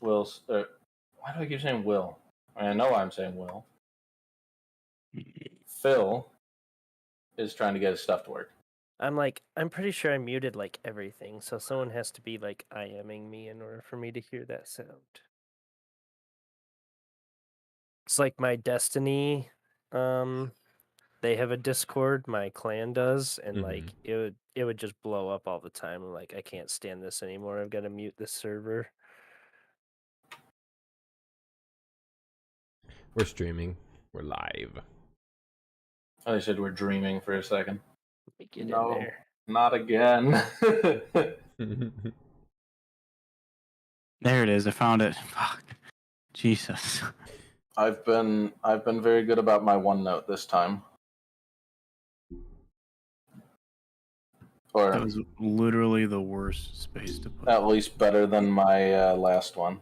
Will's. Why do I keep saying Will? I know I'm saying Will. Phil is trying to get his stuff to work. I'm pretty sure I muted like everything, so someone has to be like IMing me in order for me to hear that sound. It's like my Destiny, they have a Discord, my clan does, and like it would just blow up all the time. I'm like, I can't stand this anymore. I've got to mute this server. We're streaming. We're live. I said we're dreaming for a second. Get in there. Not again. There it is. I found it. Fuck. Jesus. I've been very good about my OneNote this time. Or that was literally the worst space to put. At least better than my last one.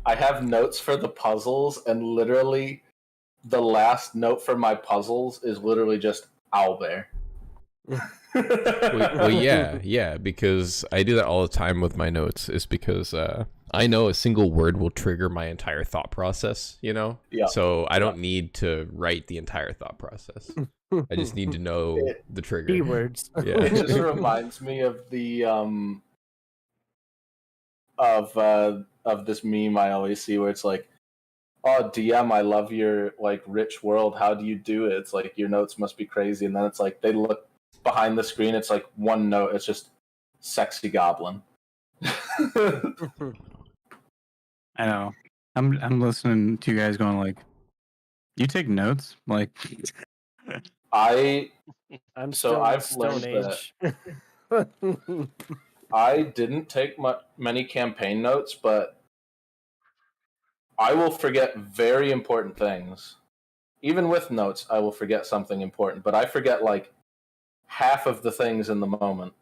I have notes for the puzzles, and literally the last note for my puzzles is literally just owlbear. well, yeah, because I do that all the time with my notes. Is because I know a single word will trigger my entire thought process, you know? Yeah. So I don't need to write the entire thought process. I just need to know the trigger. Keywords. Yeah. It just reminds me of the of this meme I always see where it's like, oh, DM, I love your like rich world. How do you do it? It's like your notes must be crazy, and then it's like they look behind the screen. It's like one note. It's just sexy goblin. I know. I'm listening to you guys going like, you take notes? Like, I've Stone learned Age. that I didn't take many campaign notes, but I will forget very important things. Even with notes, I will forget something important, but I forget like half of the things in the moment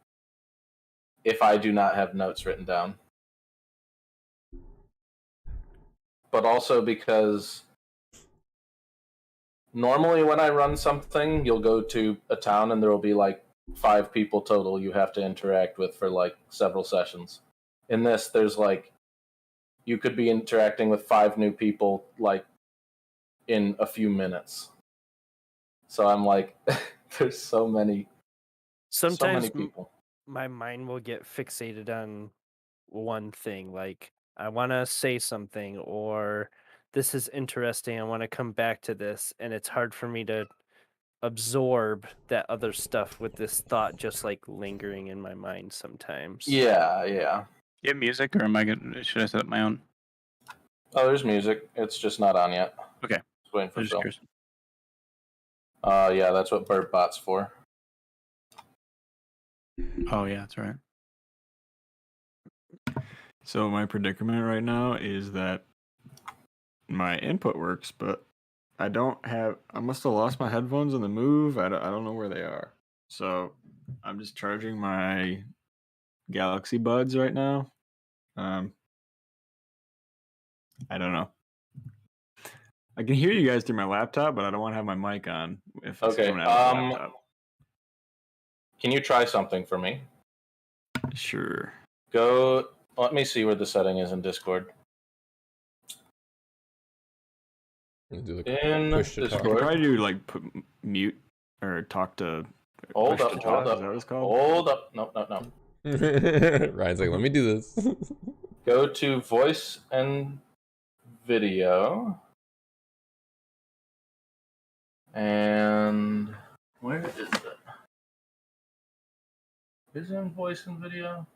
if I do not have notes written down. But also because normally when I run something, you'll go to a town and there will be like 5 people total you have to interact with for like several sessions. In this, there's like you could be interacting with 5 new people like in a few minutes. So I'm like, there's so many people. My mind will get fixated on one thing, like I want to say something, or this is interesting, I want to come back to this, and it's hard for me to absorb that other stuff with this thought just like lingering in my mind sometimes. Yeah. You have music, or should I set up my own? Oh, there's music. It's just not on yet. Okay. Just waiting for Phil. Yeah, that's what BirdBot's for. Oh yeah, that's right. So my predicament right now is that my input works, but I must have lost my headphones in the move. I don't know where they are. So I'm just charging my Galaxy Buds right now. I don't know. I can hear you guys through my laptop, but I don't want to have my mic on if it's coming out of the laptop. Can you try something for me? Sure. Let me see where the setting is in Discord. In Discord. I could probably do like put mute or talk to. Hold up. Is that what it's called? Hold up. No. Ryan's like, let me do this. Go to voice and video. And where is it? Is it in voice and video?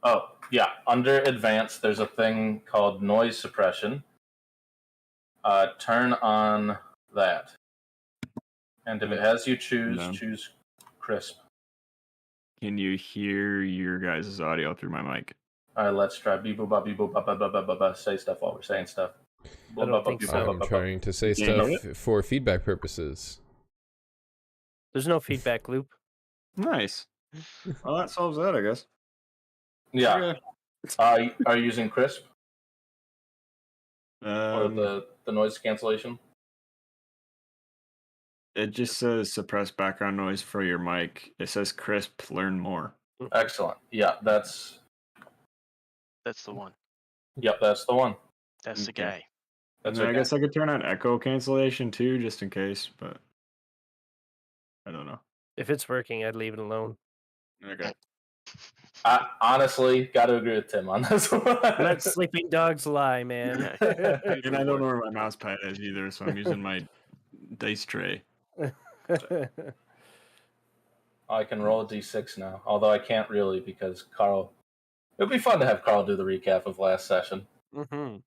Oh, yeah. Under advanced, there's a thing called noise suppression. Turn on that. And if it has you choose crisp. Can you hear your guys' audio through my mic? All right, let's try. Say stuff while we're saying stuff. I don't think so. I'm trying to say stuff for feedback purposes. There's no feedback loop. Nice. Well, that solves that, I guess. Yeah. Okay. Are you using crisp? Or the noise cancellation? It just says suppress background noise for your mic. It says crisp, learn more. Excellent. Yeah, that's That's the one. the one. That's the Okay. guy. That's And then I okay. guess I could turn on echo cancellation too, just in case, but I don't know. If it's working, I'd leave it alone. Okay. I honestly got to agree with Tim on this one. Let sleeping dogs lie, man. Yeah. And I don't know where my mouse pad is either, so I'm using my dice tray. I can roll a d6 now, although I can't really because Carl. It would be fun to have Carl do the recap of last session. Mm-hmm.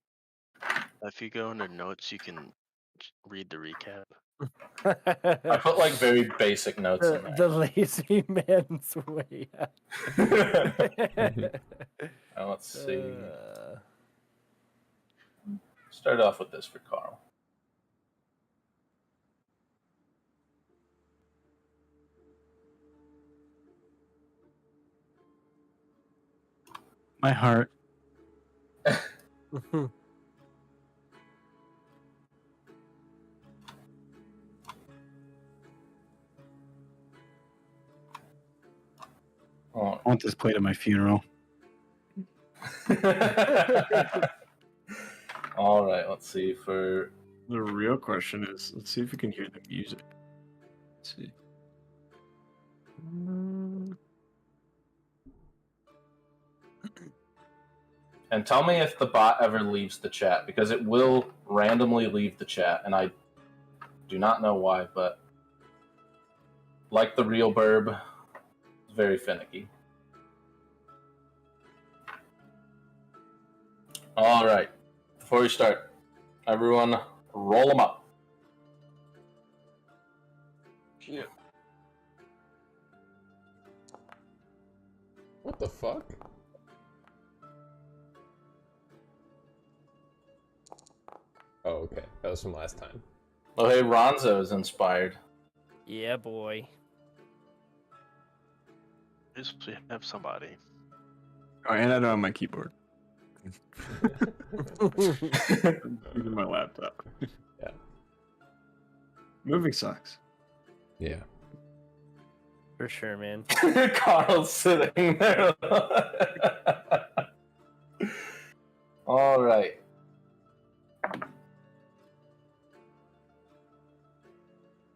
If you go under notes, you can read the recap. I put like very basic notes in there. The lazy man's way out. Let's see. Start off with this for Carl. My heart. Oh. I want this played at my funeral. All right, let's see for The real question is, let's see if we can hear the music. Let's see. and tell me if the bot ever leaves the chat because it will randomly leave the chat and I do not know why, but like the real burb, it's very finicky. All right, before we start, everyone roll them up. Yeah. What the fuck? Oh, okay. That was from last time. Oh, hey, Ronzo is inspired. Yeah, boy. Just have somebody. Oh, and I don't have my keyboard. Using my laptop. Yeah. Moving sucks. Yeah. For sure, man. Carl's sitting there. All right.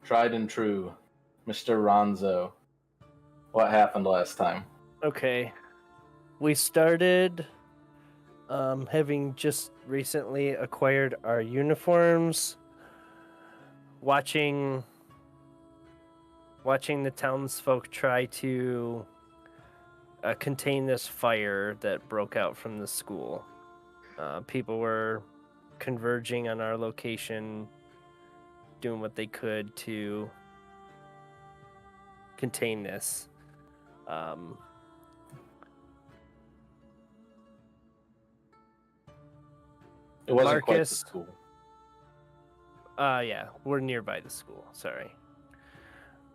Tried and true, Mr. Ronzo. What happened last time? Okay. We started having just recently acquired our uniforms, watching the townsfolk try to contain this fire that broke out from the school. People were converging on our location, doing what they could to contain this. It wasn't quite the Marcus- school. Yeah, we're nearby the school. Sorry.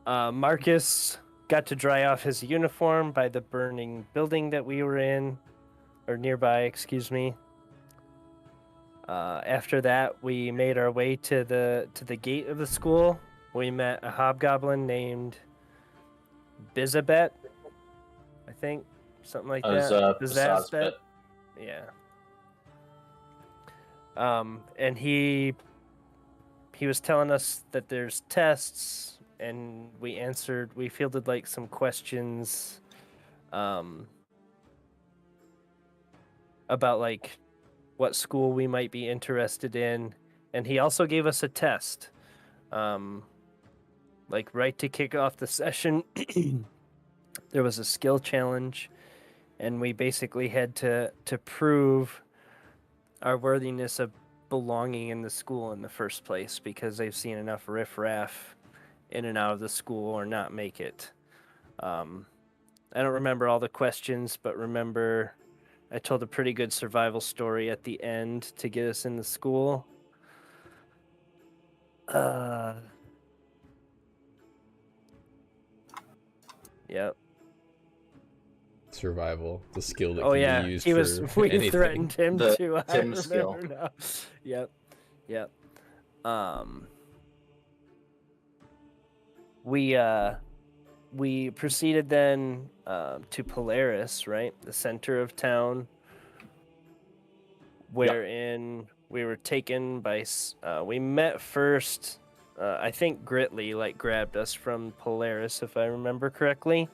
Marcus got to dry off his uniform by the burning building that we were in, or nearby, excuse me. After that, we made our way to the gate of the school. We met a hobgoblin named Bizabet, I think, something like that. Bizazbet. Yeah. And he was telling us that there's tests, and we fielded like some questions, about like what school we might be interested in, and he also gave us a test, like right to kick off the session. There was a skill challenge, and we basically had to prove our worthiness of belonging in the school in the first place, because they've seen enough riffraff in and out of the school or not make it. I don't remember all the questions, but remember I told a pretty good survival story at the end to get us in the school. Yep. Survival, the skill that Oh can yeah, be used he was. for We anything. threatened him The to. Tim skill. Now. Yep. we proceeded then to Polaris, right, the center of town, wherein we were taken by. We met first. I think Gritly like grabbed us from Polaris, if I remember correctly.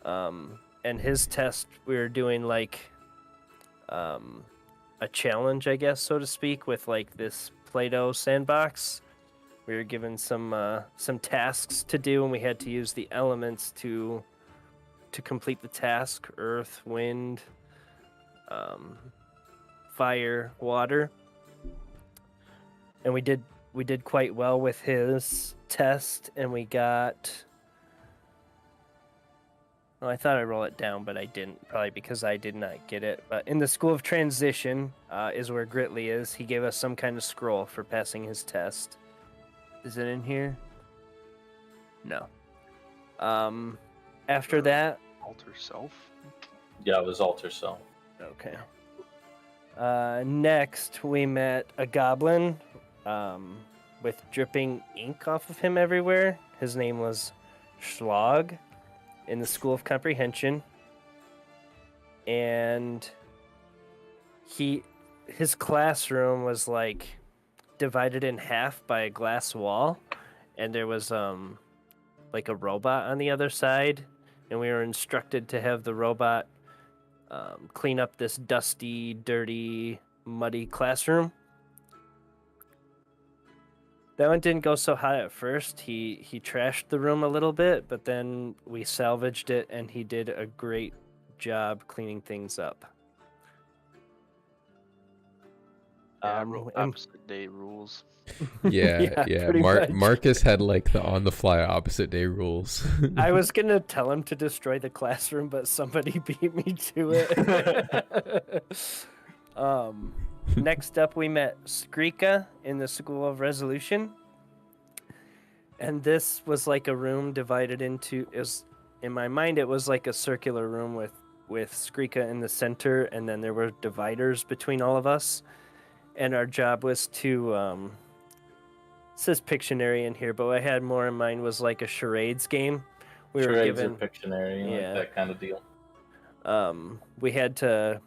And his test, we were doing like a challenge, I guess, so to speak, with like this Play-Doh sandbox. We were given some tasks to do, and we had to use the elements to complete the task: earth, wind, fire, water. And we did quite well with his test, and we got. Well, I thought I rolled it down, but I didn't, probably because I did not get it. But in the School of Transition is where Gritly is. He gave us some kind of scroll for passing his test. Is it in here? No. After that... Alter self? Yeah, it was alter self. Okay. Next, we met a goblin with dripping ink off of him everywhere. His name was Schlag, in the School of Comprehension, and his classroom was like divided in half by a glass wall, and there was like a robot on the other side, and we were instructed to have the robot clean up this dusty, dirty, muddy classroom. That one didn't go so hot at first. He trashed the room a little bit, but then we salvaged it, and he did a great job cleaning things up. Yeah, opposite day rules. Yeah. pretty much. Marcus had like the on the fly opposite day rules. I was gonna tell him to destroy the classroom, but somebody beat me to it. Next up, we met Skrika in the School of Resolution. And this was like a room divided into... in my mind, it was like a circular room with Skrika in the center, and then there were dividers between all of us. And our job was to... it says Pictionary in here, but what I had more in mind was like a charades game. We were Charades given... or Pictionary, like that kind of deal. We had to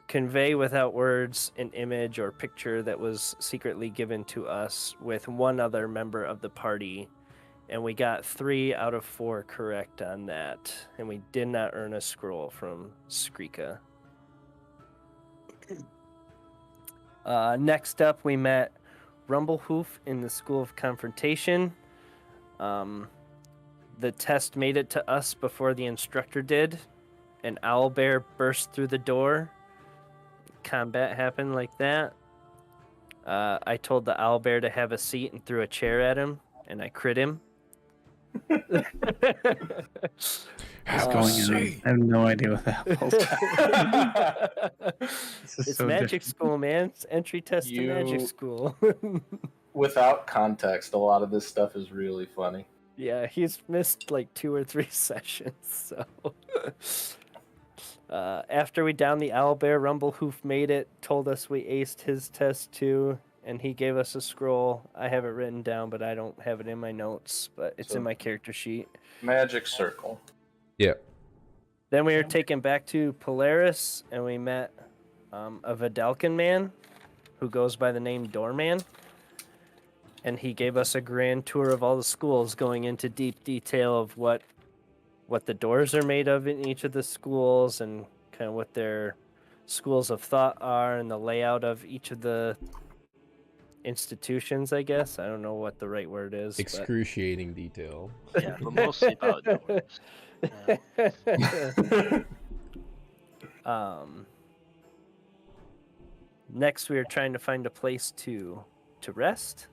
convey without words an image or picture that was secretly given to us with one other member of the party, and we got 3 out of 4 correct on that, and we did not earn a scroll from Skrika. Next up, we met Rumblehoof in the School of Confrontation. The test made it to us before the instructor did. An owlbear burst through the door. Combat happened like that. I told the owlbear to have a seat and threw a chair at him, and I crit him. What's going on? I have no idea what that was. It's so magic school, man. It's entry test to magic school. Without context, a lot of this stuff is really funny. Yeah, he's missed like 2 or 3 sessions, so... after we downed the owlbear, Rumblehoof made it, told us we aced his test too, and he gave us a scroll. I have it written down, but I don't have it in my notes, but it's in my character sheet. Magic circle. Yep. Then we were taken back to Polaris, and we met a Vidalcan man who goes by the name Doorman, and he gave us a grand tour of all the schools, going into deep detail of what the doors are made of in each of the schools, and kind of what their schools of thought are, and the layout of each of the institutions, I guess. I don't know what the right word is. Excruciating detail. Yeah, but mostly about doors. Next, we were trying to find a place to rest.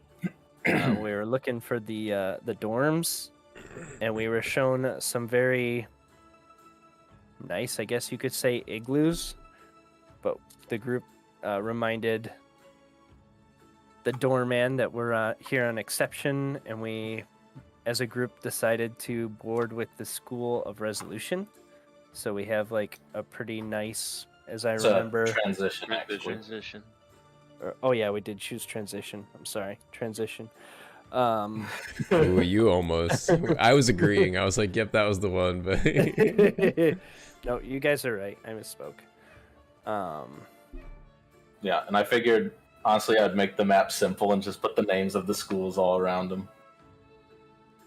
We were looking for the dorms, and we were shown some very nice, I guess you could say, igloos. But the group reminded the doorman that we're here on exception, and we, as a group, decided to board with the School of Resolution. So we have like a pretty nice, as I remember, transition. Actually. Transition. Oh yeah, we did choose transition. I'm sorry, transition. Ooh, you almost. I was agreeing. I was like, yep, that was the one. But No, you guys are right. I misspoke. Yeah, and I figured, honestly, I'd make the map simple and just put the names of the schools all around them.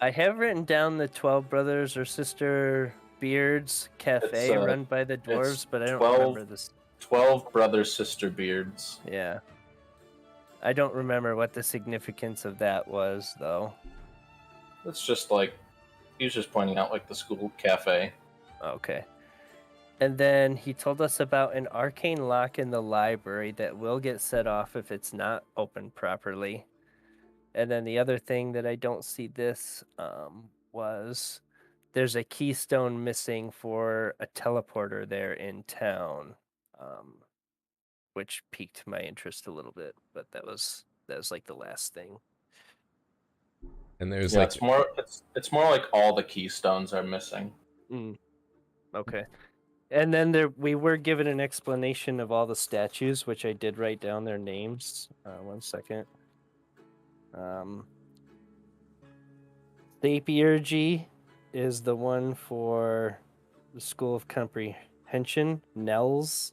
I have written down the 12 brothers or sister Beards Cafe It's, run by the dwarves, but I don't 12 remember this. 12 brother sister beards. Yeah. I don't remember what the significance of that was, though. It's just like, he was just pointing out like the school cafe. Okay. And then he told us about an arcane lock in the library that will get set off if it's not opened properly. And then the other thing that I don't see this was there's a keystone missing for a teleporter there in town, which piqued my interest a little bit. But that was like the last thing. and there's Yeah, like it's more like all the keystones are missing. Okay. And then we were given an explanation of all the statues, which I did write down their names. 1 second. Sapiergy is the one for the School of Comprehension. Nels,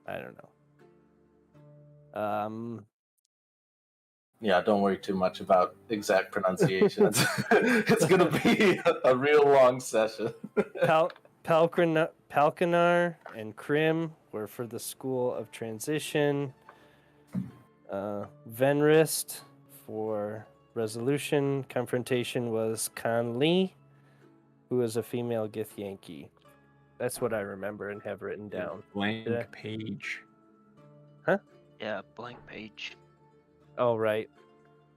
I don't know. Yeah, don't worry too much about exact pronunciation. It's gonna be a real long session. Palkanar and Krim were for the School of Transition. Venrist for Resolution. Confrontation was Conley, who is a female Githyanki. That's what I remember and have written down. Blank page. Yeah, blank page. Oh, right.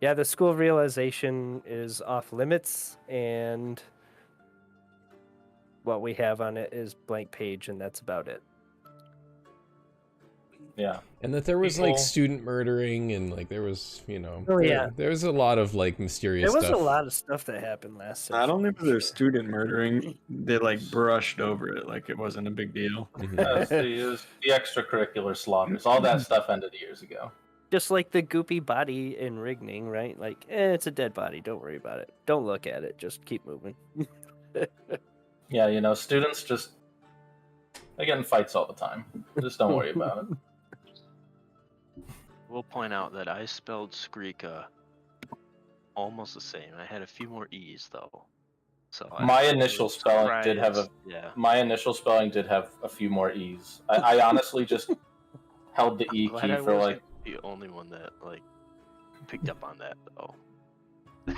Yeah, the School of Realization is off limits, and what we have on it is blank page, and that's about it. Yeah. and that there was People- like student murdering and like there was Oh, yeah. there was a lot of like mysterious There was stuff. a lot of stuff that happened last session. Not only was for there sure. student murdering, they like brushed over it like it wasn't a big deal. Mhm. The extracurricular slaughters. All that stuff ended years ago. Just like the goopy body in Rigning, right? Like, it's a dead body. Don't worry about it. Don't look at it. Just keep moving. Yeah, students just they get in fights all the time. Just don't worry about it. We'll point out that I spelled Skrika almost the same. I had a few more E's though. So My initial spelling did have surprised. a few more E's. I honestly just held the E Glad key I for wasn't the only one that like picked up on that though. I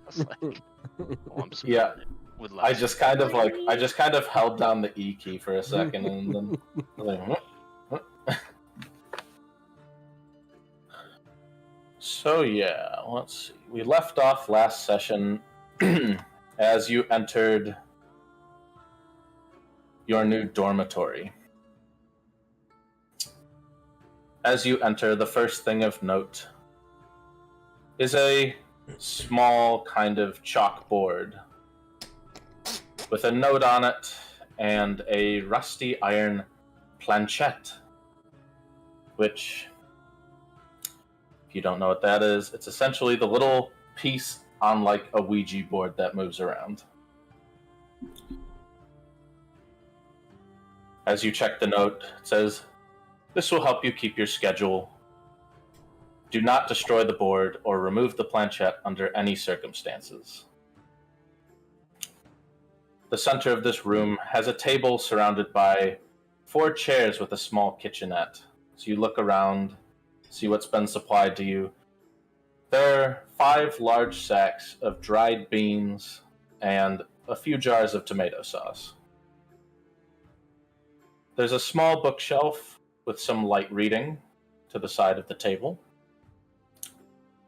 was like, oh, I'm sorry. Yeah. With I just kind of held down the E key for a second and then I was like, So yeah, let's see. We left off last session as you entered your new dormitory. As you enter, the first thing of note is a small kind of chalkboard with a note on it and a rusty iron planchette, which, if you don't know what that is, it's essentially the little piece on like a Ouija board that moves around. As you check the note, it says, "This will help you keep your schedule. Do not destroy the board or remove the planchette under any circumstances." The center of this room has a table surrounded by 4 chairs with a small kitchenette. So you look around, see what's been supplied to you. There are 5 large sacks of dried beans and a few jars of tomato sauce. There's a small bookshelf with some light reading to the side of the table.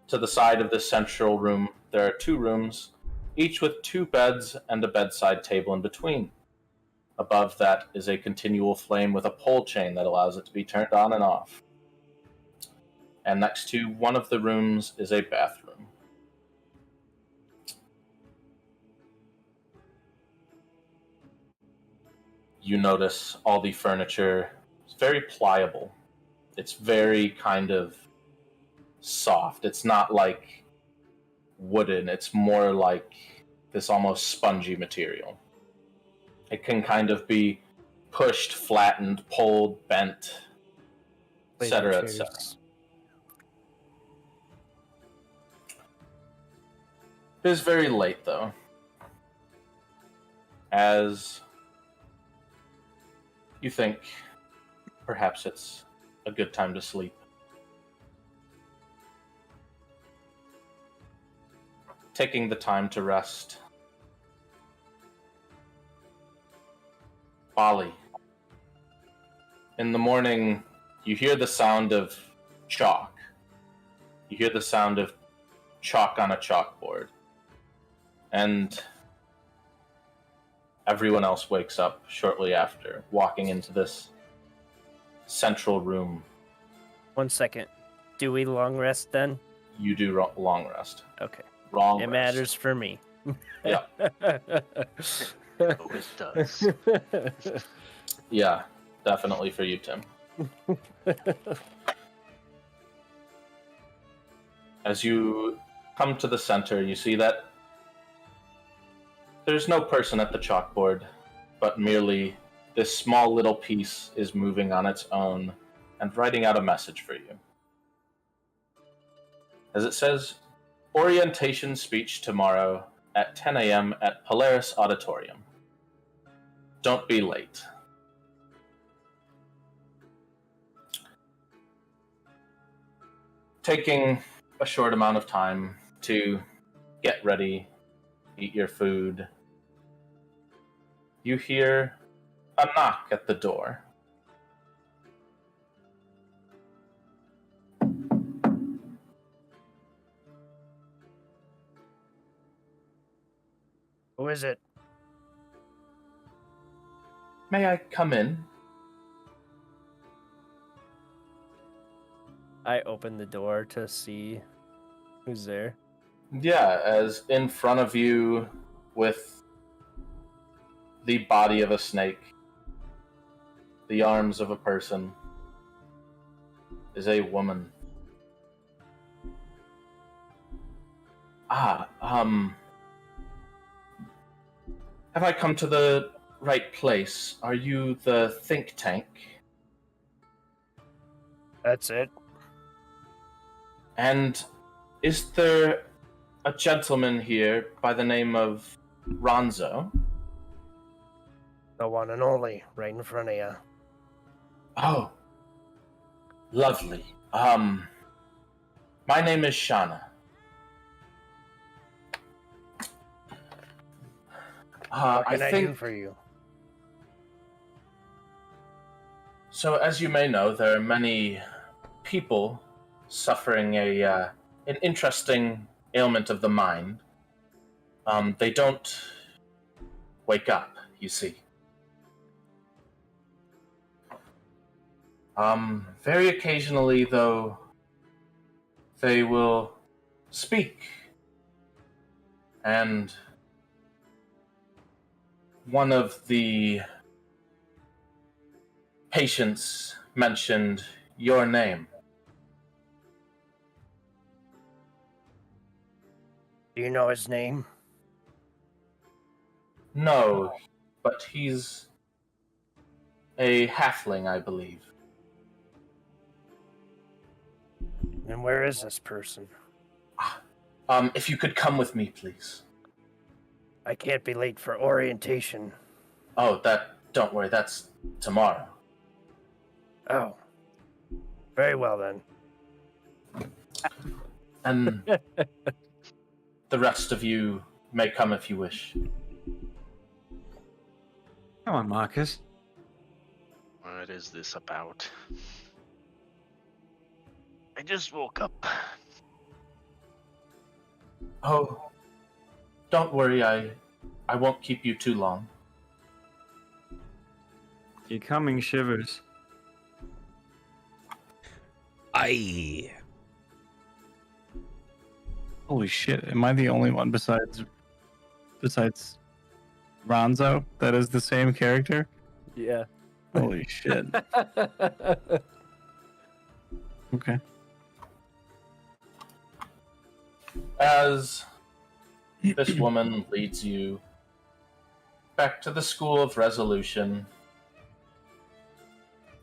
To the side of this central room, there are 2 rooms, each with 2 beds and a bedside table in between. Above that is a continual flame with a pole chain that allows it to be turned on and off. And next to one of the rooms is a bathroom. You notice all the furniture is very pliable. It's very kind of soft. It's not like wooden. It's more like this almost spongy material. It can kind of be pushed, flattened, pulled, bent, etc., Laser etc. chairs. It is very late, though, as you think perhaps it's a good time to sleep. Taking the time to rest. Bali. In the morning, you hear the sound of chalk. You hear the sound of chalk on a chalkboard. And everyone else wakes up shortly after, walking into this central room. 1 second. Do we long rest then? You do long rest. Okay. Wrong It rest. matters for me. Yeah. Oh, it does. Yeah, definitely for you, Tim. As you come to the center, you see that there's no person at the chalkboard, but merely this small little piece is moving on its own and writing out a message for you. As it says, orientation speech tomorrow at 10 a.m. at Polaris Auditorium. Don't be late. Taking a short amount of time to get ready, eat your food, you hear a knock at the door. Who is it? May I come in? I open the door to see who's there. Yeah, as in front of you, with the body of a snake, the arms of a person, is a woman. Have I come to the right place? Are you the think tank? That's it. And is there a gentleman here by the name of Ronzo? The one and only, right in front of you. Oh, lovely. My name is Shauna. What can I do think for you? so. As you may know, there are many people suffering an interesting ailment of the mind. They don't wake up, you see. Very occasionally, though, they will speak. And one of the patients mentioned your name. Do you know his name? No, but he's a halfling, I believe. And where is this person? If you could come with me, please. I can't be late for orientation. Oh, don't worry, that's tomorrow. Oh. Very well then. And the rest of you may come if you wish. Come on, Marcus. What is this about? I just woke up. Oh, don't worry, I won't keep you too long. Your coming shivers. Aye. Holy shit! Am I the only one besides Ronzo that is the same character? Yeah. Holy shit! Okay. As this woman leads you back to the School of Resolution,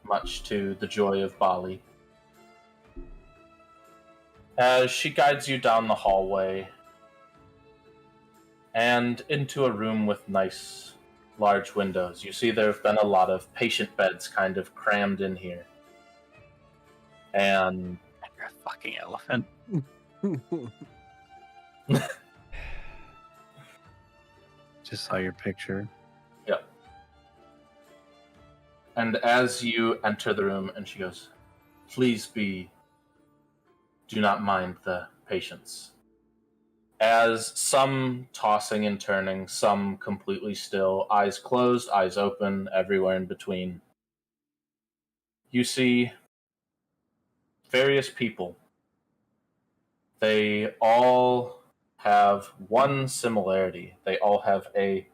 much to the joy of Bali. As she guides you down the hallway and into a room with nice, large windows. You see there have been a lot of patient beds kind of crammed in here. And You're a fucking elephant. Just saw your picture. Yep. And as you enter the room, and she goes, "Please do not mind the patients." As some tossing and turning, some completely still, eyes closed, eyes open, everywhere in between. You see various people. They all have one similarity. They all have a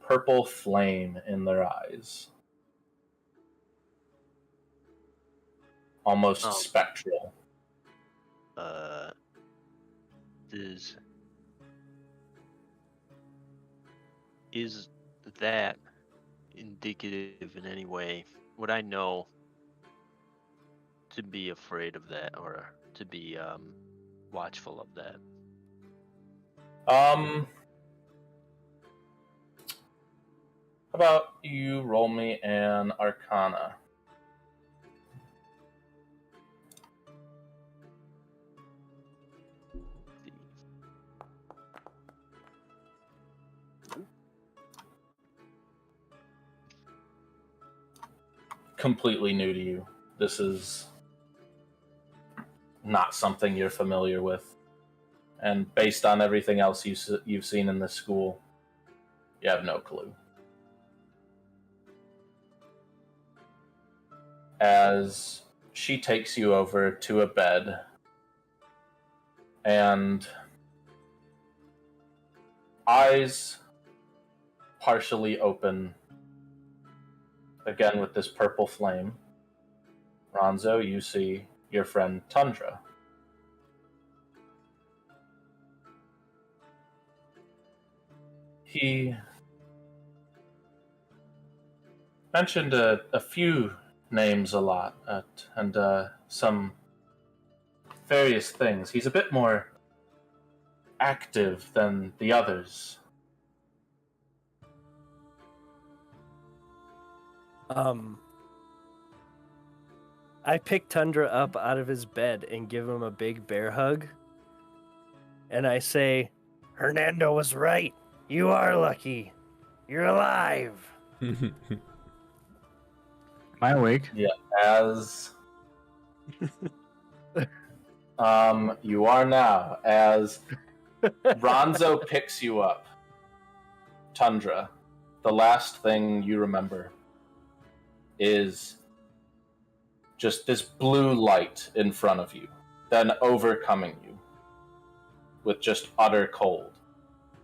purple flame in their eyes. Almost Oh. spectral. Is that indicative in any way? Would I know to be afraid of that or to be watchful of that? How about you roll me an Arcana? Completely new to you. This is not something you're familiar with. And based on everything else you've seen in this school, you have no clue. As she takes you over to a bed and eyes partially open, again with this purple flame. Ronzo, you see your friend Tundra. He mentioned a few names a lot, and some various things. He's a bit more active than the others. I pick Tundra up out of his bed and give him a big bear hug. And I say, Hernando was right. You are lucky. You're alive. Am I awake? Yeah, as you are now, as Ronzo picks you up. Tundra, the last thing you remember is just this blue light in front of you, then overcoming you with just utter cold.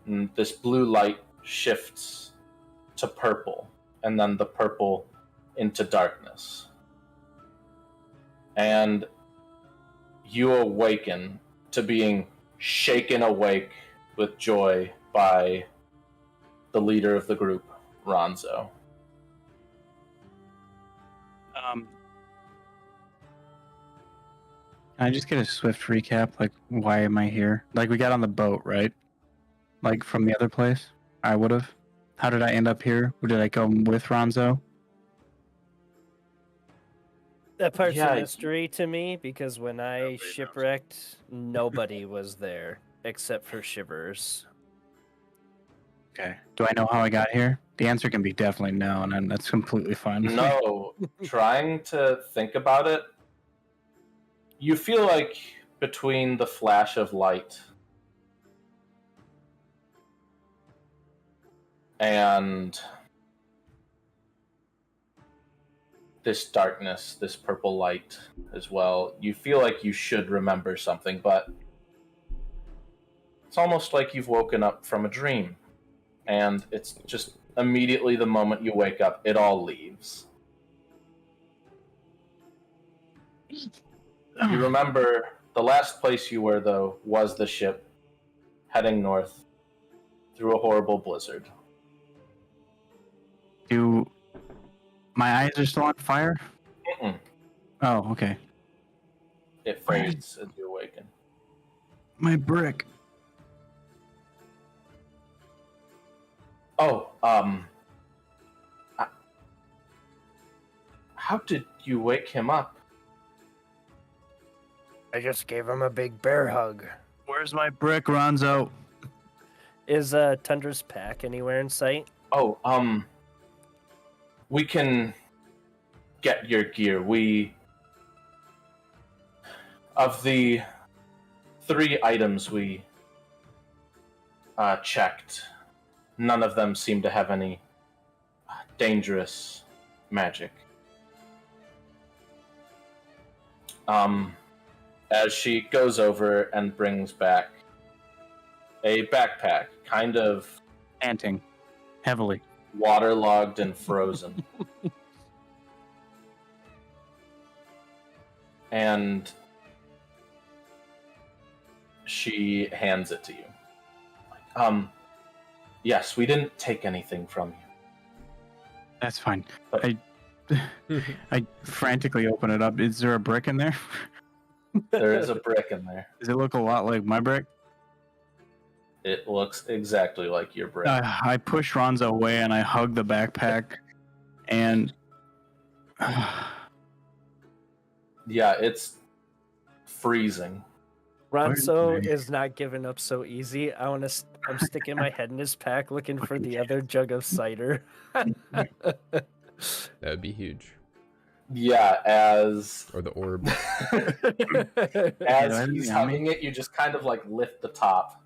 And this blue light shifts to purple, and then the purple into darkness. And you awaken to being shaken awake with joy by the leader of the group, Ronzo. Can I just get a swift recap? Like, why am I here? Like, we got on the boat, right? Like, from the other place? I would have. How did I end up here? Or did I go with Ronzo? That part's Yeah, a mystery to me because when I shipwrecked, nobody was there except for Shivers. Okay. Do I know how I got here? The answer can be definitely no, and that's completely fine with me. No, trying to think about it, you feel like between the flash of light and this darkness, this purple light as well, you feel like you should remember something, but it's almost like you've woken up from a dream. And it's just immediately the moment you wake up, it all leaves. You remember the last place you were, though, was the ship heading north through a horrible blizzard. My eyes are still on fire? Mm-mm. Oh, okay. It fades as you awaken. My brick. Oh, how did you wake him up? I just gave him a big bear hug. Where's my brick, Ronzo? Is Tundra's pack anywhere in sight? Oh, we can get your gear. Of the 3 items we checked, none of them seem to have any dangerous magic. As she goes over and brings back a backpack, kind of Panting. Heavily. waterlogged and frozen. And she hands it to you. Yes, we didn't take anything from you. That's fine. But- I frantically open it up. Is there a brick in there? There is a brick in there. Does it look a lot like my brick? It looks exactly like your brick. I push Ronzo away and I hug the backpack. And Yeah, it's freezing. Ronso is not giving up so easy. I'm sticking my head in his pack looking for the other jug of cider. That would be huge. Yeah, as Or the orb. as he's hugging it, you just kind of like lift the top.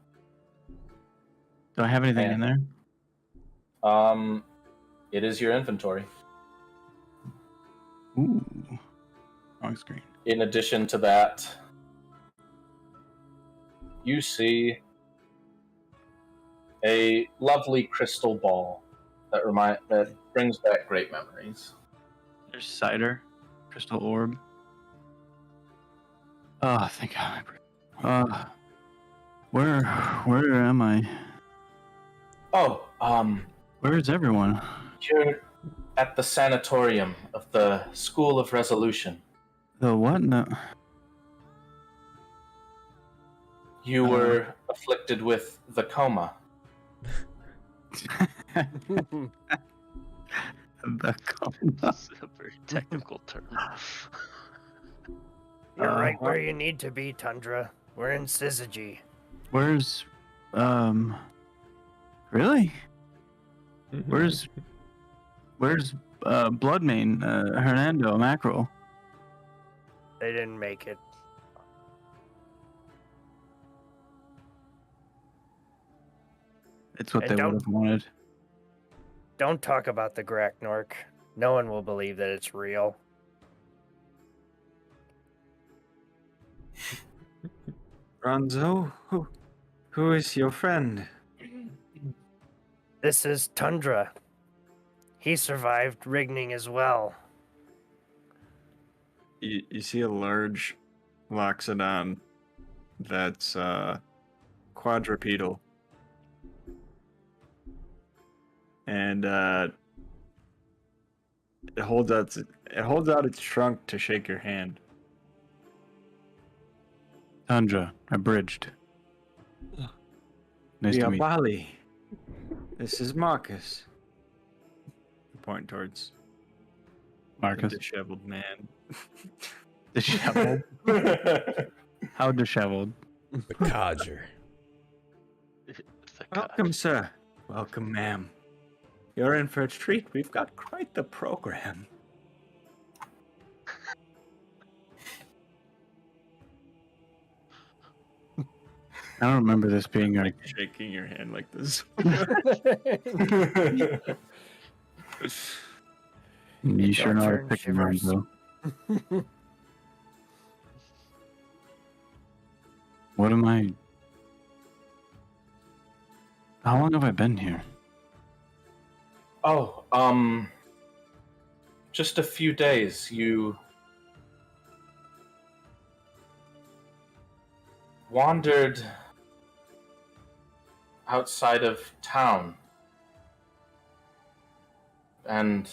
do I have anything in there? It is your inventory. Ooh. Wrong screen. In addition to that, you see a lovely crystal ball that brings back great memories. There's cider. Crystal orb. Oh, thank God. Where am I? Oh, Where's everyone? you're at the sanatorium of the School of Resolution. The what? No. You were afflicted with the coma. The coma. That's a very technical term. You're right where you need to be, Tundra. We're in Syzygy. Where's really? Where's Bloodmane, Hernando, Mackerel? They didn't make it. It's what And they don't- would have wanted. Don't talk about the Graknork. No one will believe that it's real. Ronzo, who is your friend? This is Tundra. He survived Rigning as well. You see a large loxodon that's quadrupedal. And it holds out its trunk to shake your hand. Tundra, abridged. Nice to meet you. Bali. This is Marcus. You point towards Marcus. the disheveled man. Disheveled? How disheveled? The codger. Welcome, sir. Welcome, ma'am. You're in for a treat. We've got quite the program. I don't remember this being like. Shaking your hand like this. You sure know how to turn pick your nose, shivers. though. What am I? How long have I been here? Oh, just a few days. You wandered outside of town. And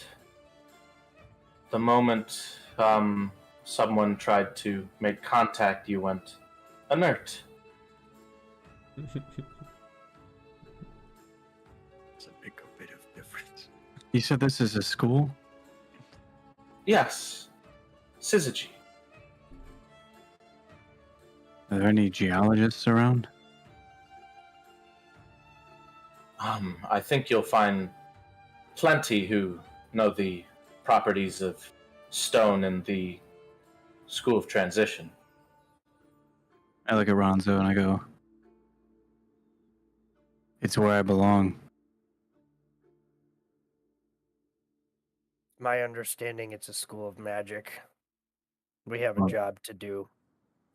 the moment someone tried to make contact, you went inert. It's a bit of difference. You said this is a school? Yes, Syzygy. Are there any geologists around? I think you'll find plenty who know the properties of stone in the School of Transition. I look at Ronzo and I go, it's where I belong. My understanding, it's a school of magic. We have a Well- job to do.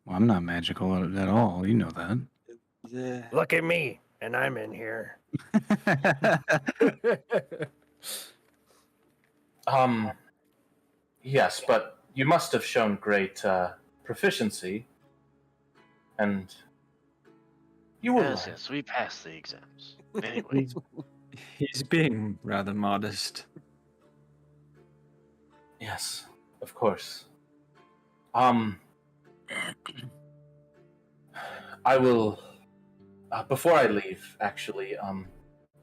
Well, I'm not magical at all. You know that. Yeah. Look at me, and I'm in here. Yes, but you must have shown great proficiency, and you will learn. Yes, we passed the exams. Anyway, He's being rather modest. Yes, of course. I will. Before I leave, actually,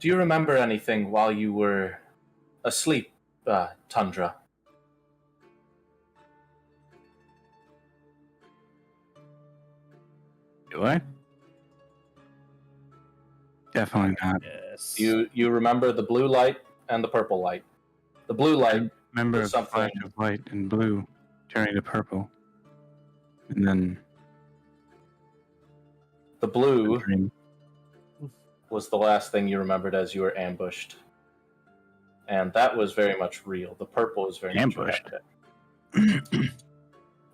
do you remember anything while you were asleep, Tundra? Do I? Definitely not. Yes. You remember the blue light and the purple light. The blue light, Remember a There's something- flash of white and blue turning to purple. And then the blue dream. was the last thing you remembered as you were ambushed. And that was very much real. The purple is very Ambushed? much haptic.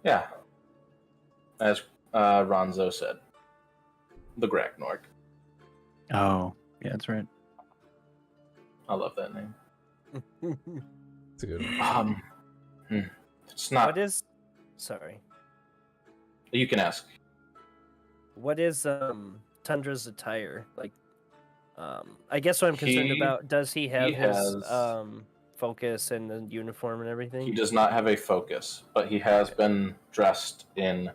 Yeah. As Ronzo said. The Graknorg. Oh, yeah, that's right. I love that name. It's a good one. It's not. What is? Sorry. You can ask. What is Tundra's attire like? I guess what I'm concerned He- about. Does he have he his has- focus and the uniform and He everything? does not have a focus, but he has been dressed in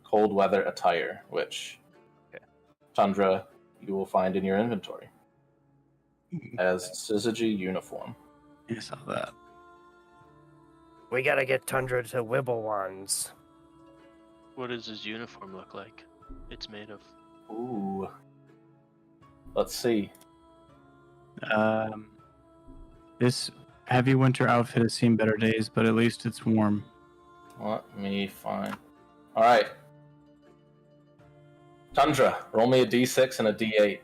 cold weather attire, which Okay. Tundra you will find in your inventory as Syzygy uniform. I saw that. We gotta get Tundra to Wibblewands. what does his uniform look like? It's made of. Ooh. Let's see. This heavy winter outfit has seen better days, but at least it's warm. Let me find. All right. Tundra, roll me a d6 and a d8.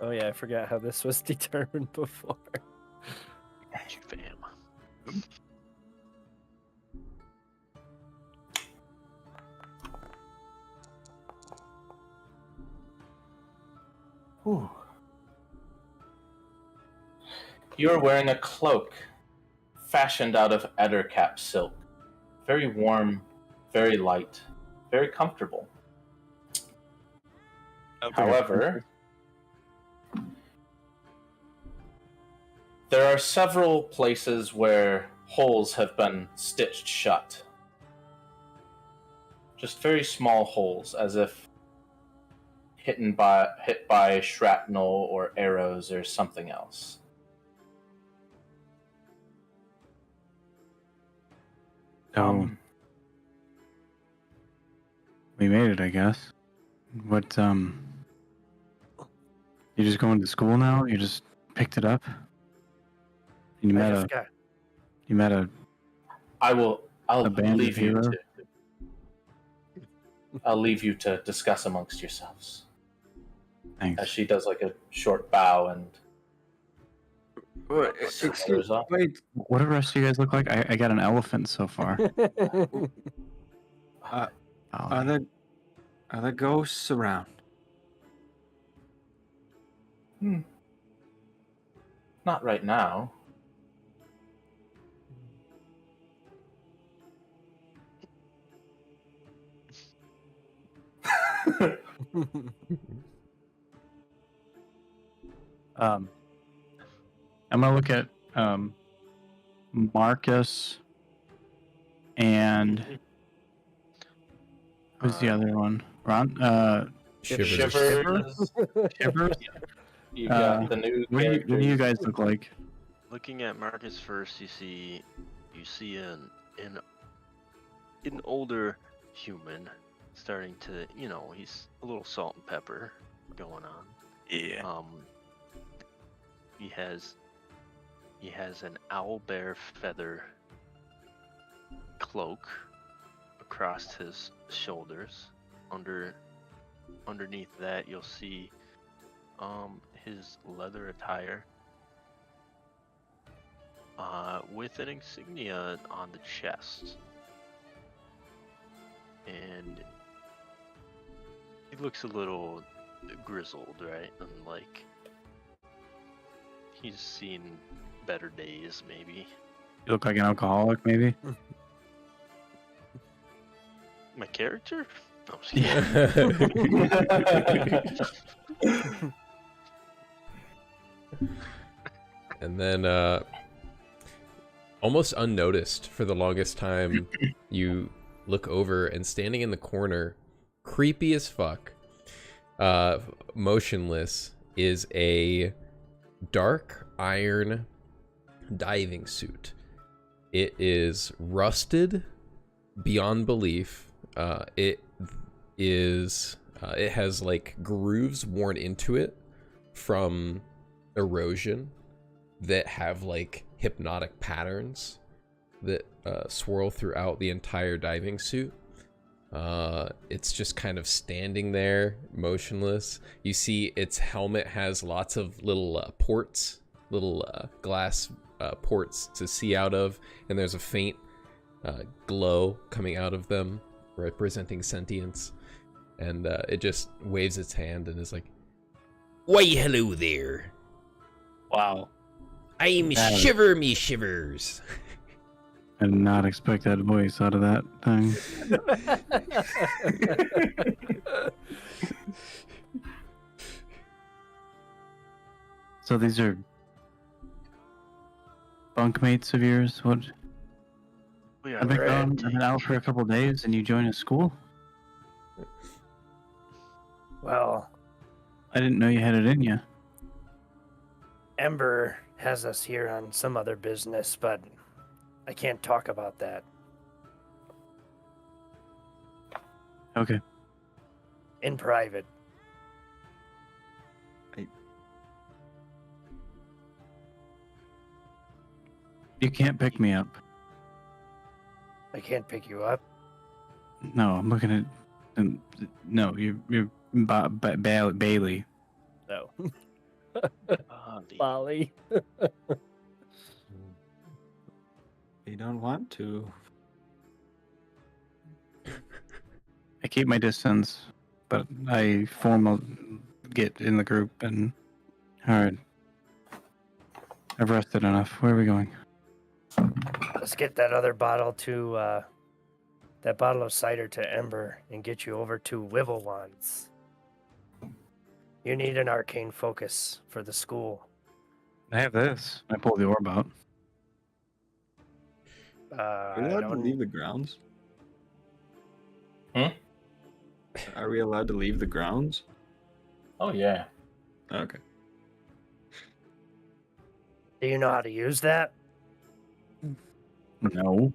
Oh yeah, I forgot how this was determined before. You fam. Ooh. You are wearing a cloak fashioned out of ettercap silk. Very warm, very light, very comfortable. However, there are several places where holes have been stitched shut. Just very small holes, as if hit by shrapnel or arrows or something else. So we made it, I guess. What? You just going to school now? You just picked it up? And you I met a forgot. I'll A band of leave you heroes? to. I'll leave you to discuss amongst yourselves. Thanks. As she does like a short bow and Excuse, off. wait, What do the rest of you guys look like? I got an elephant so far. are Oh, there ghosts around? Not right now. I'm gonna look at Marcus and who's the other one? Ron. Shivers. Shivers. Shivers. You got the new What do you characters. guys look like? Looking at Marcus first, you see an older human starting to, he's a little salt and pepper going on. Yeah. He has an owl bear feather cloak across his shoulders. Underneath that, you'll see his leather attire with an insignia on the chest, and he looks a little grizzled, right? And like he's seen better days, maybe. You look like an alcoholic, maybe. My character? No, I'm just kidding. And then, almost unnoticed for the longest time, you look over, and standing in the corner, creepy as fuck, motionless, is a dark iron diving suit. It is rusted beyond belief. It has like grooves worn into it from erosion that have like hypnotic patterns that swirl throughout the entire diving suit. It's just kind of standing there, motionless. You see its helmet has lots of little ports, little glass ports to see out of, and there's a faint glow coming out of them, representing sentience. And it just waves its hand and is like, "Why, hello there. Wow. I'm Shiver Me Shivers." I did not expect that voice out of that thing. So these are bunkmates of yours? What? We are I've been red. out for a couple days and you join a school? Well, I didn't know you had it in you. Ember has us here on some other business, but I can't talk about that. Okay. In private. You can't pick me up. I can't pick you up. No, I'm looking at. No, you're Bailey. No. Bobby. Molly. You don't want to. I keep my distance, but I get in the group and. Alright. I've rested enough. Where are we going? Let's get that other bottle to, that bottle of cider to Ember and get you over to Wivelwands. You need an arcane focus for the school. I have this. I pull the orb out. Are we allowed to leave the grounds? Hmm? Are we allowed to leave the grounds? Oh yeah. Okay. Do you know how to use that? No.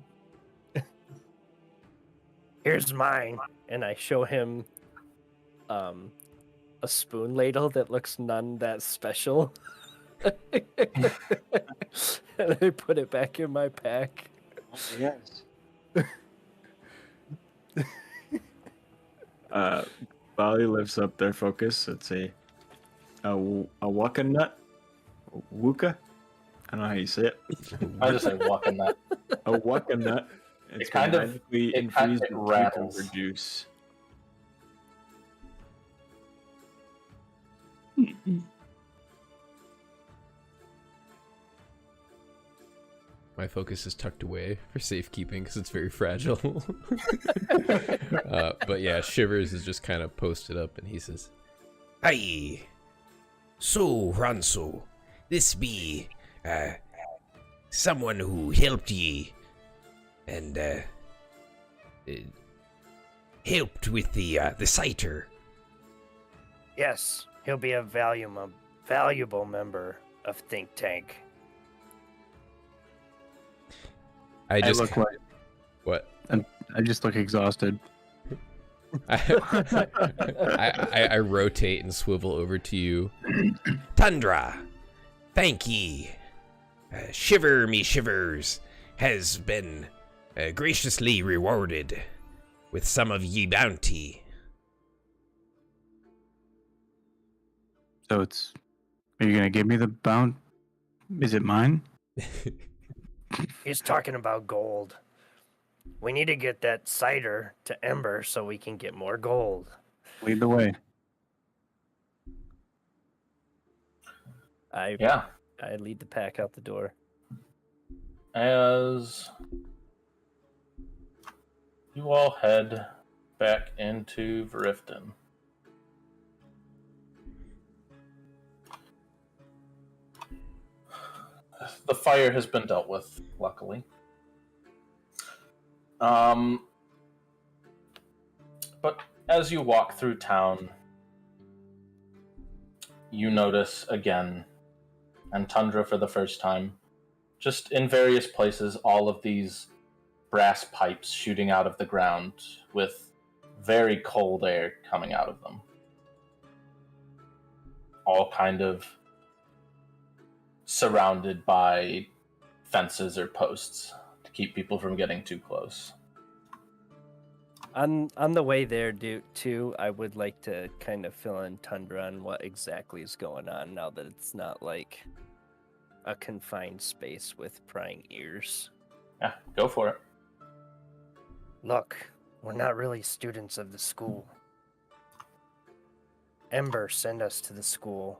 Here's mine. And I show him a spoon ladle that looks none that special. And I put it back in my pack. Yes. Bali lifts up their focus. It's a waka nut. Wuka? I don't know how you say it. I just say walking that. A waka nut. It's It kind of- magically it kind infused of with rattles. cucumber juice. My focus is tucked away for safekeeping because it's very fragile. But yeah, Shivers is just kind of posted up and he says, "Hi, So, Ranso, this be someone who helped ye and helped with the citer. Yes, he'll be a valuable member of Think Tank. I just look like what? I just look exhausted. I rotate and swivel over to you. Tundra, thank ye. Shiver me shivers has been graciously rewarded with some of ye bounty. So are you gonna give me the bound? Is it mine? He's talking about gold. We need to get that cider to Ember so we can get more gold. Lead the way. I Yeah. lead the pack out the door. As you all head back into Vrifton, the fire has been dealt with, luckily. But as you walk through town, you notice again, and Tundra for the first time, just in various places, all of these brass pipes shooting out of the ground with very cold air coming out of them. All kind of surrounded by fences or posts to keep people from getting too close. On the way there, too, I would like to kind of fill in Tundra on what exactly is going on now that it's not like a confined space with prying ears. Yeah, go for it. Look, we're not really students of the school. Ember sent us to the school.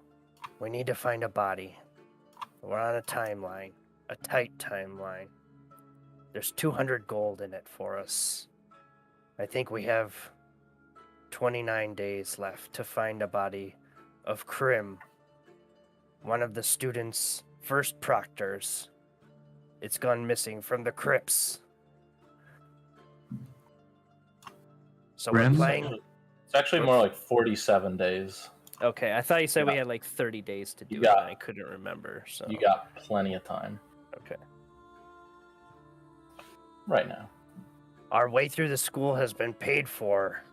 We need to find a body. We're on a timeline, a tight timeline. There's 200 gold in it for us. I think we have 29 days left to find a body of Krim, one of the students' first proctors. It's gone missing from the crypts. So we're Krim? playing... It's actually more like 47 days. Okay, I thought you said we Yeah. had like 30 days to do it, got- and I couldn't remember, so... You got plenty of time Okay. right now. Our way through the school has been paid for.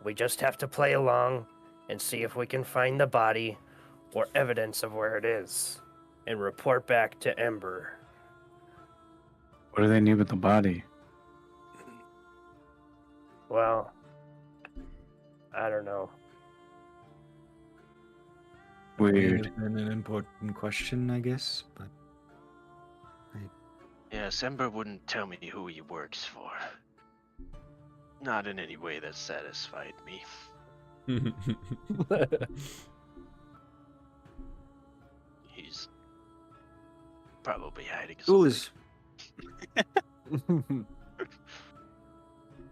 We just have to play along and see if we can find the body or evidence of where it is, and report back to Ember. What do they need with the body? Well, I don't know. Weird. An important question, I guess. But Yes, Ember wouldn't tell me who he works for. Not in any way that satisfied me. He's probably hiding school something. is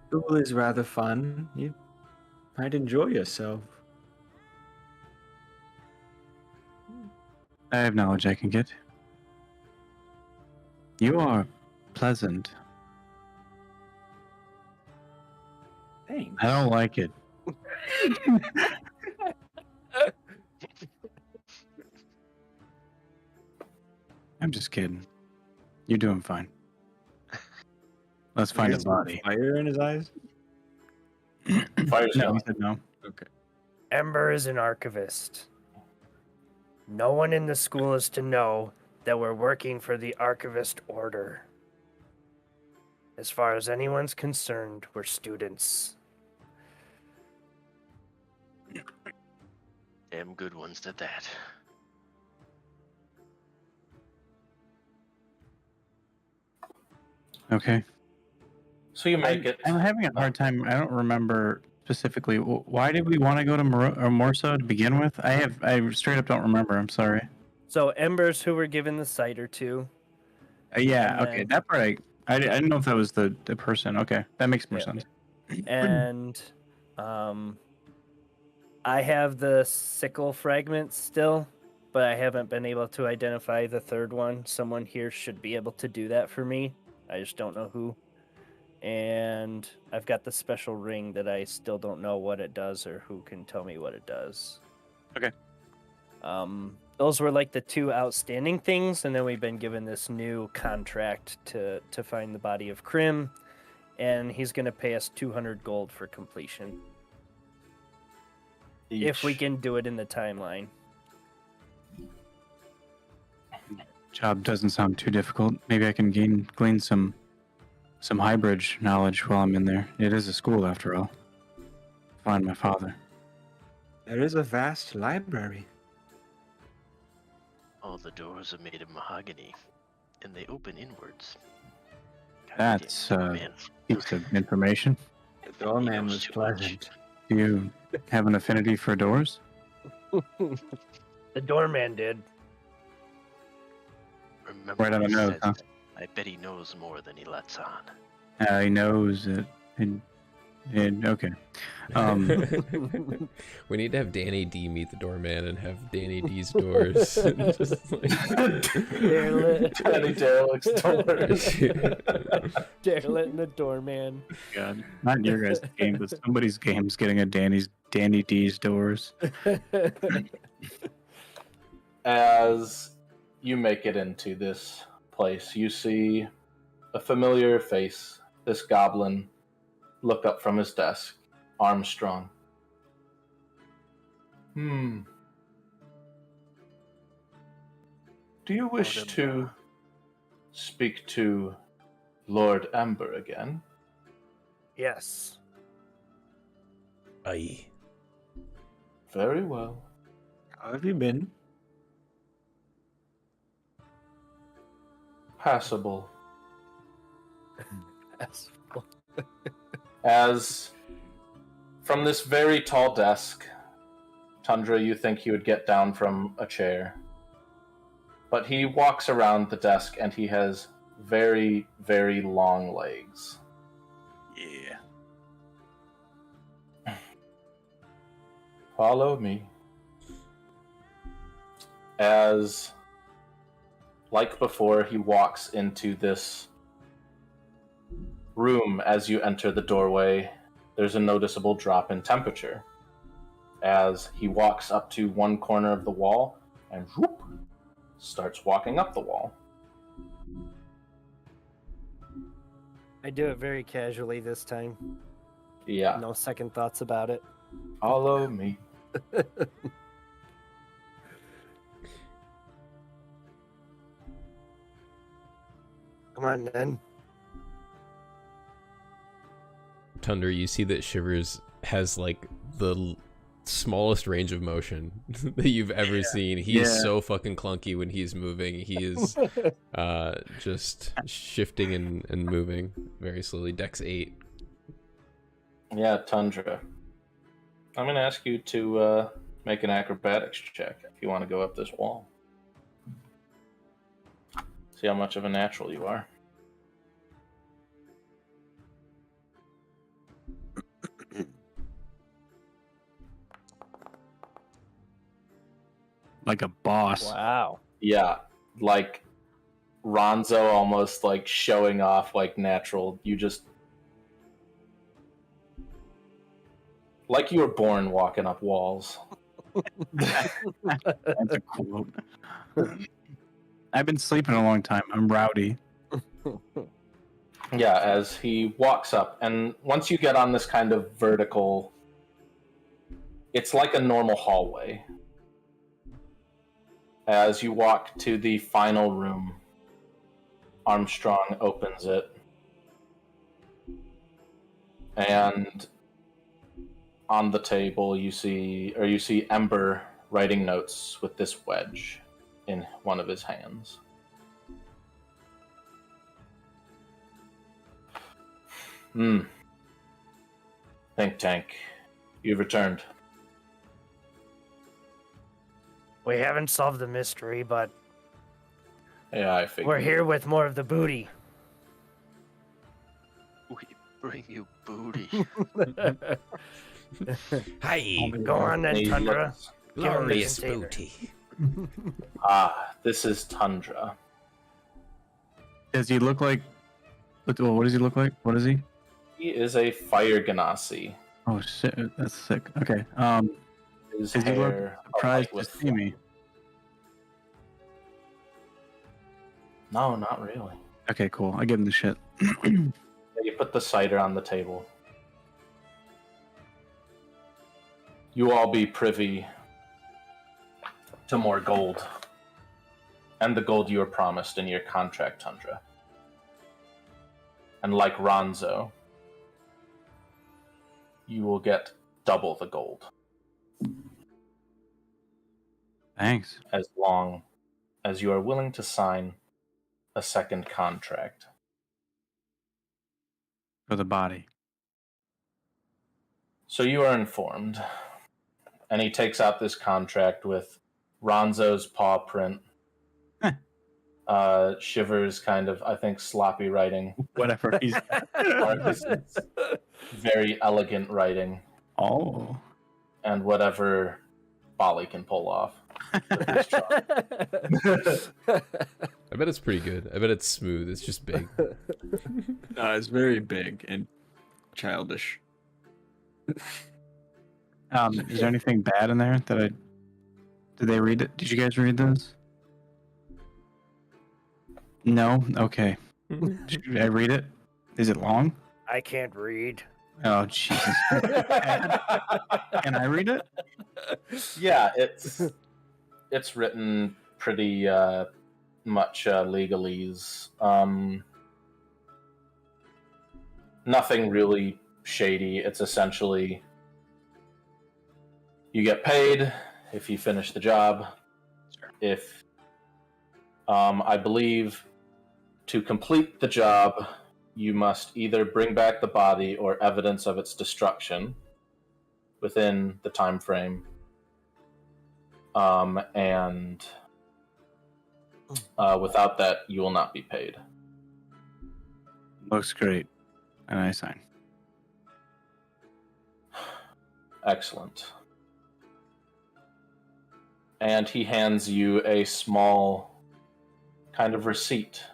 school is rather fun. You might enjoy yourself. I have knowledge I can get. You are pleasant. Thanks. I don't like it. I'm just kidding. You're doing fine. Let's find a body. Fire in his eyes. Fire's No, gone. he said no. Okay. Ember is an archivist. No one in the school is to know that we're working for the Archivist Order. As far as anyone's concerned, we're students. Damn good ones at that. Okay. So you make it. I'm having a hard time. I don't remember specifically. Why did we want to go to Morsa to begin with? I straight up don't remember. I'm sorry. So Ember's who we're giving the cider to. Yeah. And Okay. then- That part I didn't know if that was the person. Okay. That makes more Yeah. sense. And I have the sickle fragments still, but I haven't been able to identify the third one. Someone here should be able to do that for me. I just don't know who. And I've got the special ring that I still don't know what it does or who can tell me what it does. Okay. Those were like the two outstanding things, and then we've been given this new contract to find the body of Krim, and he's going to pay us 200 gold for completion. If we Each. can do it in the timeline. Job doesn't sound too difficult. Maybe I can glean some Highbridge knowledge while I'm in there. It is a school, after all. Find my father. There is a vast library. All the doors are made of mahogany, and they open inwards. That's Man, piece of information. The doorman knows was too much. pleasant. Do you have an affinity for doors? The doorman did. remember Right on the he nose, said huh? that. I bet he knows more than he lets on. He knows it. Okay. We need to have Danny D meet the doorman and have Danny D's doors. Just Danny Derelict's doors. Derelict and the doorman. God, not in your guys' game, but somebody's game's getting a Danny D's doors. As you make it into this place, you see a familiar face, this goblin, look up from his desk, Armstrong. Do you wish to speak to Lord Ember again? Yes. Aye. Very well. How have you been? Passable. Yes. As from this very tall desk, Tundra, you think he would get down from a chair. But he walks around the desk and he has very, very long legs. Yeah. Follow me. As, like before, he walks into this room. As you enter the doorway, there's a noticeable drop in temperature. As he walks up to one corner of the wall and whoop, starts walking up the wall. I do it very casually this time. Yeah. No second thoughts about it. Follow me. Come on, then. Tundra, you see that Shivers has like the smallest range of motion that you've ever seen. He is so fucking clunky when he's moving. He is just shifting and moving very slowly. Dex 8. Yeah, Tundra. I'm going to ask you to make an acrobatics check if you want to go up this wall. See how much of a natural you are. Like a boss. Wow. Yeah, like Ronzo almost like showing off like natural. You just... like you were born walking up walls. That's a quote. I've been sleeping a long time. I'm rowdy. Yeah, as he walks up, and once you get on this kind of vertical, it's like a normal hallway. As you walk to the final room, Armstrong opens it, and on the table you see Ember writing notes with this wedge in one of his hands. Think tank, you've returned. We haven't solved the mystery, but Yeah, I figured. we're here with more of the booty. We bring you booty. Hi, Go on then, He Tundra. looks- Give him the glorious container. booty. This is Tundra. Does he look like? Well, what does he look like? What is he? He is a fire ganassi. Oh shit, that's sick. Okay. His Does he look hair surprised alight to with see me? No, not really. Okay, cool. I give him the shit. You put the cider on the table. You all be privy to more gold. And the gold you were promised in your contract, Tundra. And like Ronzo, you will get double the gold. Thanks. As long as you are willing to sign a second contract. For the body. So you are informed. And he takes out this contract with Ronzo's paw print. Shiver's kind of, I think, sloppy writing. Whatever he's. Marcus's very elegant writing. Oh. And whatever Bali can pull off. With his charm. I bet it's pretty good. I bet it's smooth. It's just big. It's very big and childish. Is there anything bad in there that I? Did they read it? Did you guys read this? No. Okay. Should I read it? Is it long? I can't read. Oh Jesus! Can I read it? Yeah, it's written pretty much legalese. Nothing really shady. It's essentially you get paid if you finish the job. Sure. If I believe to complete the job, you must either bring back the body or evidence of its destruction within the time frame. And without that, you will not be paid. Looks great. And I sign. Excellent. And he hands you a small kind of receipt.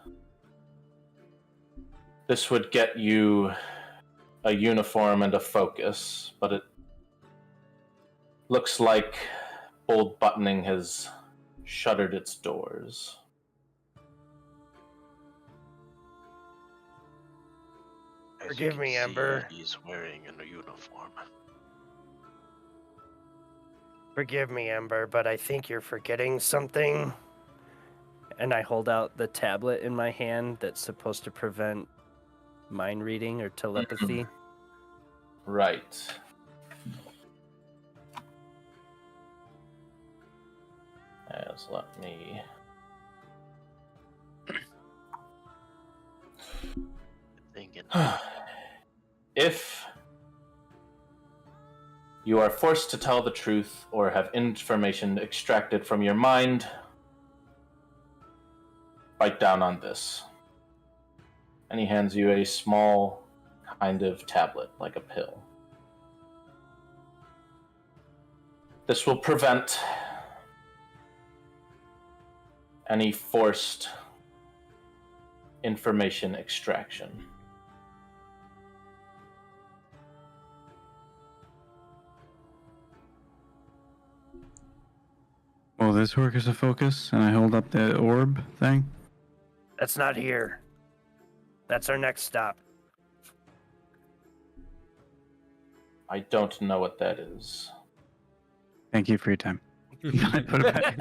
This would get you a uniform and a focus, but it looks like Bold Buttoning has shuttered its doors. As Forgive you me, can see, Ember. He's wearing a uniform. Forgive me, Ember, but I think you're forgetting something. And I hold out the tablet in my hand that's supposed to prevent mind reading or telepathy. Right. As let me... Thinking. If you are forced to tell the truth or have information extracted from your mind, write down on this. And he hands you a small kind of tablet, like a pill. This will prevent any forced information extraction. Will this work as a focus? And I hold up the orb thing. That's not here. That's our next stop. I don't know what that is. Thank you for your time. I put it back.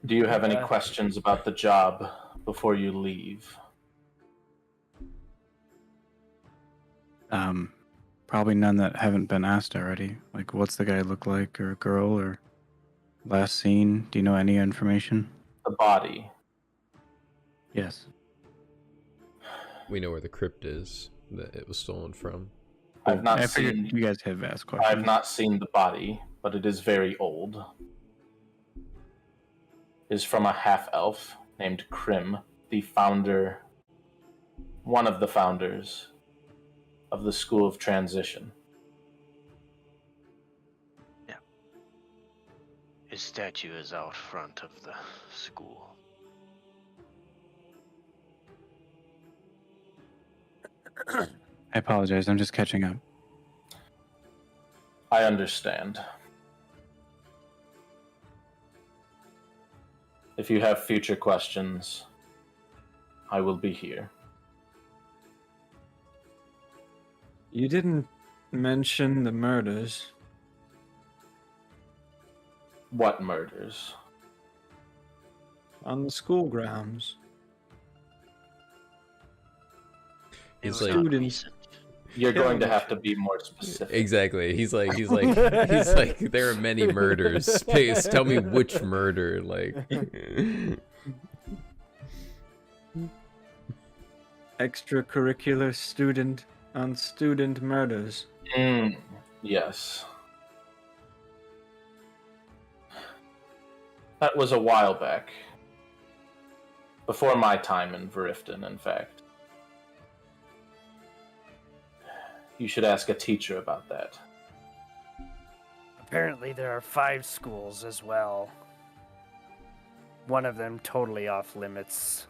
Do you have any questions about the job before you leave? Probably none that haven't been asked already. Like, what's the guy look like, or a girl, or last seen? Do you know any information? The body. Yes. We know where the crypt is that it was stolen from. I've not I figured seen. you guys have asked questions. I've not seen the body, but it is very old. It is from a half-elf named Krim, the founder, one of the founders of the School of Transition. Yeah. His statue is out front of the school. I apologize. I'm just catching up. I understand. If you have future questions, I will be here. You didn't mention the murders. What murders? On the school grounds. It It's was like- not recent. You're going to have to be more specific. Exactly. He's like, there are many murders. Please tell me which murder. Like, Extracurricular student on student murders. Yes. That was a while back. Before my time in Verifton, in fact. You should ask a teacher about that. Apparently, there are 5 schools as well. One of them totally off limits.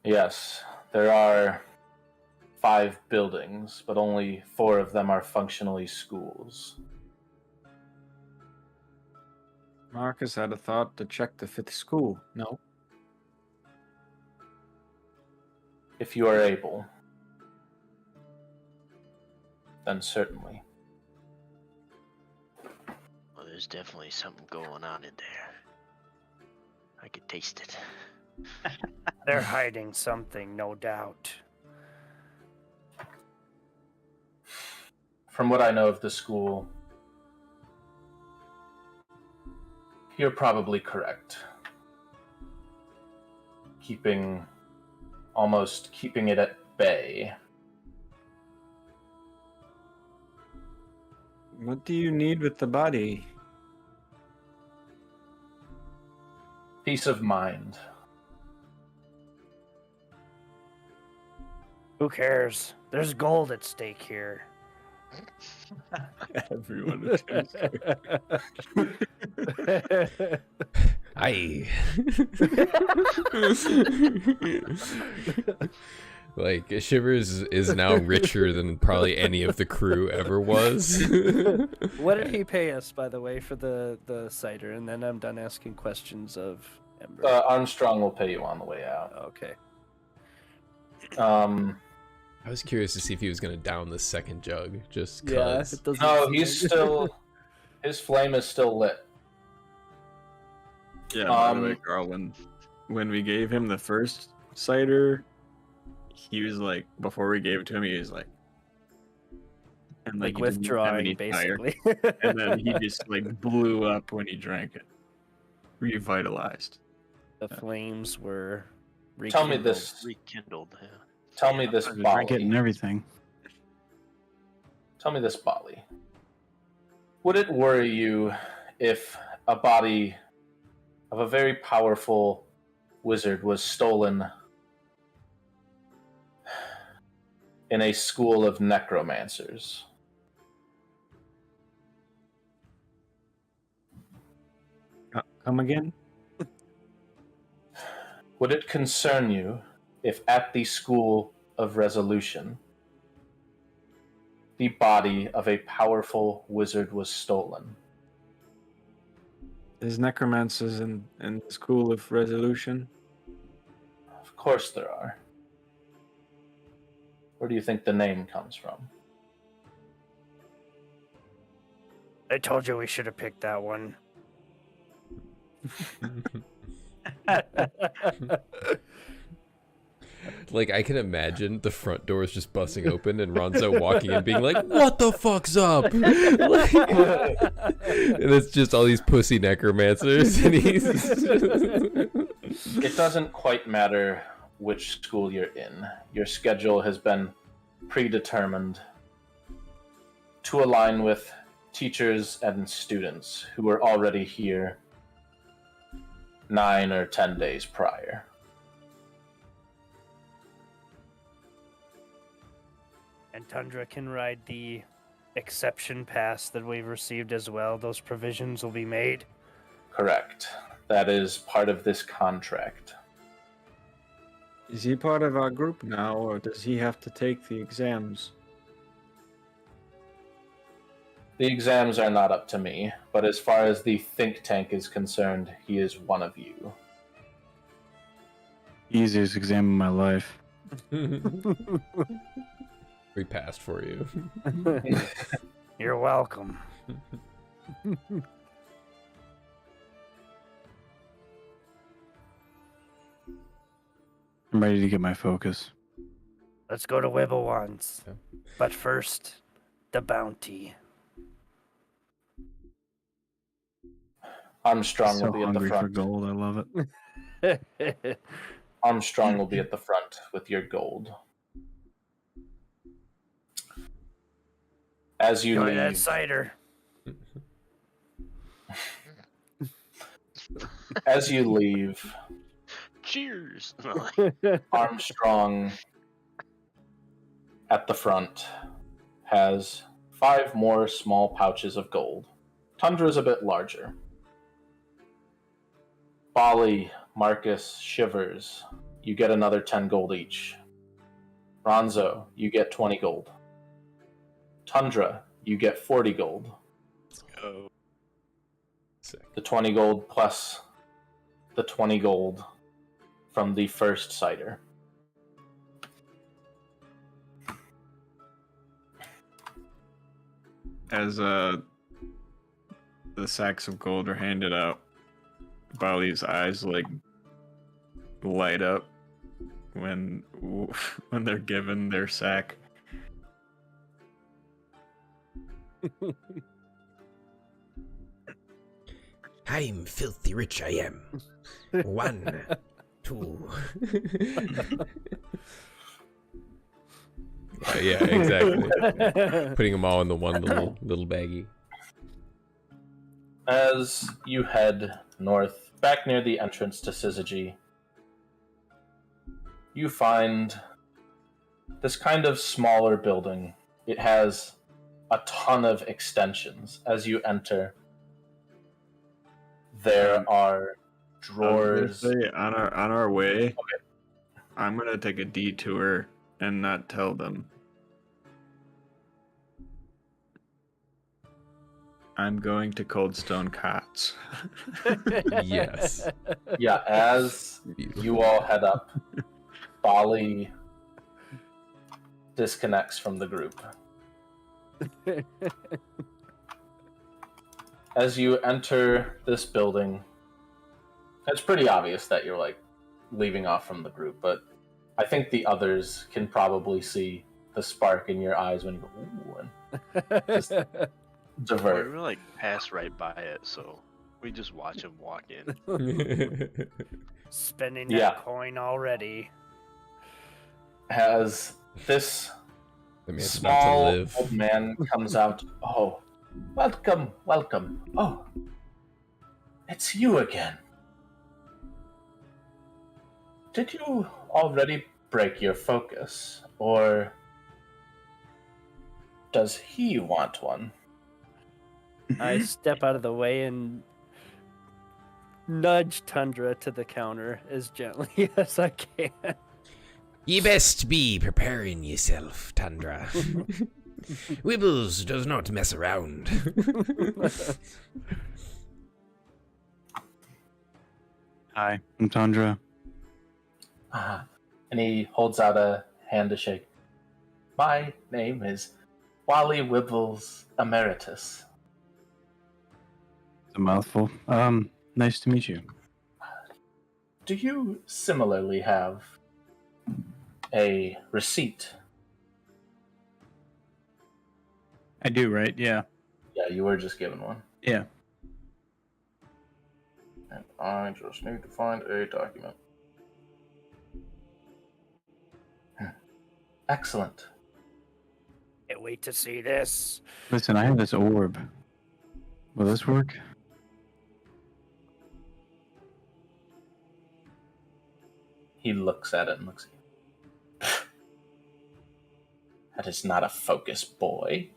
Yes, there are 5 buildings, but only 4 of them are functionally schools. Marcus had a thought to check the 5th school. No. If you are able, then certainly. Well, there's definitely something going on in there. I could taste it. They're hiding something, no doubt. From what I know of the school, you're probably correct. Almost keeping it at bay. What do you need with the body? Peace of mind. Who cares? There's gold at stake here. Everyone attempts I like Shivers is now richer than probably any of the crew ever was. What did he pay us, by the way, for the cider? And then I'm done asking questions of Ember. Armstrong will pay you on the way out. Okay. I was curious to see if he was gonna down the second jug, just Yeah, cause. it doesn't No, seem he's like- still. His flame is still lit. Yeah, by the way, Um, Carl, when we gave him the first cider, he was like, before we gave it to him, he was like, and like he didn't have any withdrawing, fire. basically. And then he just like blew up when he drank it, revitalized. The flames were. Tell me rekindled. this. Rekindled. Yeah. Tell me this, Drink it and Bali. everything. Tell me this, Bali. Would it worry you if a body of a very powerful wizard was stolen in a school of necromancers? Come again? Would it concern you if at the School of Resolution the body of a powerful wizard was stolen? There's necromancers in the School of Resolution. Of course there are. Where do you think the name comes from? I told you we should have picked that one. Like, I can imagine the front doors just busting open and Ronzo walking in being like, what the fuck's up? Like, and it's just all these pussy necromancers. And he's It doesn't quite matter which school you're in. Your schedule has been predetermined to align with teachers and students who were already here 9 or 10 days prior. And Tundra can ride the exception pass that we've received as well. Those provisions will be made. Correct. That is part of this contract. Is he part of our group now, or does he have to take the exams? The exams are not up to me, but as far as the think tank is concerned, he is one of you. Easiest exam of my life. We passed for you. You're welcome. I'm ready to get my focus. Let's go to Wibblewands. Yeah. But first, the bounty. Armstrong So will be at the hungry for front. gold. I love it. Armstrong will be at the front with your gold. As you Enjoy that leave, cider. as you leave, Cheers. Armstrong at the front has 5 more small pouches of gold. Tundra's a bit larger. Bali, Marcus, Shivers, you get another 10 gold each. Ronzo, you get 20 gold. Tundra, you get 40 gold. Let's go. Sick. The 20 gold plus the 20 gold from the first cider. As the sacks of gold are handed out, Bali's eyes like light up when they're given their sack. I'm filthy rich, I am. 1, 2. Yeah, exactly. Putting them all in the one little baggie. As you head north, back near the entrance to Syzygy, you find this kind of smaller building. It has a ton of extensions. As you enter, there are drawers. On our way, I'm gonna take a detour and not tell them. I'm going to Coldstone Cots. Yes. Yeah, as Beautiful. you all head up, Bali disconnects from the group. As you enter this building, it's pretty obvious that you're like leaving off from the group, but I think the others can probably see the spark in your eyes when you go, ooh, and just divert. We like pass right by it, so we just watch him walk in. Spending Yeah. that coin already. As this The man's about to small live. old man comes out, oh, welcome, welcome. Oh, it's you again. Did you already break your focus, or does he want one? I step out of the way and nudge Tundra to the counter as gently as I can. Ye best be preparing yourself, Tundra. Wibbles does not mess around. Hi, I'm Tundra. And he holds out a hand to shake. My name is Wally Wibbles Emeritus. It's a mouthful. Nice to meet you. Do you similarly have a receipt? I do, right? Yeah. Yeah, you were just given one. Yeah. And I just need to find a document. Excellent. Can't wait to see this. Listen, I have this orb. Will this work? He looks at it and looks at you. That is not a focus, boy.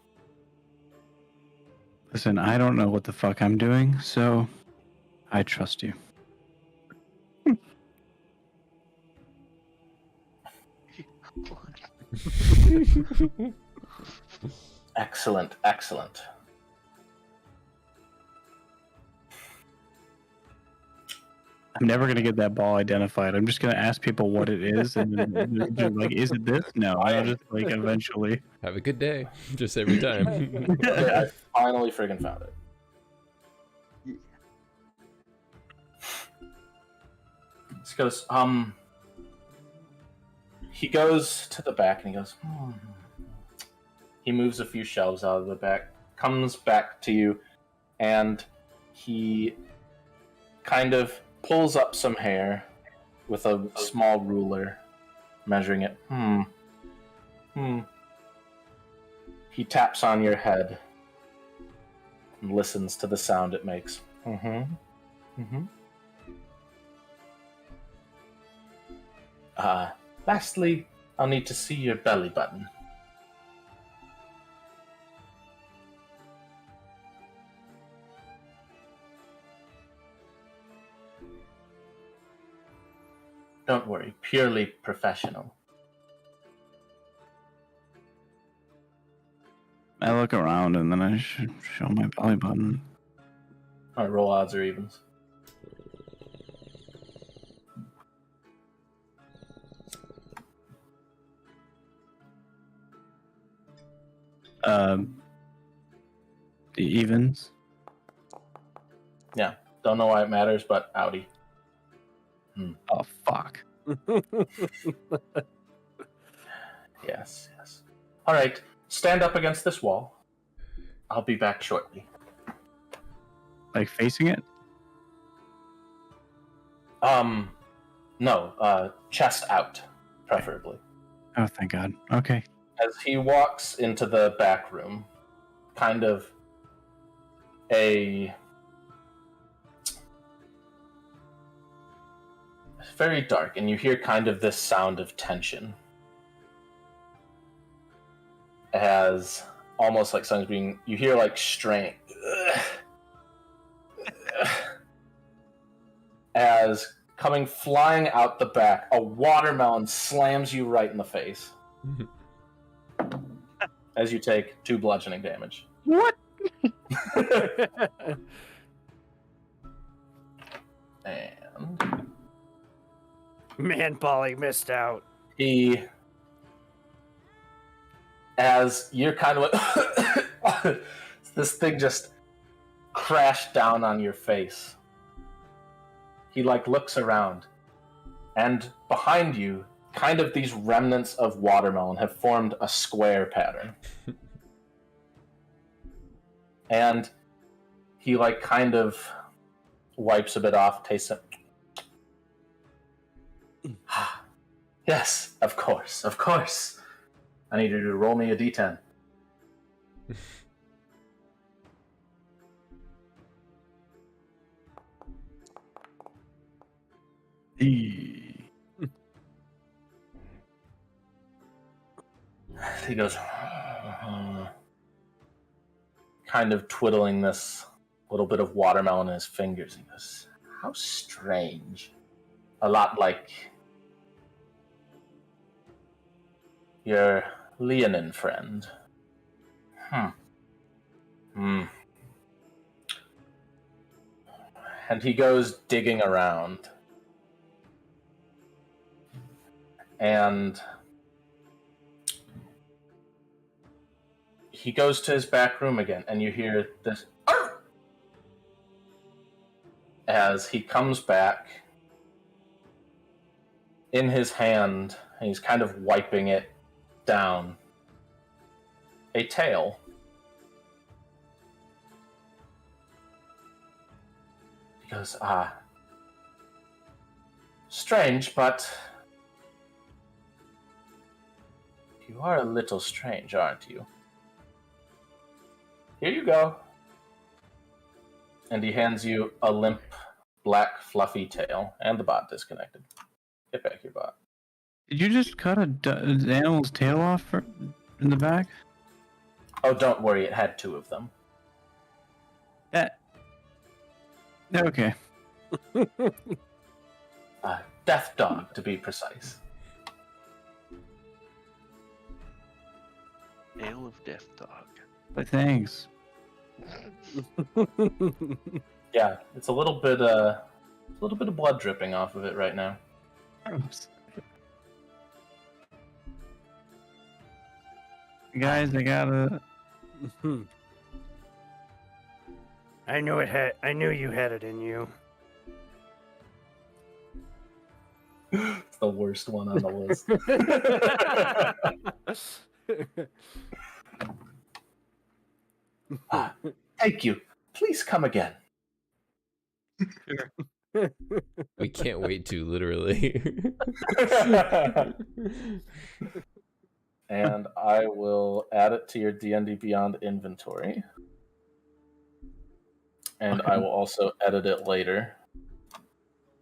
Listen, I don't know what the fuck I'm doing, so I trust you. Excellent, excellent. I'm never gonna get that ball identified. I'm just gonna ask people what it is, and then just like, is it this? No, I'll just like eventually. Have a good day. Just every time. Okay, I finally friggin' found it. He goes, he goes to the back and he goes, He moves a few shelves out of the back, comes back to you, and he kind of pulls up some hair with a small ruler, measuring it. He taps on your head and listens to the sound it makes. Lastly, I'll need to see your belly button. Don't worry, purely professional. I look around and then I show my belly button. Alright, roll odds or evens. The evens. Yeah, don't know why it matters, but Audi. Oh fuck. Yes. Alright, stand up against this wall. I'll be back shortly. Like facing it? No, chest out, preferably. Oh, thank God. Okay. As he walks into the back room, kind of it's very dark, and you hear kind of this sound of tension. As almost like something's being, you hear like strain. As coming flying out the back, a watermelon slams you right in the face. As you take 2 bludgeoning damage. What? And Man, Polly missed out. As you're kind of like, this thing just crashed down on your face. He like looks around, and behind you, kind of these remnants of watermelon have formed a square pattern. And he like kind of wipes a bit off, tastes it. Yes, of course. I need you to roll me a d10. He goes, kind of twiddling this little bit of watermelon in his fingers. He goes, how strange. A lot like your Leonin friend. And he goes digging around. And he goes to his back room again, and you hear this as he comes back. In his hand, and he's kind of wiping it down, a tail. He goes, strange, but you are a little strange, aren't you? Here you go. And he hands you a limp, black, fluffy tail, and the bot disconnected. Get back your bot. Did you just cut an animal's tail off in the back? Oh, don't worry, it had 2 of them. Okay. Death Dog, to be precise. Ale of Death Dog. But thanks. Yeah, it's a little bit of blood dripping off of it right now. Guys, I gotta. I knew you had it in you. It's the worst one on the list. Thank you. Please come again. We can't wait to, literally. And I will add it to your D&D Beyond inventory. And I will also edit it later.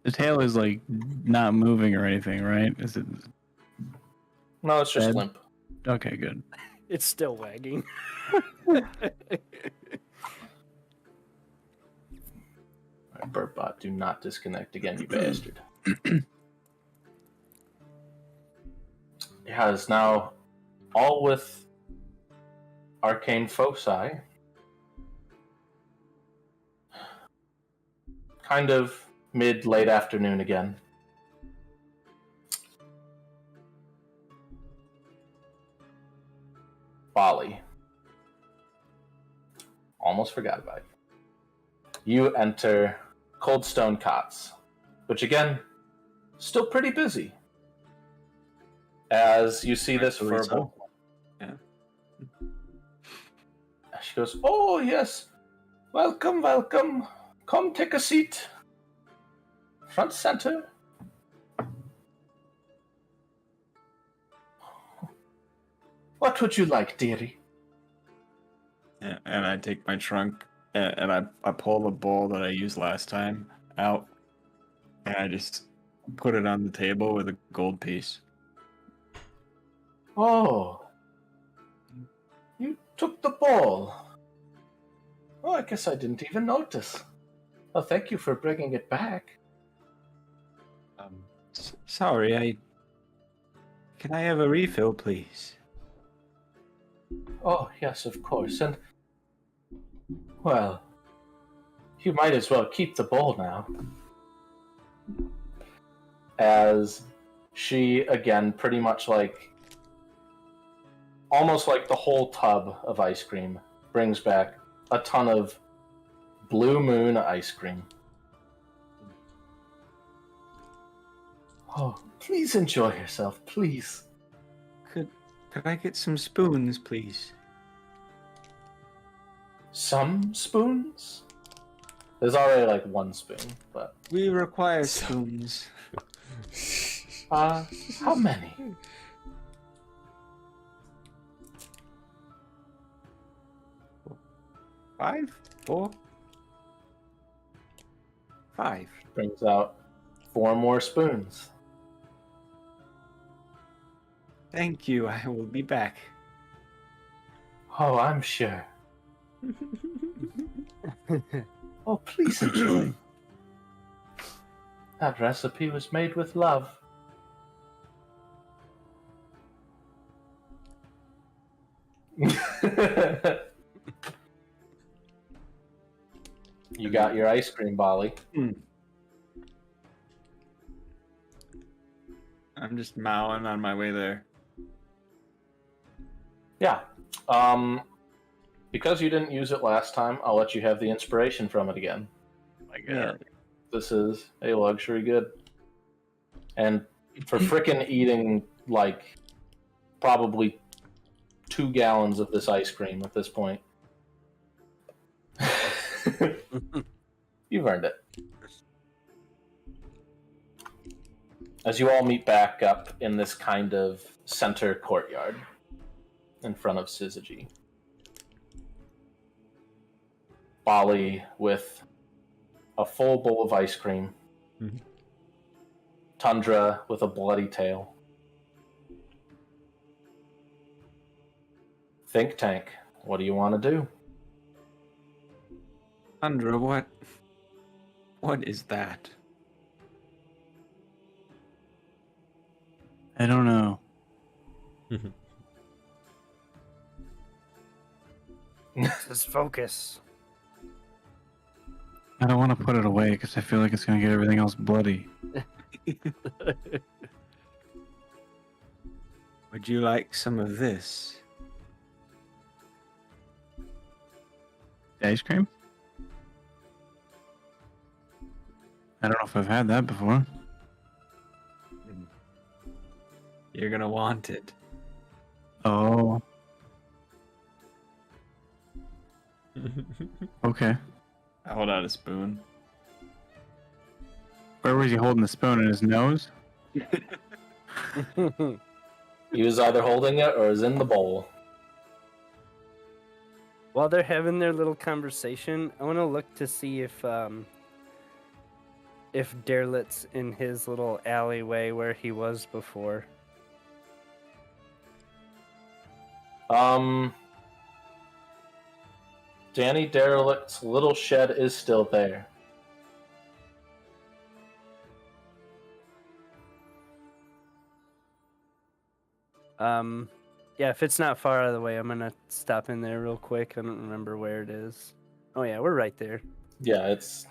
The tail is like not moving or anything, right? Is it? No, it's just Dead? limp. Okay, good. It's still wagging. Alright, Burpbot, do not disconnect again, you bastard. Yeah, it's now all with arcane foci. Kind of mid-late afternoon again. Bali. Almost forgot about you. You enter Coldstone Cots, which again, still pretty busy. As you see this verbal. Yeah. She goes, "Oh, yes. Welcome, welcome. Come take a seat. Front center." What would you like, dearie? Yeah, and I take my trunk and I pull the bowl that I used last time out, and I just put it on the table with a gold piece. Oh. You took the ball. Oh, I guess I didn't even notice. Well, thank you for bringing it back. Sorry, Can I have a refill, please? Oh, yes, of course. And, well, you might as well keep the bowl now. As she, again, pretty much like, almost like the whole tub of ice cream, brings back a ton of Blue Moon ice cream. Oh, please enjoy yourself, please. Could I get some spoons, please? Some spoons? There's already like 1 spoon, but... We require spoons. How many? Five? 4? 5. Brings out 4 more spoons. Thank you, I will be back. Oh, I'm sure. Oh, please enjoy. That recipe was made with love. You got your ice cream, Bali. I'm just mowing on my way there. Yeah. Because you didn't use it last time, I'll let you have the inspiration from it again. My God. This is a luxury good. And for frickin' eating, like, probably 2 gallons of this ice cream at this point. You've earned it. As you all meet back up in this kind of center courtyard in front of Syzygy. Bali with a full bowl of ice cream. Mm-hmm. Tundra with a bloody tail. Think tank. What do you want to do? Andra, what is that? I don't know. Just focus. I don't want to put it away because I feel like it's gonna get everything else bloody. Would you like some of this? Ice cream? I don't know if I've had that before. You're gonna want it. Oh, okay. I hold out a spoon. Where was he holding the spoon? In his nose? He was either holding it or is in the bowl. While they're having their little conversation, I want to look to see if Derlit's in his little alleyway where he was before. Danny Derelict's little shed is still there. Yeah, if it's not far out of the way, I'm gonna stop in there real quick. I don't remember where it is. Oh yeah, we're right there. Yeah, it's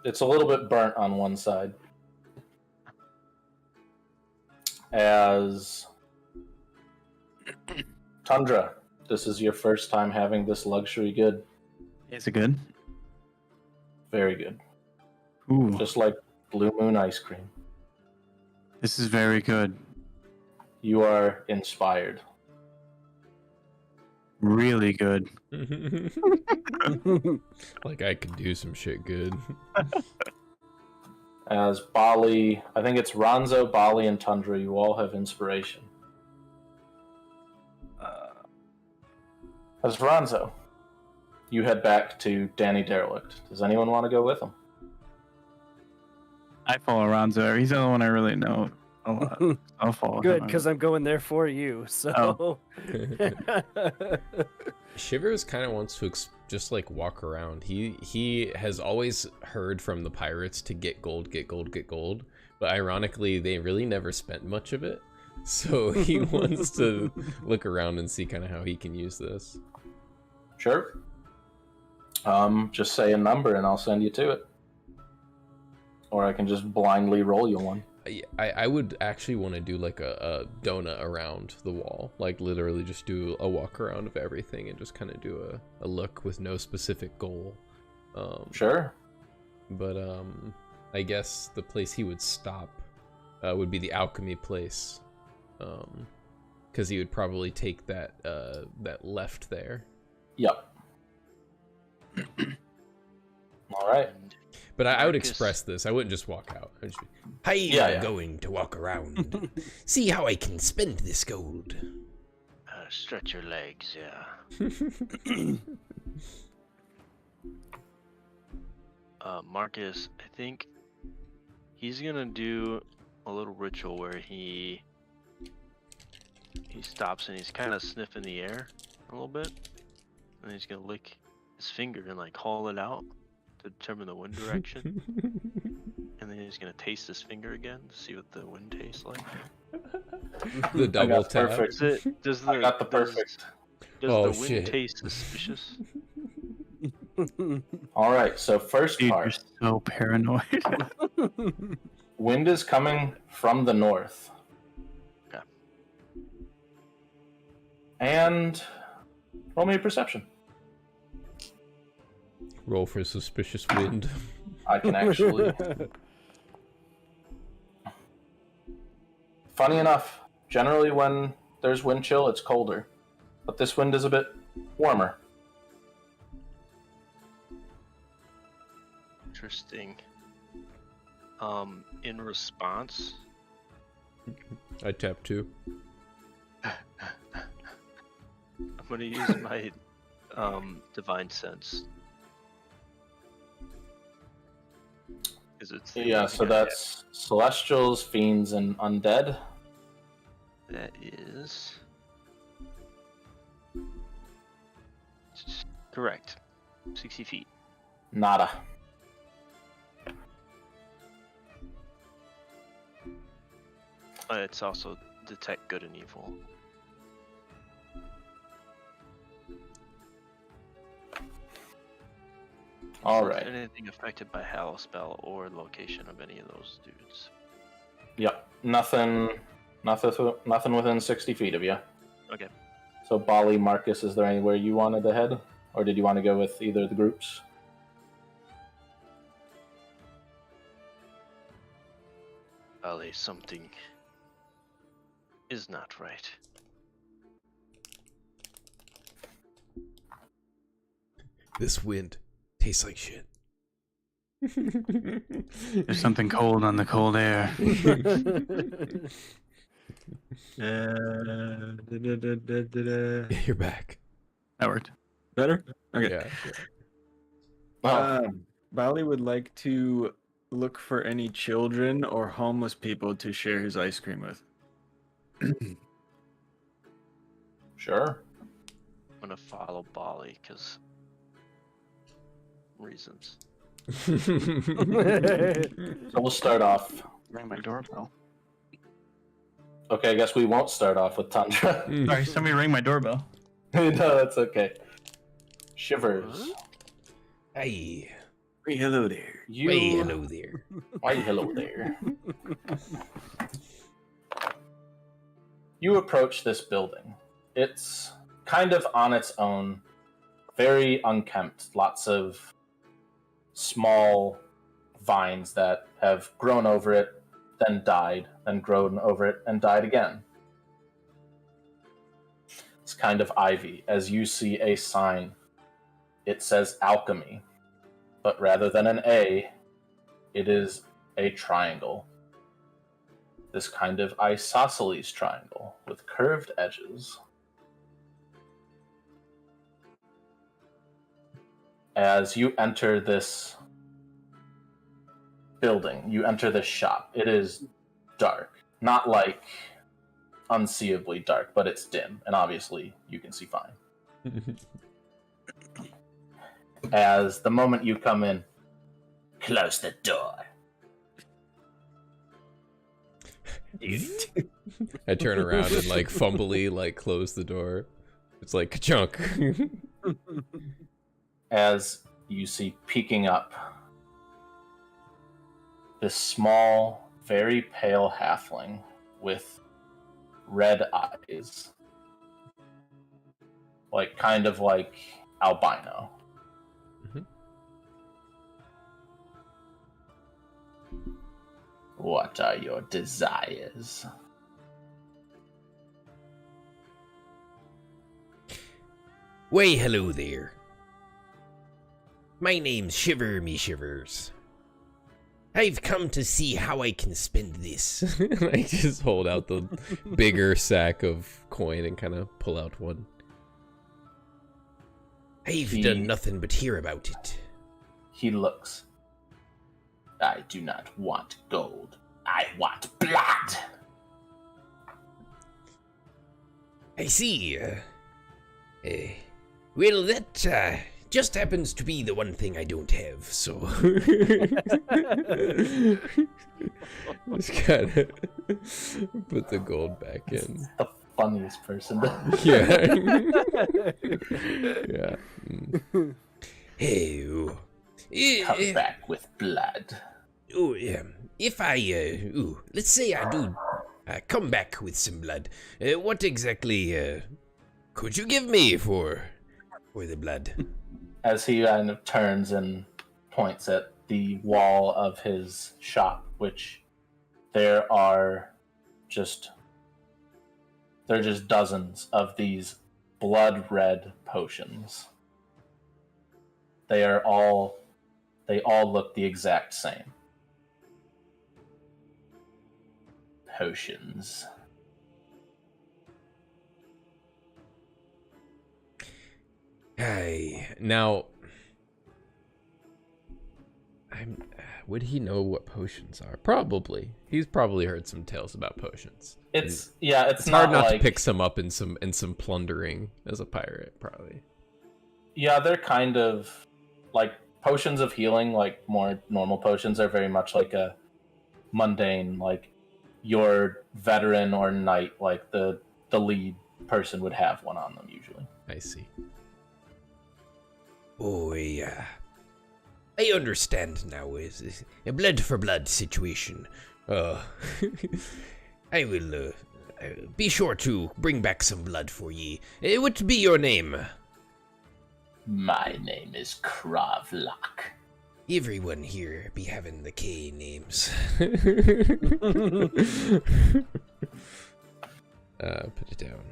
a little bit burnt on one side. As Tundra, this is your first time having this luxury good. Is it good? Very good. Ooh, Just like Blue Moon ice cream. this is very good. You are inspired. Really good. Like I could do some shit good. As Bali, I think it's Ronzo, Bali, and Tundra, you all have inspiration. As Ronzo, you head back to Danny Derelict. Does anyone want to go with him? I follow Ronzo. He's the only one I really know a lot. I'll follow Good, him. because I'm going there for you. So. Shivers kind of wants to just like walk around. He has always heard from the pirates to get gold, get gold, get gold. But ironically, they really never spent much of it. So he wants to look around and see kind of how he can use this. Sure. Just say a number and I'll send you to it. Or I can just blindly roll you one. I would actually want to do like a donut around the wall. Like literally just do a walk around of everything and just kind of do a look with no specific goal. Sure. But I guess the place he would stop would be the alchemy place. Because he would probably take that left there. Yep. All right. But I would Marcus. express this. I wouldn't just walk out. I'd just be, I'm going to walk around. See how I can spend this gold. Stretch your legs, yeah. Marcus, I think he's gonna do a little ritual where he stops and he's kind of sniffing the air a little bit, and he's gonna lick his finger and like haul it out to determine the wind direction, and then he's gonna taste his finger again to see what the wind tastes like. the double tap. perfect. I got the perfect. Does Oh, the wind shit. taste suspicious? All right, so first Dude, you're part. so paranoid. Wind is coming from the north. Okay. And roll me a perception. Roll for suspicious wind. I can actually. Funny enough, generally when there's wind chill, it's colder. But this wind is a bit warmer. Interesting. In response, I tap 2. I'm gonna use my divine sense. Is it? Yeah, so that's celestials, fiends, and undead. That is Correct. 60 feet. Nada. It's also detect good and evil. All Is right. Anything affected by Hallow spell or location of any of those dudes? Yep. Nothing within 60 feet of you. Okay. So, Bali, Marcus, is there anywhere you wanted to head? Or did you want to go with either of the groups? Ali, something is not right. This wind tastes like shit. There's something cold on the cold air. You're back. That worked. Better? Okay. Yeah. Oh, Bali would like to look for any children or homeless people to share his ice cream with. sure. I'm gonna follow Bali because reasons. So we'll start off. Ring my doorbell. Okay, I guess we won't start off with Tundra. Sorry, somebody ring my doorbell. No, that's okay. Shivers. Hey. Hey, hello there. You. Hey, hello there. Why, hello there. You approach this building. It's kind of on its own, very unkempt. Lots of small vines that have grown over it, then died, then grown over it, and died again. It's kind of ivy. As you see a sign, it says alchemy, but rather than an A, it is a triangle. This kind of isosceles triangle with curved edges. As you enter this building, you enter this shop. It is dark. Not like unseeably dark, but it's dim, and obviously you can see fine. As the moment you come in, close the door. I turn around and like fumbly like close the door. It's like ka-chunk. As you see peeking up this small, very pale halfling with red eyes. Like, kind of like albino. Mhm. What are your desires? Why, hello there. My name's Shiver Me Shivers. I've come to see how I can spend this. I just hold out the bigger sack of coin and kind of pull out one. I've done nothing but hear about it. He looks. I do not want gold. I want blood. I see. Well, that just happens to be the one thing I don't have, so... Just gotta put the gold back in. The funniest person. Yeah. Yeah. Mm. Hey, Come back with blood. if I, let's say I do come back with some blood, what exactly could you give me for the blood? As he kind of turns and points at the wall of his shop, which there are just dozens of these blood red potions. They all look the exact same. Potions. Now, would he know what potions are? Probably. He's probably heard some tales about potions. It's It's not hard not like, to pick some up in some plundering as a pirate, probably. Yeah, they're kind of like potions of healing, like more normal potions are very much like a mundane, like your veteran or knight, like the lead person would have one on them usually. I see. Oh, yeah. I understand now. Is a blood for blood situation. I will be sure to bring back some blood for ye. What be your name? My name is Kravlak. Everyone here be having the K names. Put it down.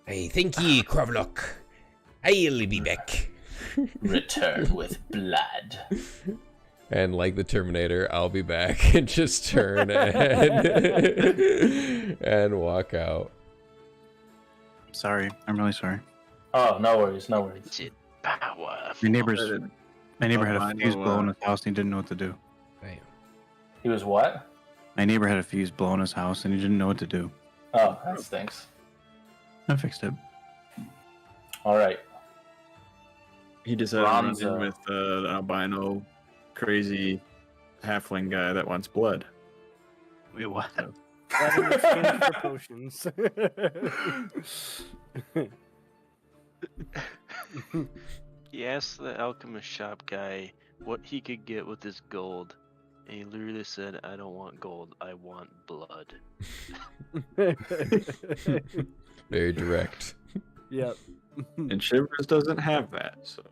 I thank ye, Kravlok. I'll be back. Return with blood. And like the Terminator, I'll be back and just turn and walk out. Sorry, I'm really sorry. Oh, no worries, no worries. It's it power. My neighbor had a fuse Albino, blown in his house and he didn't know what to do. Damn. He was what? My neighbor had a fuse blown in his house and he didn't know what to do. Oh, that stinks. I fixed it. All right. He decided to run Ronzo. in with the albino, crazy halfling guy that wants blood. Wait, what? Blood in the skin for potions. He asked the alchemist shop guy what he could get with his gold. And he literally said, I don't want gold, I want blood. Very direct. Yep. And Shivers doesn't have that, so.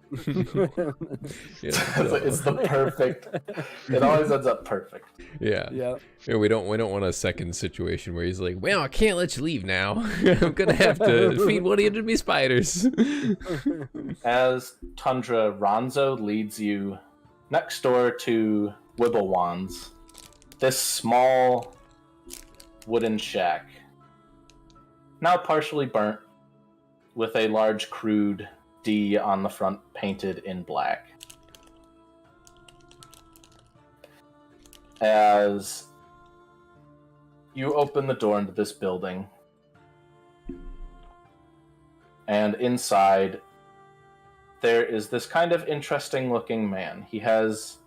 Yeah, It's the perfect. It always ends up perfect. yeah. Yep. Yeah, we don't want a second situation where he's like, well, I can't let you leave now. I'm gonna have to feed one of me spiders. As Tundra, Ronzo leads you next door to Wibblewands, this small wooden shack, now partially burnt, with a large crude D on the front painted in black. As you open the door into this building, and inside there is this kind of interesting looking man. He has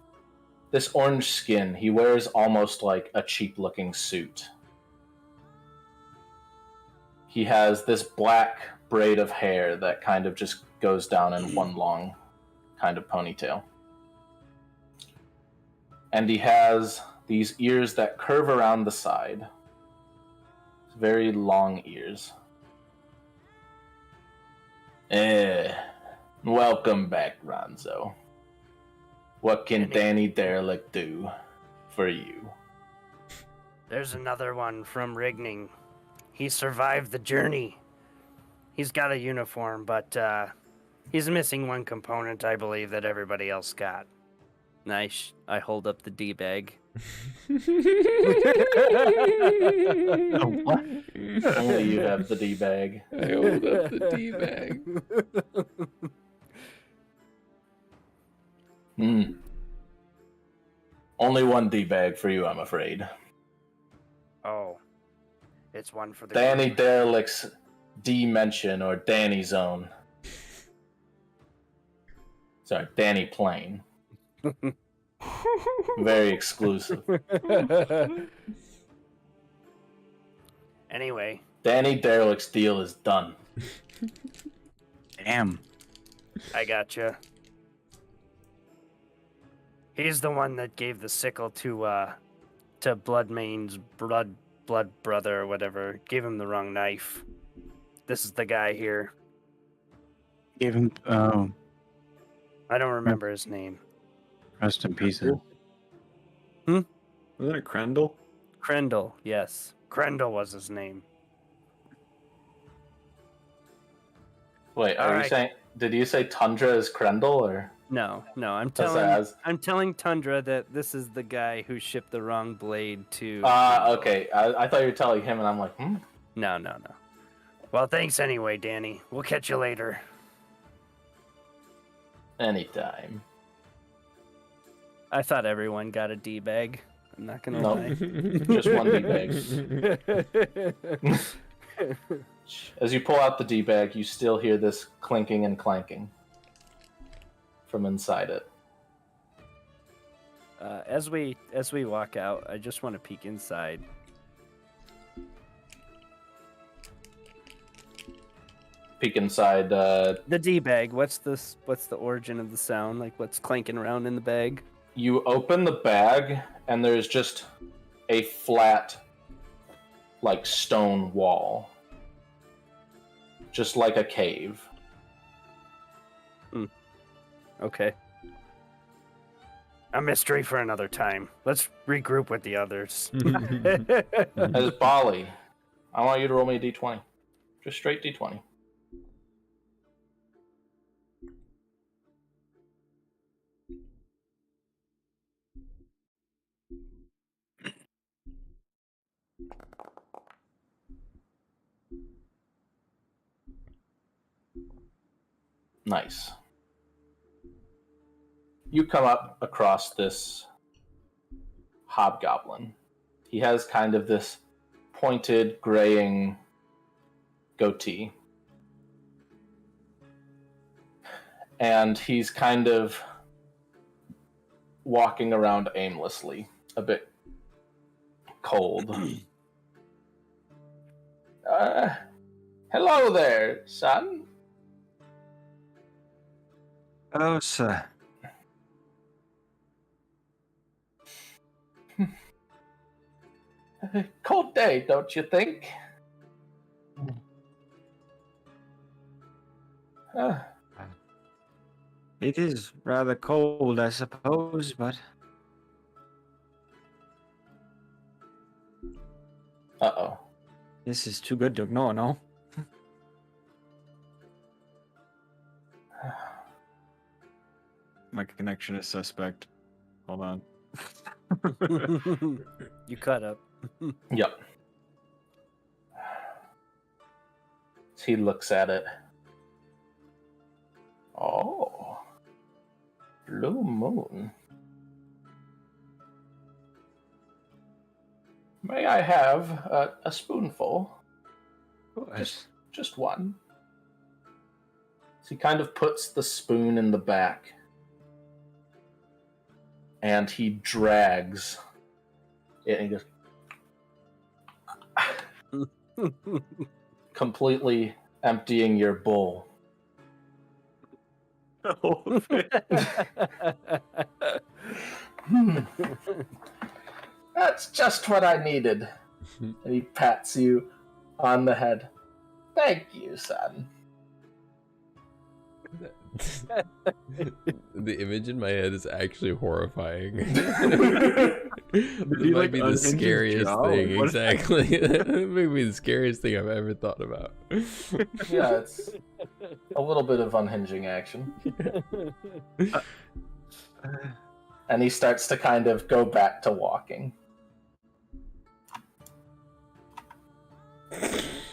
this orange skin. He wears almost like a cheap looking suit. He has this black braid of hair that kind of just goes down in one long kind of ponytail. And he has these ears that curve around the side. Very long ears. Welcome back, Ronzo. What can Danny Derelict do for you? There's another one from Rigning. He survived the journey. He's got a uniform, but he's missing one component, I believe, that everybody else got. Nice. I hold up the D bag. What? Only you have the D bag. I hold up the D bag. Only one D bag for you, I'm afraid. Oh. It's one for the Danny group. Derelict's D-Mention or Danny Zone. Sorry, Danny Plain. Very exclusive. Anyway. Danny Derelict's deal is done. Damn. I gotcha. He's the one that gave the sickle to Bloodmane's blood brother or whatever. Gave him the wrong knife. This is the guy here. Gave him. Oh, I don't remember his name. rest in pieces. Wasn't it Krendel? Krendel, yes. Krendel was his name. Wait, are you Alright. saying? Did you say Tundra is Krendel or? No, I'm That's telling as- I'm telling Tundra that this is the guy who shipped the wrong blade to. Okay. I thought you were telling him, and I'm like, No. Well, thanks anyway, Danny. We'll catch you later. Anytime. I thought everyone got a D bag. I'm not gonna No. lie. Just one D bag. As you pull out the D-bag, you still hear this clinking and clanking from inside it. As we walk out, I just want to peek inside. Peek inside. The D bag. What's the origin of the sound? Like what's clanking around in the bag? You open the bag, and there's just a flat, like stone wall, just like a cave. Okay. A mystery for another time. Let's regroup with the others. As Bali, I want you to roll me a d20. Just straight d20. Nice. You come up across this hobgoblin. He has kind of this pointed, graying goatee. And he's kind of walking around aimlessly, a bit cold. Hello there, son. Oh, sir. Cold day, don't you think? It is rather cold, I suppose, but Uh-oh. this is too good to ignore, no? My connection is suspect. Hold on. You cut up. Yep. He looks at it. Oh. Blue moon. May I have a spoonful? Just one. So he kind of puts the spoon in the back. And he drags it and he goes, completely emptying your bowl. That's just what I needed. And he pats you on the head. Thank you, son. The image in my head is actually horrifying. This might be the scariest thing. Exactly. That might be the scariest thing I've ever thought about. Yeah, it's a little bit of unhinging action. And he starts to kind of go back to walking.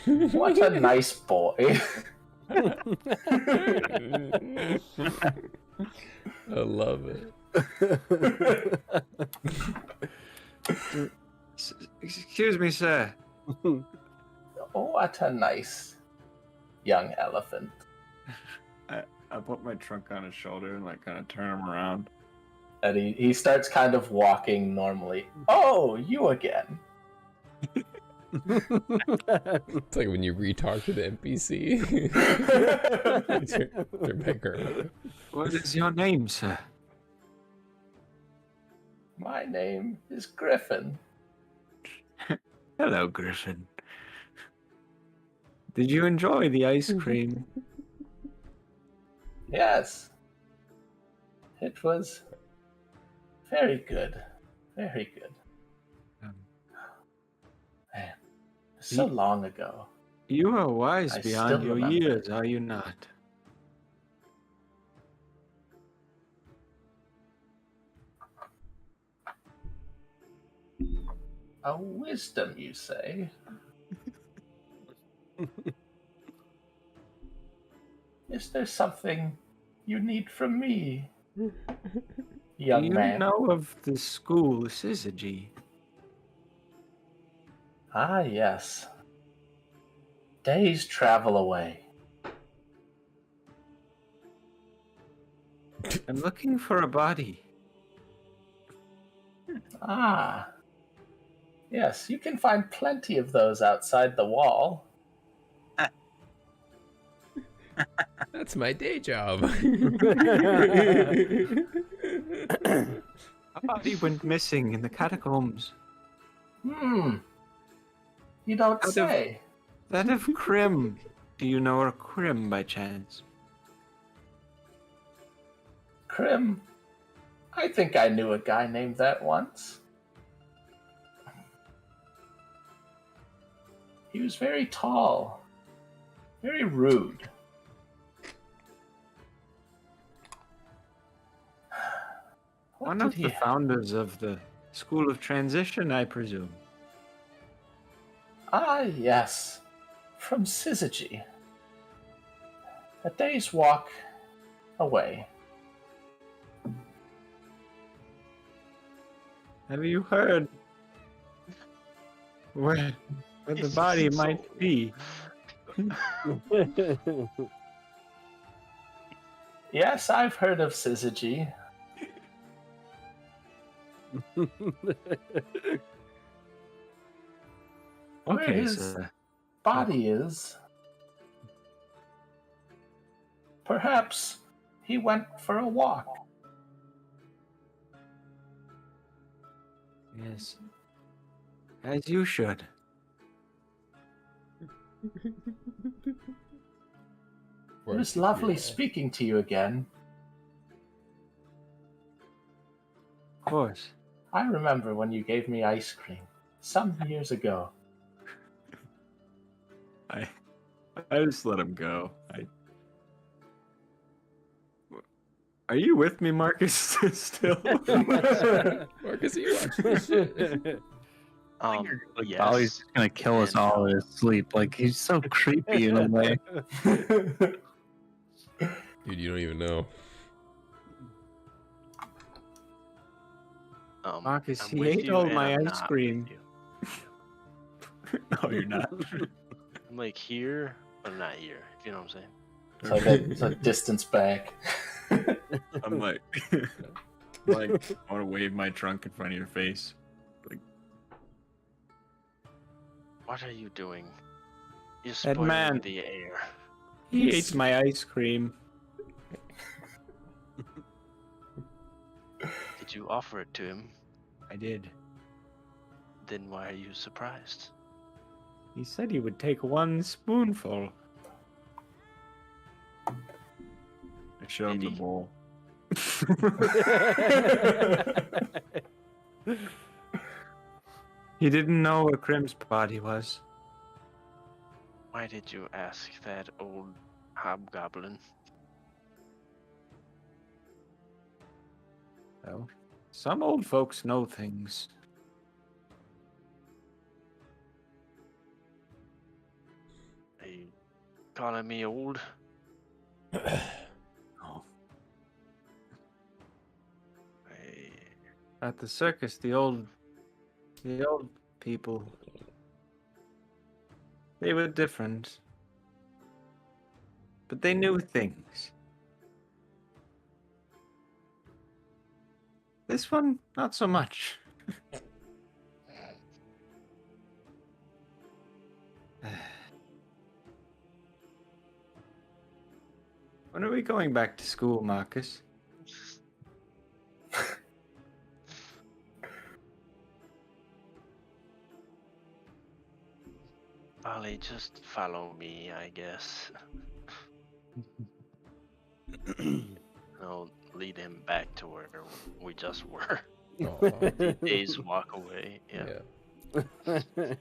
What a nice boy. I love it. Excuse me, sir. Oh, what a nice young elephant. I put my trunk on his shoulder and like kind of turn him around. And he starts kind of walking normally. Oh, you again. It's like when you re-talk to the NPC. Turn back around. What is your name, sir? My name is Griffin. Hello, Griffin. Did you enjoy the ice cream? Yes. It was very good. Very good. Man, so long ago. You are wise I beyond still your remember. years, are you not? A wisdom, you say? Is there something you need from me, young Do you man? know of the school Syzygy? Ah, yes. day's travel away. I'm looking for a body. Ah. Yes, you can find plenty of those outside the wall. That's my day job. A body went missing in the catacombs. You don't say. That of Krim. Do you know a Krim by chance? Krim? I think I knew a guy named that once. He was very tall. Very rude. One of the founders of the School of Transition, I presume. Ah, yes. From Syzygy. A day's walk away. Have you heard where the body might be? Yes, I've heard of Syzygy. Where Okay, his sir. body is. Perhaps he went for a walk. Yes. As you should. It was lovely speaking to you again. Of course. I remember when you gave me ice cream some years ago. I just let him go. Are you with me, Marcus? Still? Marcus, are you watching this shit? Like Yes. Bolly's just gonna kill us and all no. in his sleep. Like he's so creepy in a way. Dude, you don't even know. Marcus, I'm he with ate you all and my I'm ice not with cream. you. No, you're not. I'm like here, but I'm not here. If you know what I'm saying. It's like a distance back. I'm like, I want to wave my trunk in front of your face. Like, What are you doing? You're That spoiling man- the air. he ate my ice cream. Did you offer it to him? I did. Then why are you surprised? He said he would take one spoonful. I showed him Did the he? bowl. He didn't know where Krim's body was. Why did you ask that old hobgoblin? Well, some old folks know things. Are you calling me old? Oh. I... At the circus, the old people, they were different. But they knew things. This one, not so much. When are we going back to school, Marcus? Ollie, just follow me, I guess. I'll lead him back to where we just were. Aw, Days walk away. Yeah. yeah.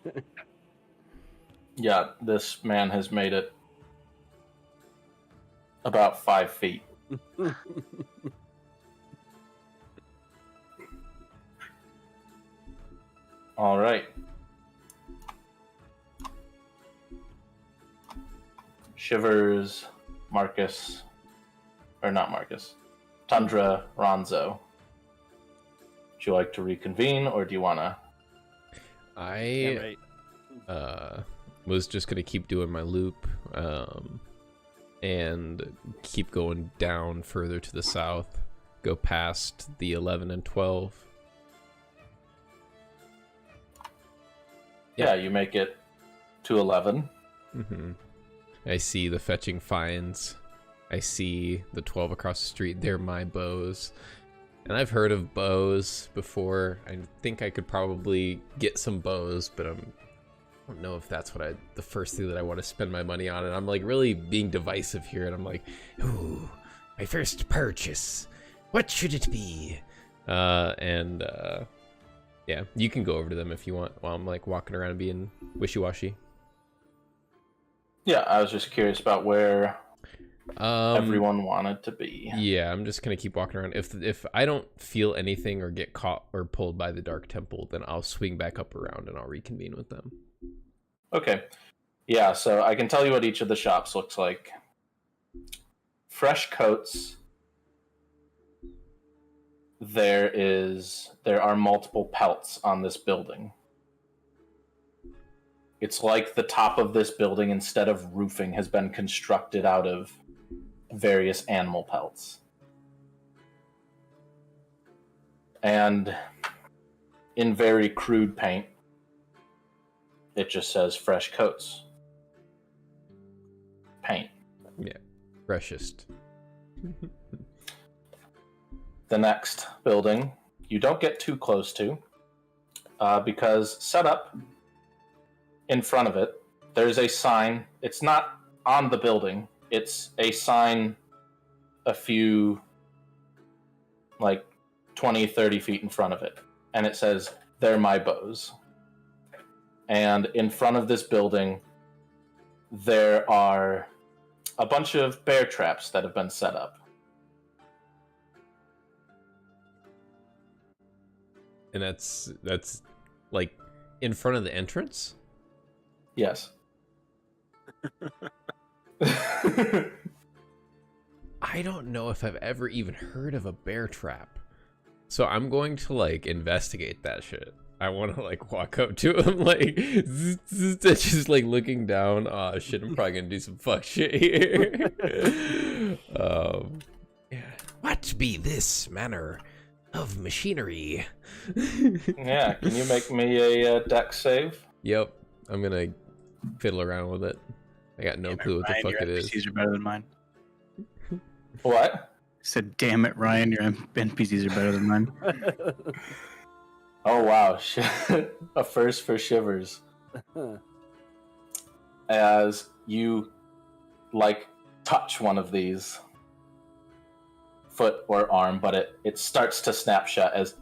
Yeah, this man has made it about 5 feet. All right. Shivers, Marcus, or not Marcus, Tundra, Ronzo. Would you like to reconvene, or do you want to? Yeah, I right. was just gonna keep doing my loop, and keep going down further to the south, go past the 11 and 12. Yeah, you make it to 11. Mm-hmm. I see the fetching finds. I see the 12 across the street. They're my bows. And I've heard of bows before. I think I could probably get some bows, but I don't know if that's the first thing that I want to spend my money on. And I'm like really being divisive here. And I'm like, ooh, my first purchase. What should it be? Yeah, you can go over to them if you want while I'm like walking around being wishy-washy. Yeah, I was just curious about where everyone wanted to be. Yeah, I'm just gonna keep walking around. If I don't feel anything or get caught or pulled by the Dark Temple, then I'll swing back up around and I'll reconvene with them. Okay. Yeah, so I can tell you what each of the shops looks like. Fresh coats. There are multiple pelts on this building. It's like the top of this building, instead of roofing, has been constructed out of various animal pelts. And in very crude paint, it just says fresh coats. Paint. Yeah, freshest. The next building, you don't get too close to, because set up in front of it, there's a sign. It's not on the building. It's a sign a few, like 20, 30 feet in front of it. And it says, "They're my bows." And in front of this building, there are a bunch of bear traps that have been set up. And that's like in front of the entrance? Yes. I don't know if I've ever even heard of a bear trap. So I'm going to like investigate that shit. I want to like walk up to him like just like looking down. Oh shit, I'm probably gonna do some fuck shit here. Yeah. What be this manner of machinery? Yeah, can you make me a dex save? Yep, I'm gonna fiddle around with it. I got no clue what the fuck it is. NPCs are better than mine. What? I said, damn it, Ryan, your NPCs are better than mine. Oh wow, a first for Shivers. As you like touch one of these, foot or arm, but it starts to snap shut as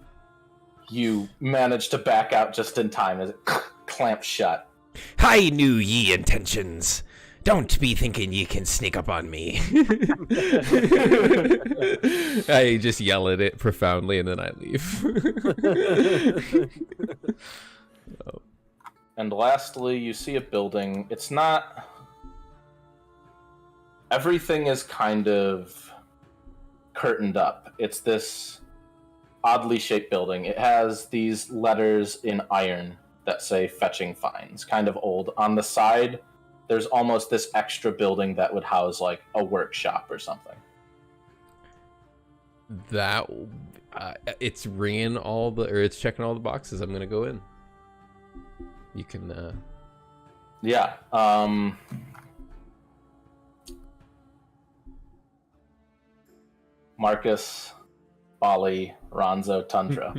you manage to back out just in time as it clamps shut. I knew ye intentions. Don't be thinking ye can sneak up on me. I just yell at it profoundly and then I leave. Oh. And lastly, you see a building. It's not... Everything is kind of curtained up. It's this oddly shaped building. It has these letters in iron that say fetching fines, kind of old. On the side, there's almost this extra building that would house like a workshop or something. That it's ringing it's checking all the boxes. I'm gonna go in. You can Yeah. Marcus, Bali, Ronzo, Tundra.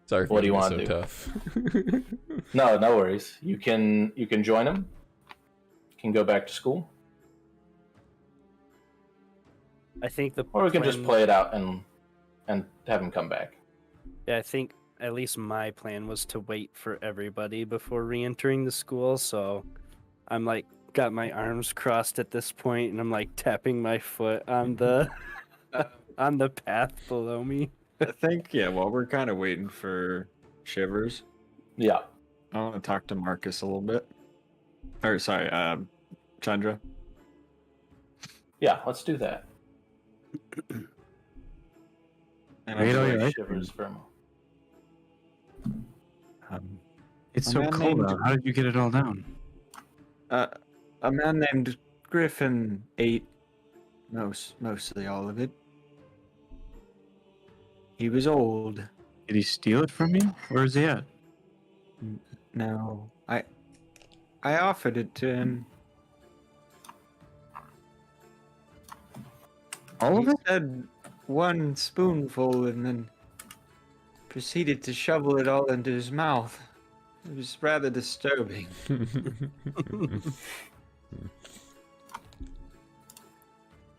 Sorry for What do you being want so to do? tough. No worries. You can join him. You can go back to school, I think or we can just play it out and have him come back. Yeah, I think at least my plan was to wait for everybody before re-entering the school. So I'm like got my arms crossed at this point, and I'm like tapping my foot on the on the path below me. I think, yeah, while we're kind of waiting for Shivers, Yeah. I want to talk to Marcus a little bit. Or, sorry, Chandra. Yeah, let's do that. And Right, I'm all like, right. Shivers for a moment. It's A so man cold named- out. How did you get it all down? A man named Griffin ate mostly all of it. He was old. Did he steal it from you? Where is he at? No, I offered it to him. All of He it? said one spoonful and then proceeded to shovel it all into his mouth. It was rather disturbing.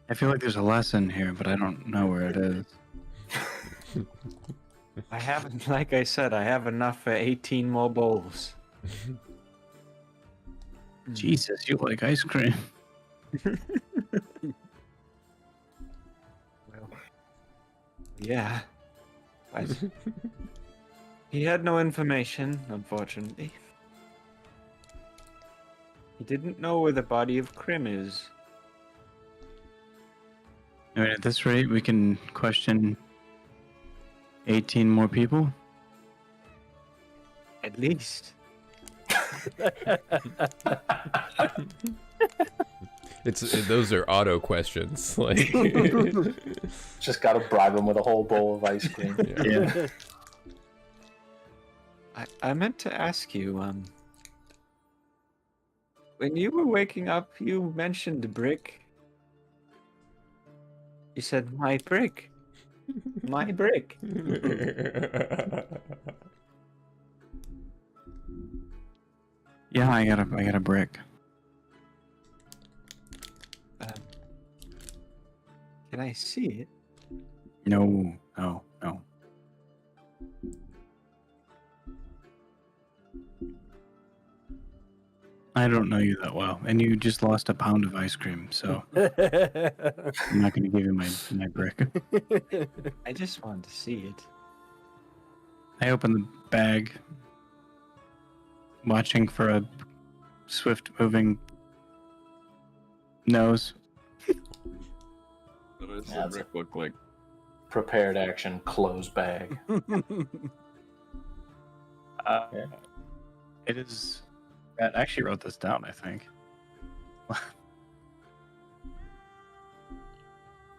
I feel like there's a lesson here, but I don't know where it is. I haven't, like I said, I have enough for 18 more bowls. Jesus, you like ice cream. Well, yeah. But he had no information, unfortunately. He didn't know where the body of Krim is. I mean, at this rate, we can question 18 more people. At least. Those are auto questions. Like, Just gotta bribe him with a whole bowl of ice cream. Yeah. I meant to ask you, when you were waking up, you mentioned a brick. You said, my brick. My brick. Yeah, I got a brick. Can I see it? No. I don't know you that well, and you just lost a pound of ice cream, so I'm not going to give you my brick. I just wanted to see it. I open the bag, watching for a swift-moving nose. What does Yeah, the brick look like? Prepared action, close bag. It is. I actually wrote this down, I think.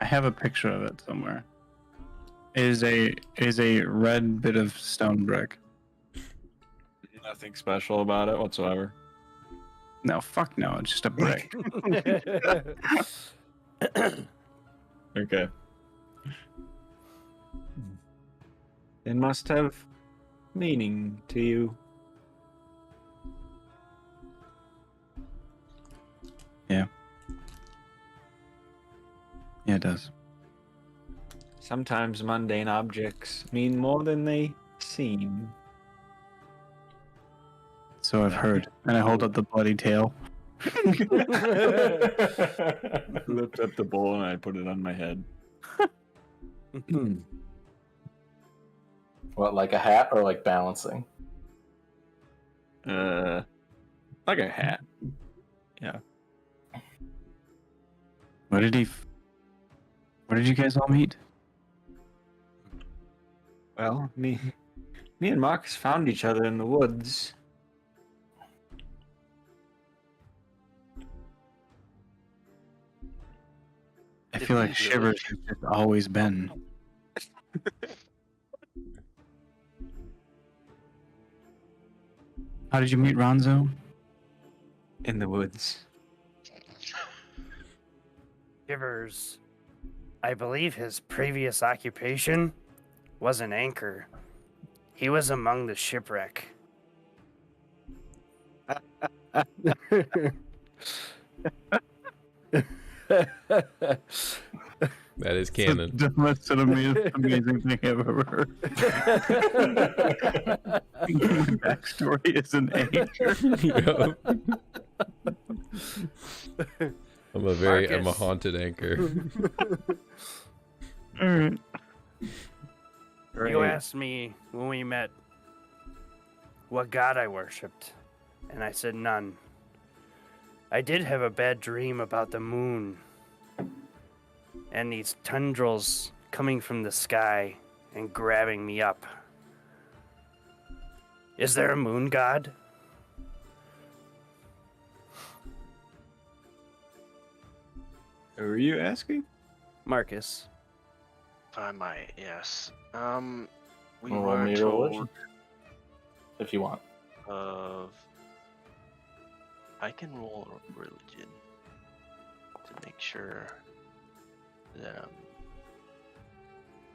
I have a picture of it somewhere. It is a red bit of stone brick. Nothing special about it whatsoever. No, fuck no, it's just a brick. Okay. It must have meaning to you. Yeah, it does. Sometimes mundane objects mean more than they seem. So I've heard. And I hold up the bloody tail. Lift up the bowl and I put it on my head. What, like a hat or like balancing? Like a hat. Yeah. Where did you guys all meet? Well, me and Marcus found each other in the woods. I feel like Shivers has just always been. How did you meet Ronzo? In the woods. Shivers, I believe his previous occupation was an anchor. He was among the shipwreck. that is canon. The dumbest and amazing thing I've ever heard. My backstory is an anchor. Yep. I'm a Marcus. haunted anchor. Alright. You asked me when we met what god I worshipped, and I said none. I did have a bad dream about the moon and these tendrils coming from the sky and grabbing me up. Is there a moon god? Who are you asking? Marcus. If I might, yes. We Roll were me told religion, if you want. of. I can roll a religion to make sure that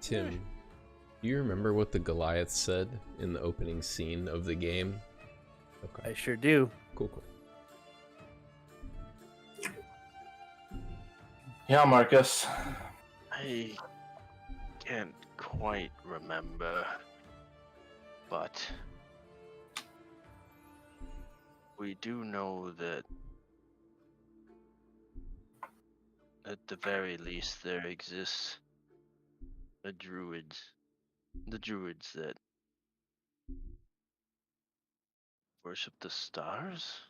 Tim, do you remember what the Goliath said in the opening scene of the game? Okay, I sure do. cool. Yeah, Marcus. I can't quite remember, but we do know that at the very least there exists the druids that worship the stars.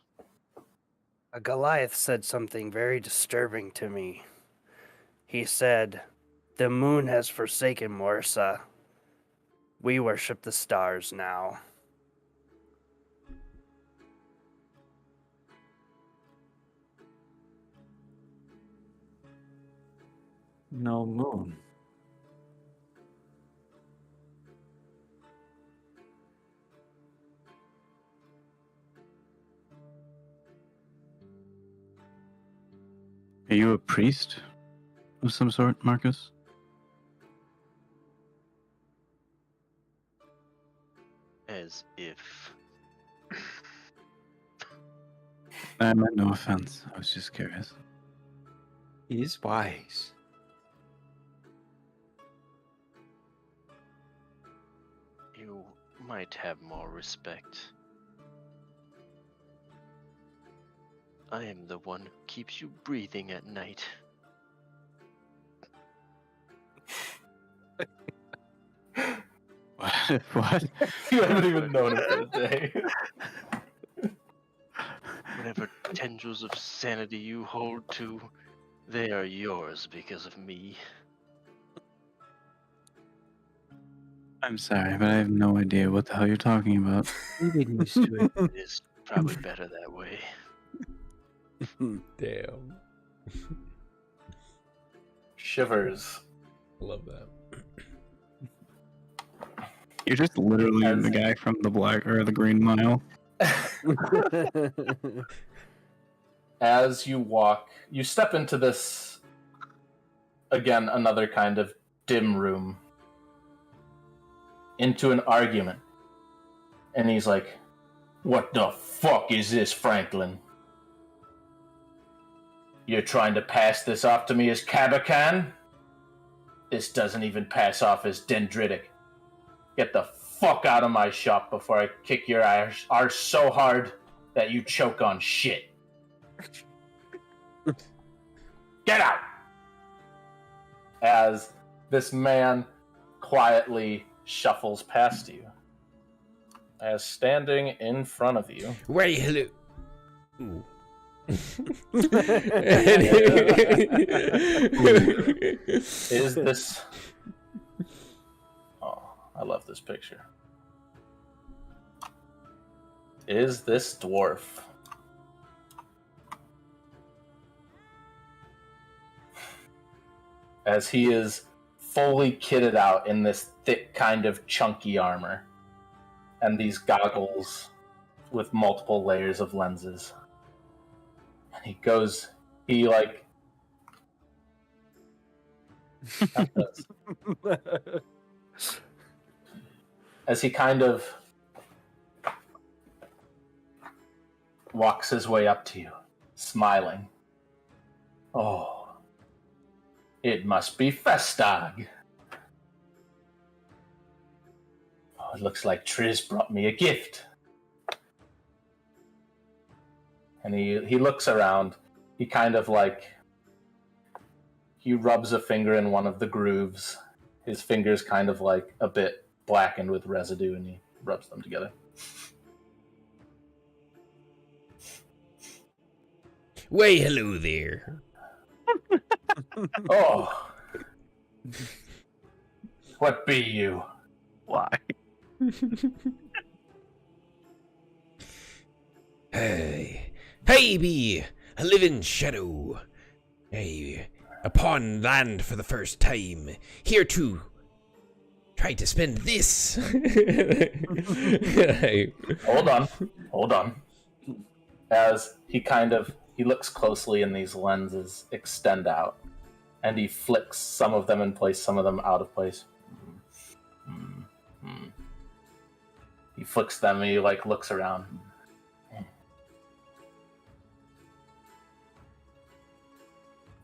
A Goliath said something very disturbing to me. He said, "The moon has forsaken Morsa. We worship the stars now." No moon. Are you a priest of some sort, Marcus? As if. I meant no offense. I was just curious. He's wise. You might have more respect. I am the one who keeps you breathing at night. What? You haven't even known him for a day. Whatever tendrils of sanity you hold to, they are yours because of me. I'm sorry, but I have no idea what the hell you're talking about. You get used to it. It is probably better that way. Damn. Shivers. Love that. You're just literally As- the guy from the Black or the Green Mile. As you walk, you step into this, again, another kind of dim room, into an argument. And he's like, "What the fuck is this, Franklin? You're trying to pass this off to me as Cabacan? This doesn't even pass off as dendritic. Get the fuck out of my shop before I kick your arse so hard that you choke on shit. Get out!" As this man quietly shuffles past you. As standing in front of you Why, hello. Ooh. is this... Oh, I love this picture. Is this dwarf. As he is fully kitted out in this thick kind of chunky armor and these goggles with multiple layers of lenses. And he like as he kind of walks his way up to you, smiling. "Oh, it must be Festag. Oh, it looks like Triz brought me a gift." And he looks around. He kind of like... He rubs a finger in one of the grooves. His finger's kind of like a bit blackened with residue, and he rubs them together. Why, hello there. "Oh, what be you?" Why? I be a living shadow. Upon land for the first time. Here to try to spend this. Hold on. As he looks closely and these lenses extend out, and he flicks some of them in place, some of them out of place. He flicks them and he looks around.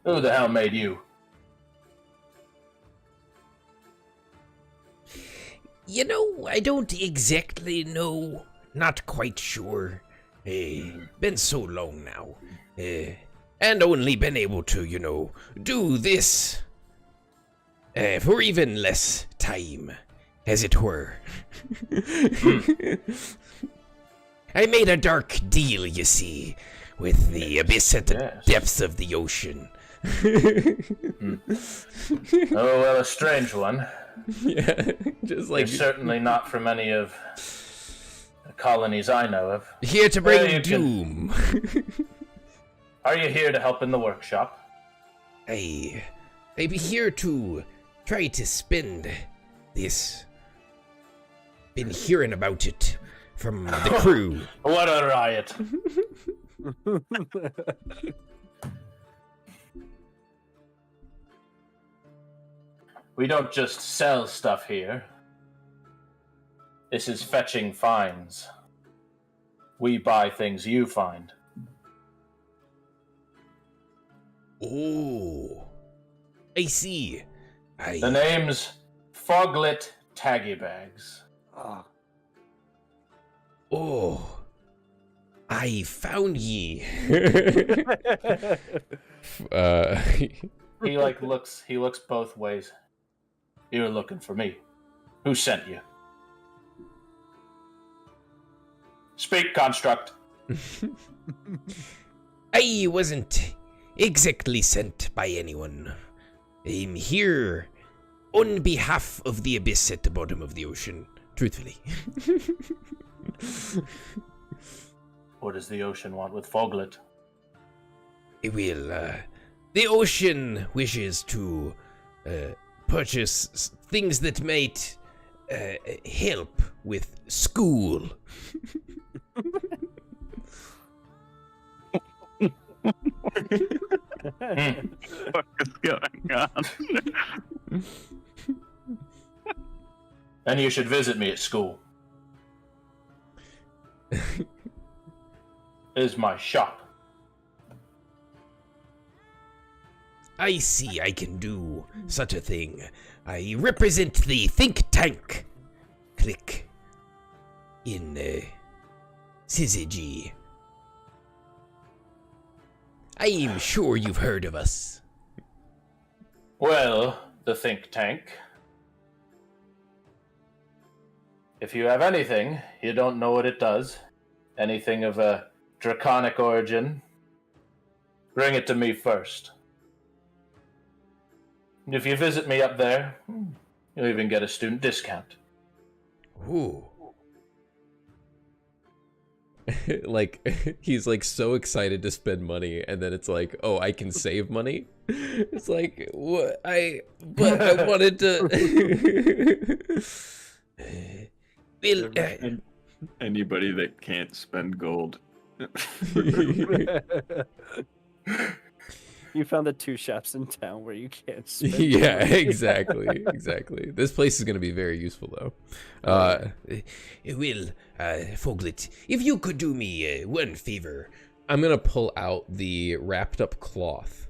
Who the hell made you? I don't exactly know. Not quite sure. Been so long now. And only been able to, do this. For even less time, as it were. I made a dark deal, you see, with the abyss at the depths of the ocean. Oh, well, a strange one. Yeah, just like It's certainly not from any of the colonies I know of. Here to bring doom. Are you here to help in the workshop? I be here to try to spend this. Been hearing about it from the crew. What a riot. We don't just sell stuff here. This is fetching finds. We buy things you find. Oh, I see. The name's Foglit Taggy Bags. Oh, I found ye. He looks both ways. You're looking for me. Who sent you? Speak, construct. I wasn't exactly sent by anyone. I'm here on behalf of the abyss at the bottom of the ocean, truthfully. What does the ocean want with Foglet? The ocean wishes to purchase things that might help with school. What is going on? Then you should visit me at school. Is my shop. I see I can do such a thing. I represent the think tank. Click. In, Syzygy. I am sure you've heard of us. Well, the think tank. If you have anything, you don't know what it does, anything of a draconic origin, bring it to me first. And if you visit me up there, you'll even get a student discount. Ooh. He's so excited to spend money, and then it's like, oh, I can save money. It's like, what? I wanted to. Anybody that can't spend gold. You found the two shops in town where you can't spend. Yeah, exactly. This place is going to be very useful, though. Foglet, if you could do me one favor. I'm going to pull out the wrapped up cloth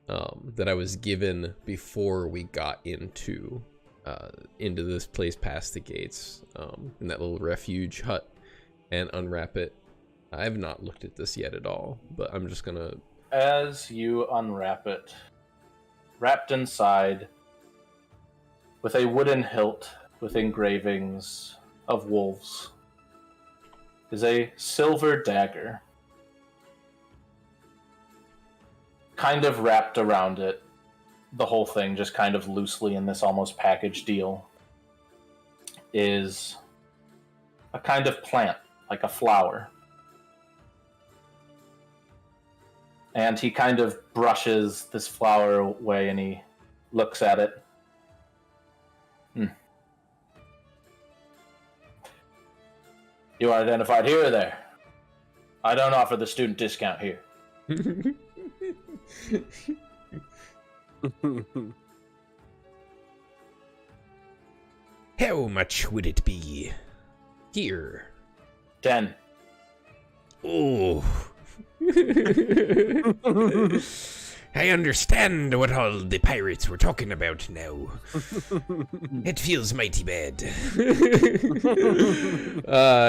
that I was given before we got into this place past the gates, in that little refuge hut, and unwrap it. I have not looked at this yet at all, but I'm just going to... As you unwrap it, wrapped inside, with a wooden hilt with engravings of wolves, is a silver dagger. Kind of wrapped around it, the whole thing just kind of loosely in this almost package deal, is a kind of plant, like a flower. And he kind of brushes this flower away and he looks at it. You are identified here or there? I don't offer the student discount here. How much would it be? Here. 10. Oh. I understand what all the pirates were talking about now. It feels mighty bad.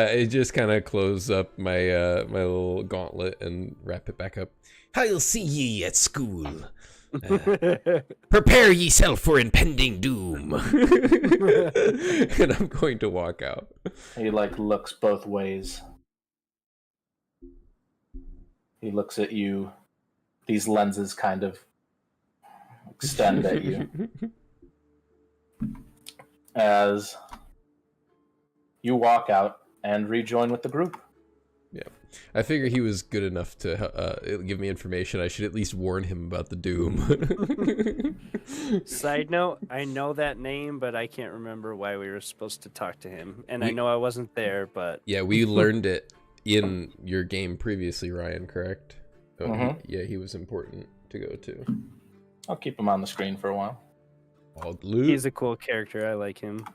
It just kind of close up my my little gauntlet and wrap it back up. I'll see ye at school. Prepare yeself for impending doom. And I'm going to walk out. He looks both ways. He looks at you. These lenses kind of extend at you as you walk out and rejoin with the group. Yeah, I figure he was good enough to give me information. I should at least warn him about the doom. Side note, I know that name, but I can't remember why we were supposed to talk to him. And I know I wasn't there, but... Yeah, we learned it in your game previously, Ryan, correct? Oh, Mhm. yeah, he was important to go to. I'll keep him on the screen for a while. Bald Luke. He's a cool character. I like him.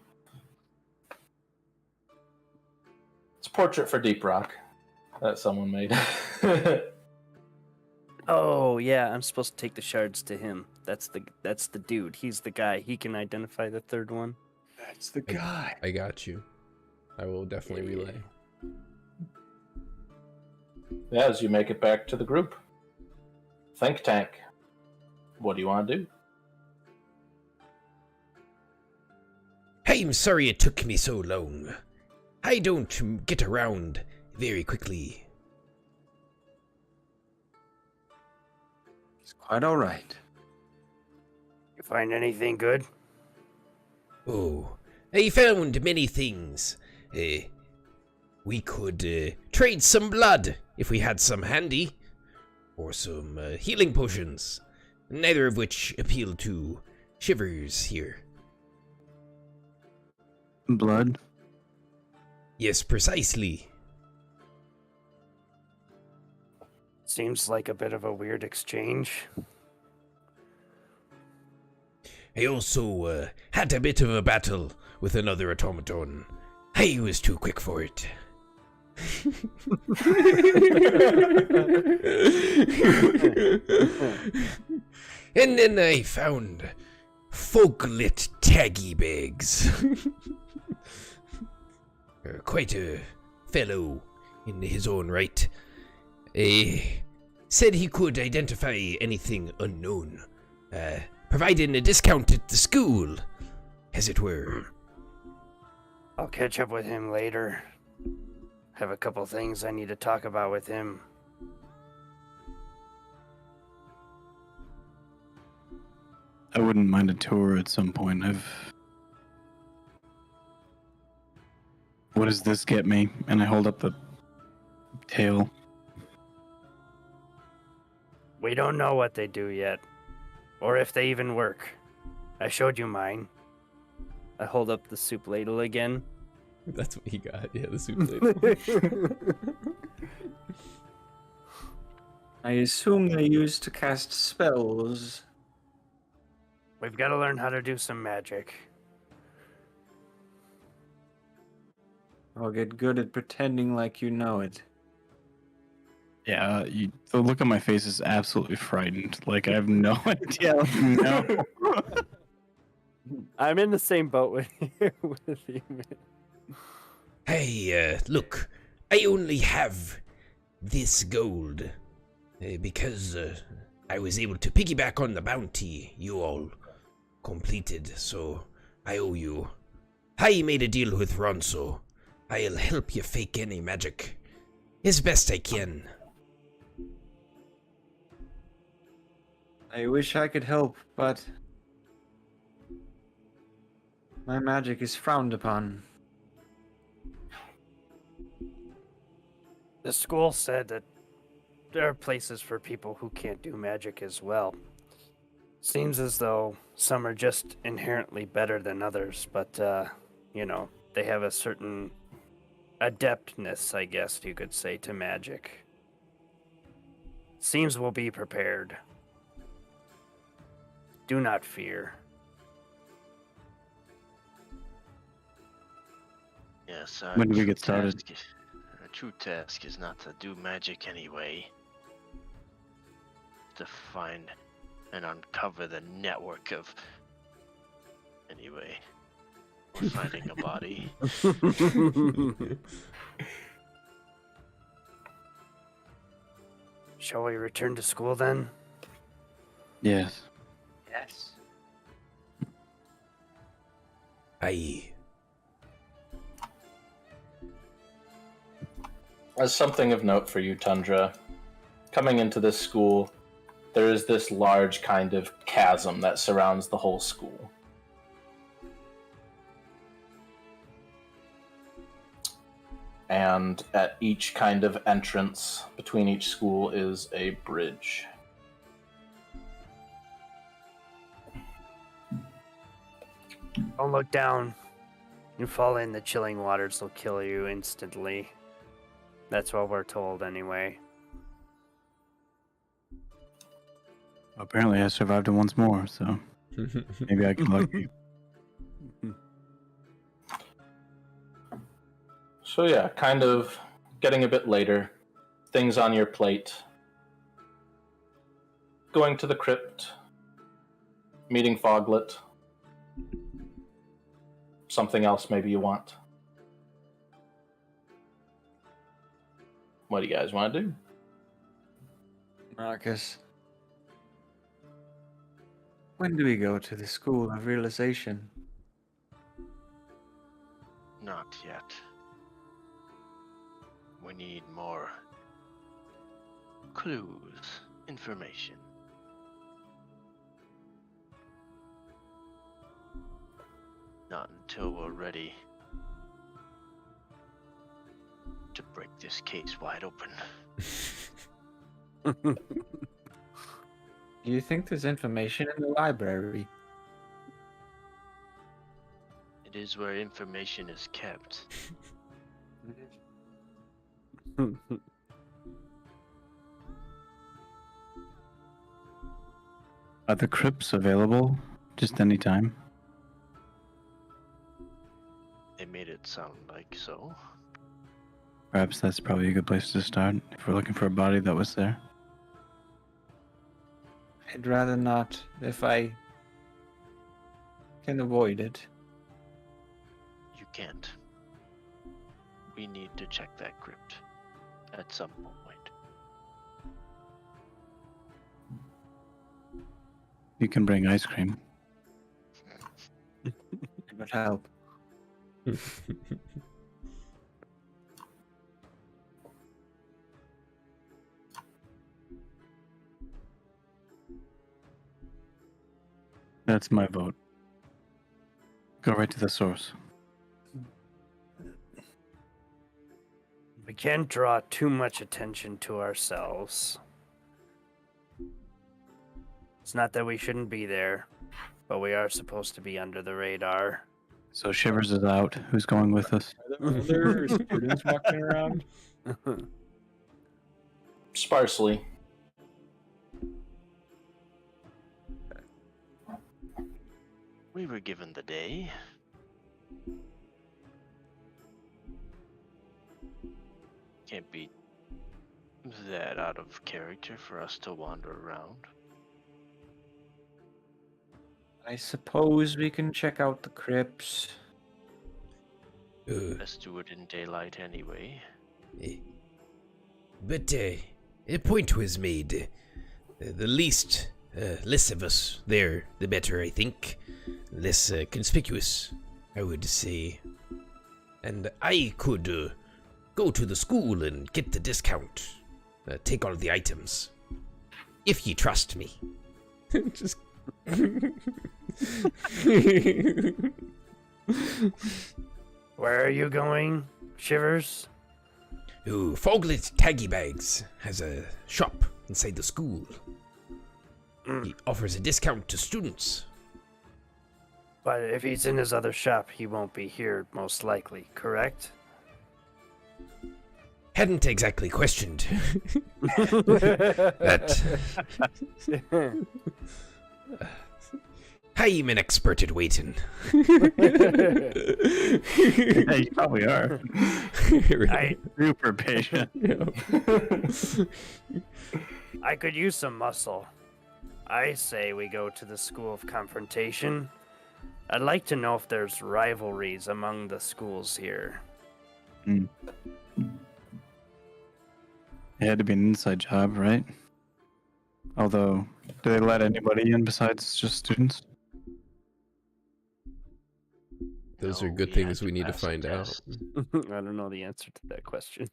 It's a portrait for Deep Rock that someone made. Oh, yeah, I'm supposed to take the shards to him. That's the dude. He's the guy. He can identify the third one. That's the guy. I got you. I will definitely relay. Yeah, as you make it back to the group. Think tank. What do you want to do? I'm sorry it took me so long. I don't get around very quickly. It's quite all right. You find anything good? Oh, I found many things. We could trade some blood if we had some handy, or some healing potions, neither of which appeal to Shivers here. Blood? Yes, precisely. Seems like a bit of a weird exchange. I also had a bit of a battle with another automaton. I was too quick for it. And then I found folklit taggy bags. Quite a fellow in his own right. Said he could identify anything unknown, providing a discount at the school, as it were. I'll catch up with him later. Have a couple things I need to talk about with him. I wouldn't mind a tour at some point. What does this get me? And I hold up the tail. We don't know what they do yet, or if they even work. I showed you mine. I hold up the soup ladle again. That's what he got. Yeah, the soup ladle. I assume they used to cast spells. We've got to learn how to do some magic. Or get good at pretending like you know it. Yeah, the look on my face is absolutely frightened. Like, I have no idea. No. I'm in the same boat with you. Hey, look, I only have this gold because I was able to piggyback on the bounty you all completed, so I owe you. I made a deal with Ronso. I'll help you fake any magic as best I can. I wish I could help, but my magic is frowned upon. The school said that there are places for people who can't do magic as well. Seems as though some are just inherently better than others, but, they have a certain adeptness, I guess you could say, to magic. Seems we'll be prepared. Do not fear. Yes, When do we get started? Our true task is not to do magic anyway. To find and uncover the network of... Anyway, we're finding a body. Shall we return to school then? Yes. Yes. Aye. As something of note for you, Tundra, coming into this school, there is this large kind of chasm that surrounds the whole school. And at each kind of entrance between each school is a bridge. Don't look down. You fall in, the chilling waters will kill you instantly. That's what we're told anyway. Apparently, I survived it once more, so maybe I can lucky. So yeah, kind of getting a bit later. Things on your plate. Going to the crypt. Meeting Foglet. Something else maybe you want. What do you guys want to do? Marcus. When do we go to the School of Realization? Not yet. We need more clues, information. Not until we're ready to break this case wide open. Do you think there's information in the library? It is where information is kept. Are the crypts available just any time? They made it sound like so. Perhaps that's probably a good place to start if we're looking for a body that was there. I'd rather not, if I can avoid it. You can't. We need to check that crypt at some point. You can bring ice cream. It would help. That's my vote. Go right to the source. We can't draw too much attention to ourselves. It's not that we shouldn't be there, but we are supposed to be under the radar. So Shivers is out. Who's going with us? Are there students walking around? Sparsely. We were given the day. Can't be that out of character for us to wander around. I suppose we can check out the crypts. Let's do it in daylight anyway. But a point was made. The less of us there, the better, I think. Less conspicuous, I would say. And I could go to the school and get the discount. Take all the items. If ye trust me. Just... Where are you going, Shivers? who Foglet Taggy Bags has a shop inside the school. He offers a discount to students. But if he's in his other shop, he won't be here, most likely, correct? Hadn't exactly questioned that. I'm an expert at waiting. Yeah, you probably are. I Super patient. I could use some muscle. I say we go to the School of Confrontation. I'd like to know if there's rivalries among the schools here. It had to be an inside job, right? Although, do they let anybody in besides just students? Those are No, good we things had we need to pass a find out. test. I don't know the answer to that question.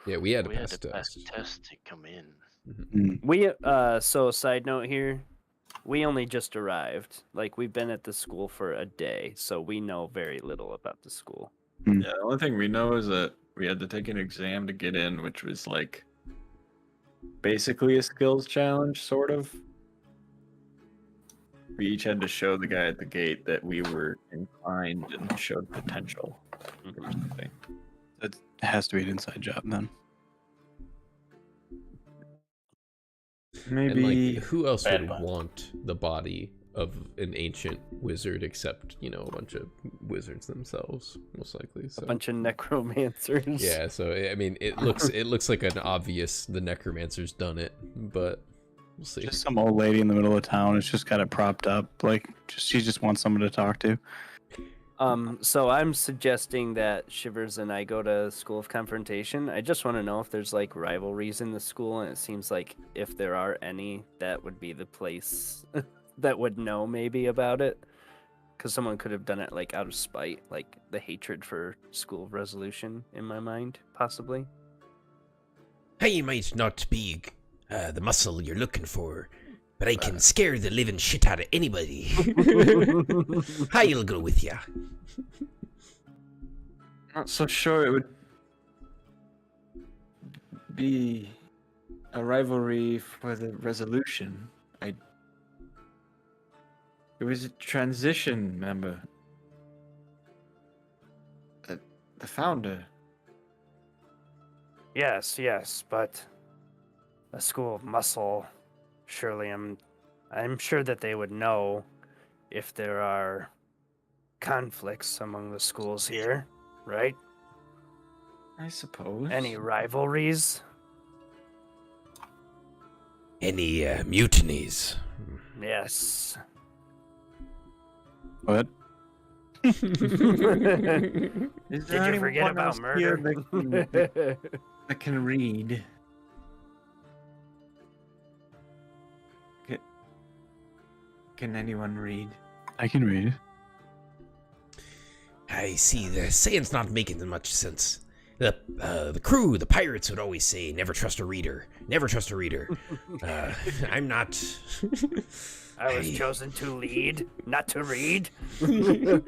Yeah, we had to We had pass to a pass test. a test to come in. We so side note here, we only just arrived. Like we've been at the school for a day, so we know very little about the school. Yeah, the only thing we know is that we had to take an exam to get in, which was like basically a skills challenge, sort of. We each had to show the guy at the gate that we were inclined and showed potential or something. It has to be an inside job then. Maybe And like, who else Bad would pun. want the body of an ancient wizard except, you know, a bunch of wizards themselves, most likely. So A bunch of necromancers. yeah, so I mean, it looks like an obvious the necromancer's done it, but we'll see. Just some old lady in the middle of town. It's just got it propped up. Like, she just wants someone to talk to. So I'm suggesting that Shivers and I go to School of Confrontation. I just want to know if there's like rivalries in the school, and it seems like if there are any, that would be the place that would know maybe about it. Because someone could have done it like out of spite, like the hatred for School of Resolution in my mind, possibly. I might not be the muscle you're looking for, but I can scare the living shit out of anybody. I'll go with ya. not so sure it would be a rivalry for the resolution. It was a transition member. The founder. Yes, but a School of Muscle, surely I'm sure that they would know if there are conflicts among the schools here, right? I suppose. Any rivalries? Any mutinies? Yes. What? Is Did there you forget anyone about else here murder? that can read? Can anyone read? I can read. I see. The saying's not making much sense. The crew, the pirates, would always say, "Never trust a reader. Never trust a reader." I'm not. I was chosen to lead, not to read. I'm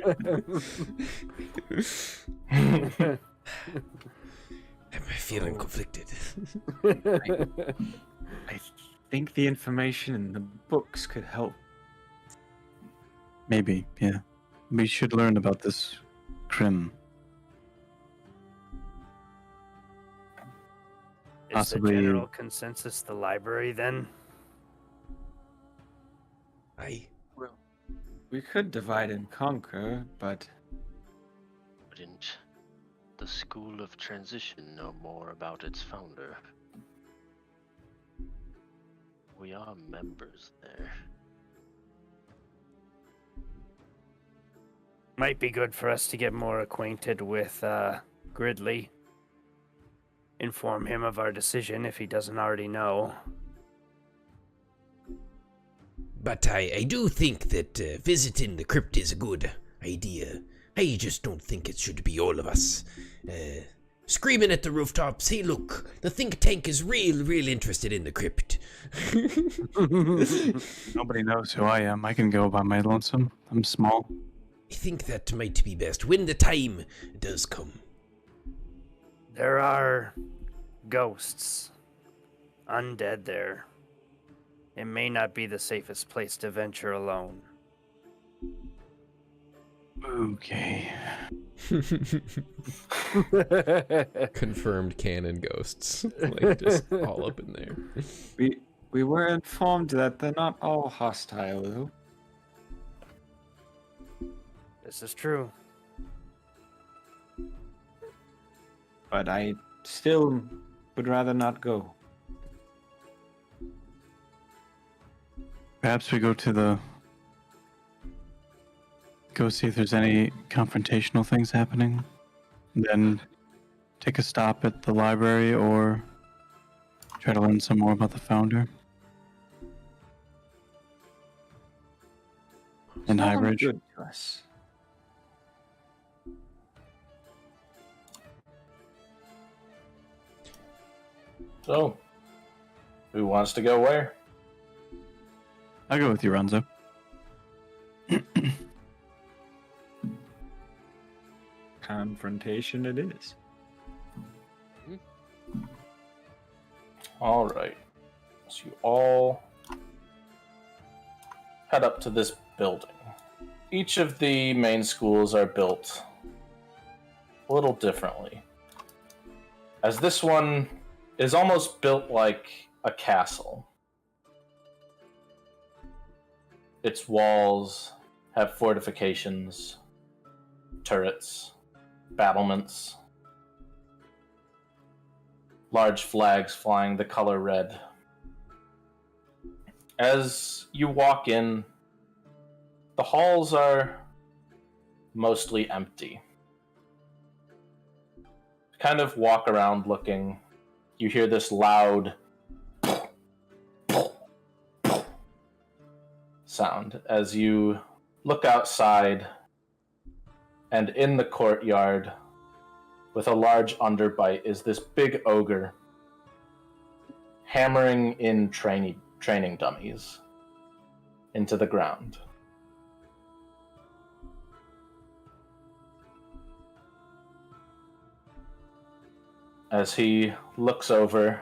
feeling conflicted. I think the information in the books could help. Maybe, yeah. We should learn about this Krim. Is Possibly- the general consensus the library then? Well, we could divide and conquer, but Wouldn't the School of Transition know more about its founder? We are members there. Might be good for us to get more acquainted with Gridley. Inform him of our decision if he doesn't already know. But I do think that visiting the crypt is a good idea. I just don't think it should be all of us screaming at the rooftops, "Hey, look, the think tank is real interested in the crypt." Nobody knows who I am. I can go by my lonesome. I'm small. I think that might be best when the time does come. There are ghosts, undead there. It may not be the safest place to venture alone. Okay. Confirmed canon ghosts. Like, just all up in there. We were informed that they're not all hostile, though. This is true. But I still would rather not go. Perhaps we go see if there's any confrontational things happening. Then take a stop at the library or try to learn some more about the founder. And Sounds Highbridge. good to us. So, who wants to go where? I'll go with you, Ronzo. Confrontation it is. All right. So you all head up to this building. Each of the main schools are built a little differently, as this one is almost built like a castle. Its walls have fortifications, turrets, battlements, large flags flying the color red. As you walk in, the halls are mostly empty. Kind of walk around looking. You hear this loud sound as you look outside, and in the courtyard with a large underbite is this big ogre hammering in training dummies into the ground. As he looks over,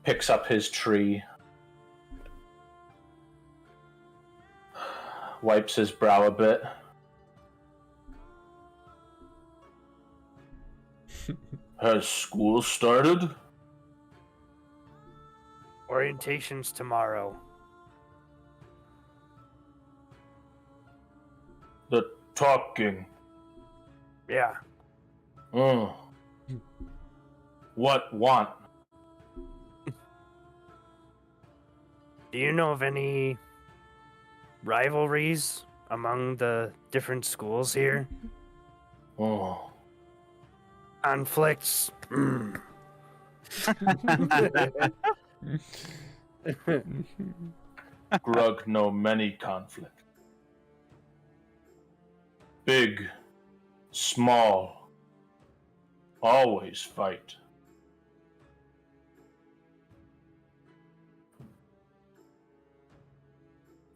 picks up his tree, wipes his brow a bit. Has school started? Orientation's tomorrow. The talking. Yeah. What want? Do you know of any rivalries among the different schools here? Oh. Conflicts? Grug know many conflict. Big, small, always fight.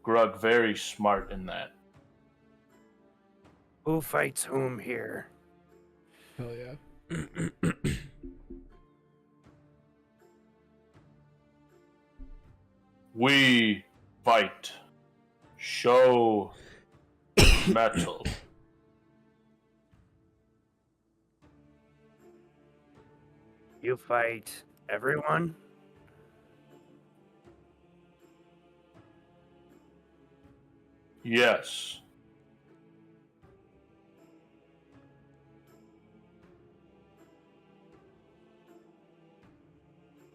Grug very smart in that. Who fights whom here? Hell yeah. We fight. Show metal. You fight everyone? Yes.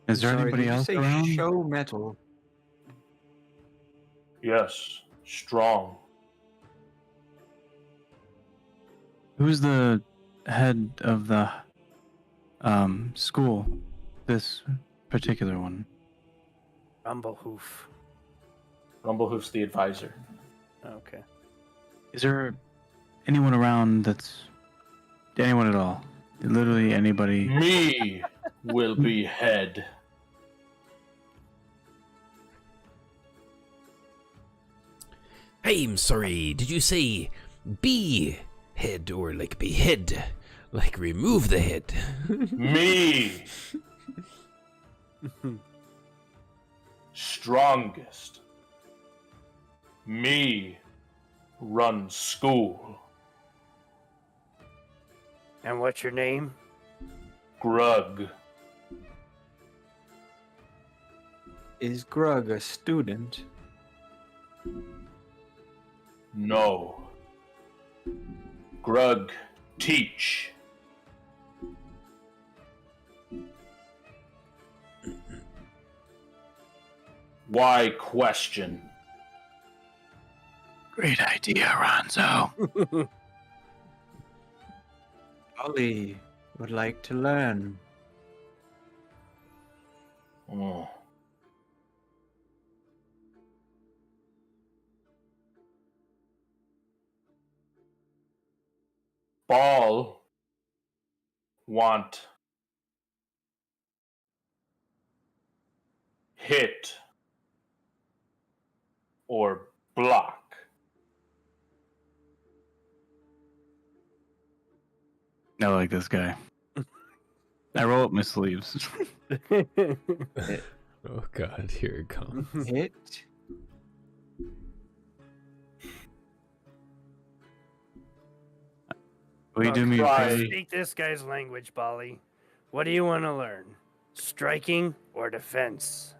Is there Sorry, anybody did you else say around? show metal? Yes. Strong. Who's the head of the school? This particular one. Rumblehoof. Rumblehoof's the advisor. Okay. Is there anyone around that's anyone at all? Literally anybody. Me will be head. I'm sorry, did you say be head or like behead? Like remove the head. Me. Strongest. Me run school. And what's your name? Grug. Is Grug a student? No. Grug teach. Why question? Great idea, Ronzo. Ollie would like to learn. Oh. Ball want hit or block. I like this guy. I roll up my sleeves. Oh god, here it comes. Hit. Will you do me a Try. favor? Speak this guy's language, Bali. What do you want to learn? Striking or defense?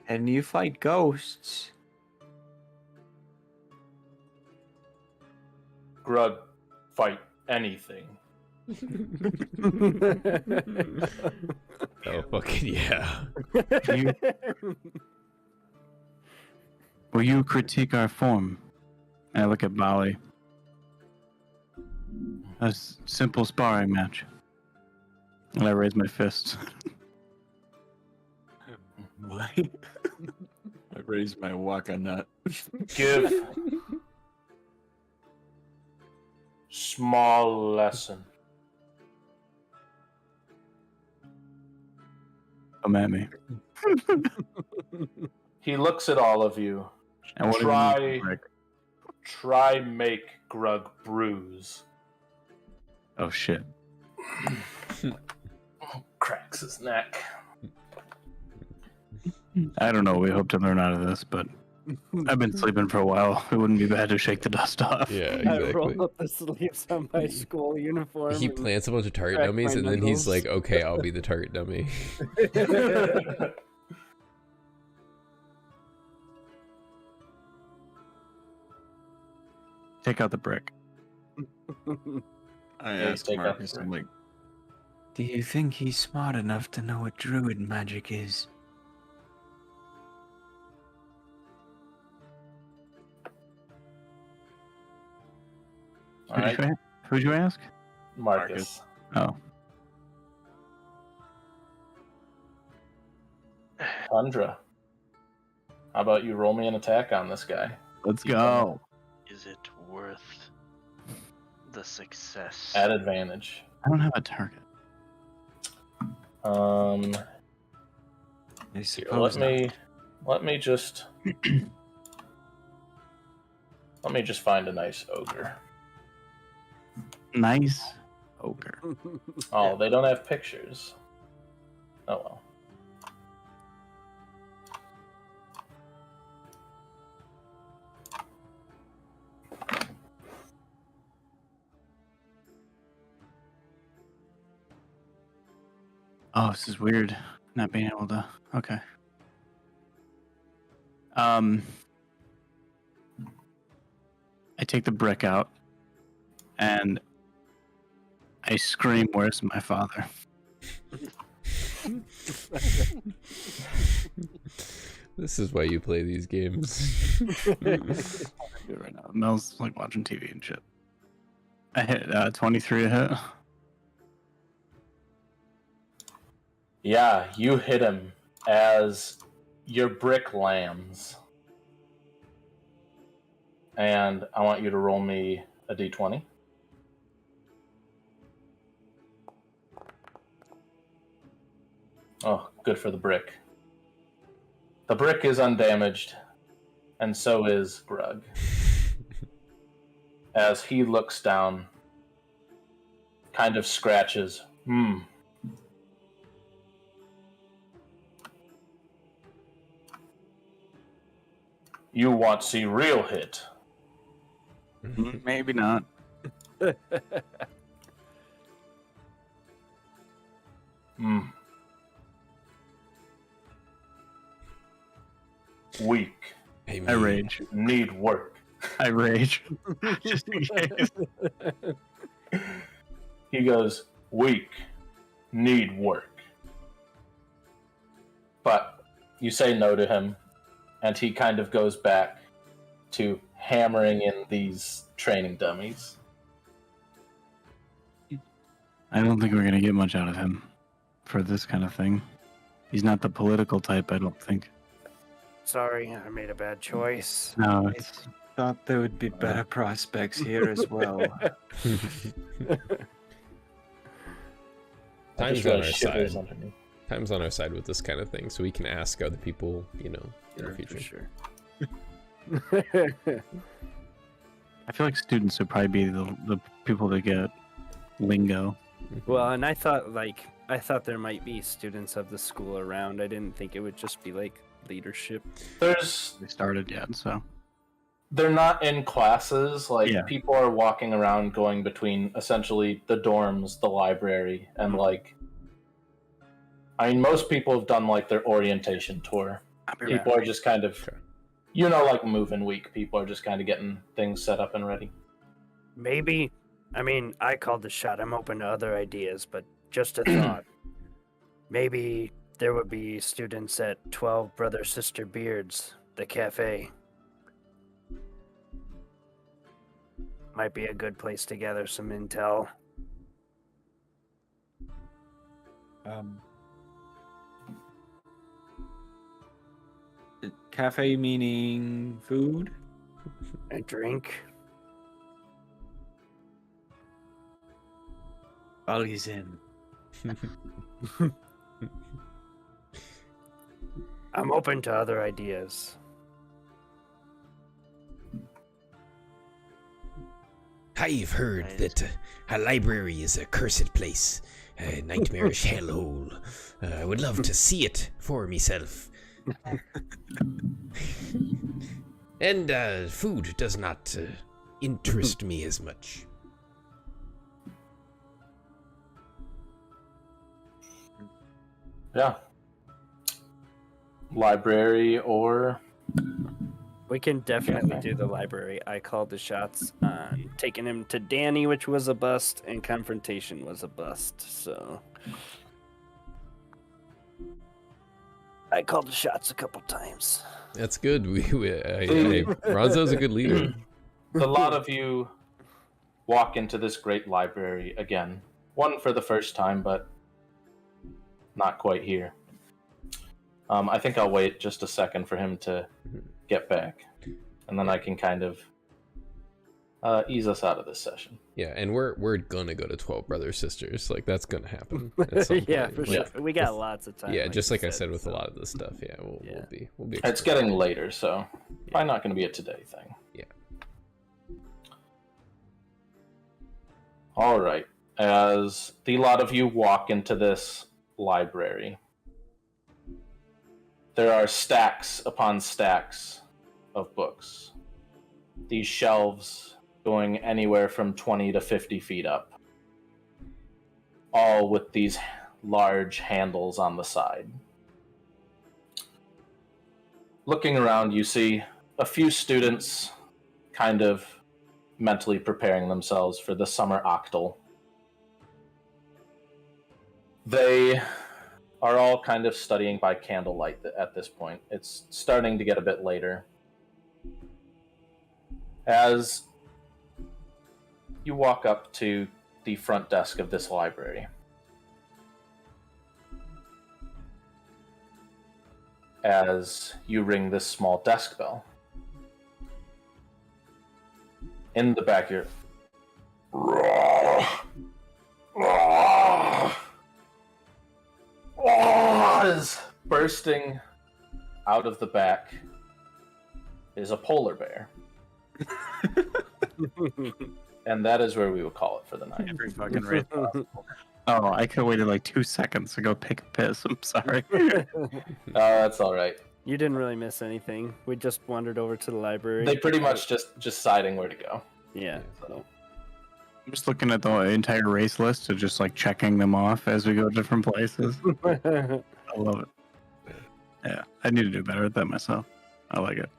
And you fight ghosts. Grug fight anything. Oh fucking yeah. Will you critique our form? And I look at Bali. A simple sparring match. And I raise my fist. What? I raised my waka nut. Give small lesson. Come at me. He looks at all of you. And what do you Try- mean, Rick? Try make Grug bruise. Oh shit. Cracks his neck. I don't know what we hope to learn out of this, but I've been sleeping for a while. It wouldn't be bad to shake the dust off. Yeah, I exactly. roll up the sleeves on my school uniform. He and- plants a bunch of target crack dummies my and then he's knuckles. like, okay, I'll be the target dummy. Take out the brick. I Yeah, asked take out Marcus, the I'm like, Do you think he's smart enough to know what druid magic is? All right, Who'd you ask? Marcus. Oh. Tundra. How about you roll me an attack on this guy? Let's go. Is it worth the success? At advantage. I don't have a target. Um, I here, suppose let me just find a nice ogre. Nice ogre. Oh, they don't have pictures. Oh well. Oh, this is weird. Not being able to. Okay. I take the brick out, and I scream, "Where's my father?" This is why you play these games. Right now, Mel's like watching TV and shit. I hit 23 to hit. Yeah, you hit him as your brick lands. And I want you to roll me a d20. Oh, good for the brick. The brick is undamaged, and so is Grug. As he looks down, kind of scratches. You want to see real hit? Maybe not. Weak. Hey, I me. rage. Need work. I rage. Just in case. He goes, weak. Need work. But you say no to him, and he kind of goes back to hammering in these training dummies. I don't think we're gonna get much out of him for this kind of thing. He's not the political type, I don't think. Sorry, I made a bad choice. No, I it's thought there would be better prospects here as well. I Time's just on really our shivers side. underneath. Time's on our side with this kind of thing, so we can ask other people, in the future. For sure. I feel like students would probably be the people that get lingo. Well, and I thought there might be students of the school around. I didn't think it would just be like leadership. They started yet, so They're not in classes. Like, Yeah. people are walking around going between essentially the dorms, the library, and most people have done like their orientation tour. People are just kind of, like move-in week. People are just kind of getting things set up and ready. Maybe. I mean, I called the shot. I'm open to other ideas, but just a thought. Maybe there would be students at 12 Brother Sister Beards, the cafe. Might be a good place to gather some intel. Cafe meaning food? A drink. Ollie's in. I'm open to other ideas. I've heard that a library is a cursed place, a nightmarish hellhole. I would love to see it for myself. And food does not interest me as much. Yeah. Library or... We can definitely do the library. I called the shots on taking him to Danny, which was a bust, and confrontation was a bust. So I called the shots a couple times. That's good. Ronzo's a good leader. A lot of you walk into this great library again. One for the first time, but not quite here. I think I'll wait just a second for him to get back, and then I can kind of ease us out of this session. Yeah, and we're gonna go to 12 Brothers Sisters. Like, that's gonna happen. At some Yeah, point. for sure. We got lots of time. Yeah, just like I you said with so. a lot of this stuff. Yeah, we'll be. It's getting later, so probably not going to be a today thing. Yeah. All right. As the lot of you walk into this library, there are stacks upon stacks of books. These shelves going anywhere from 20 to 50 feet up, all with these large handles on the side. Looking around, you see a few students kind of mentally preparing themselves for the summer octal. They are all kind of studying by candlelight at this point. It's starting to get a bit later. As you walk up to the front desk of this library, as you ring this small desk bell, in the back here, bursting out of the back is a polar bear. And that is where we will call it for the night. Every fucking race possible. Oh, I could have waited like 2 seconds to go pick a piss. I'm sorry. That's all right. You didn't really miss anything. We just wandered over to the library. They pretty much just deciding where to go. Yeah. So. I'm just looking at the entire race list and just like checking them off as we go to different places. I love it. Yeah, I need to do better at that myself. I like it.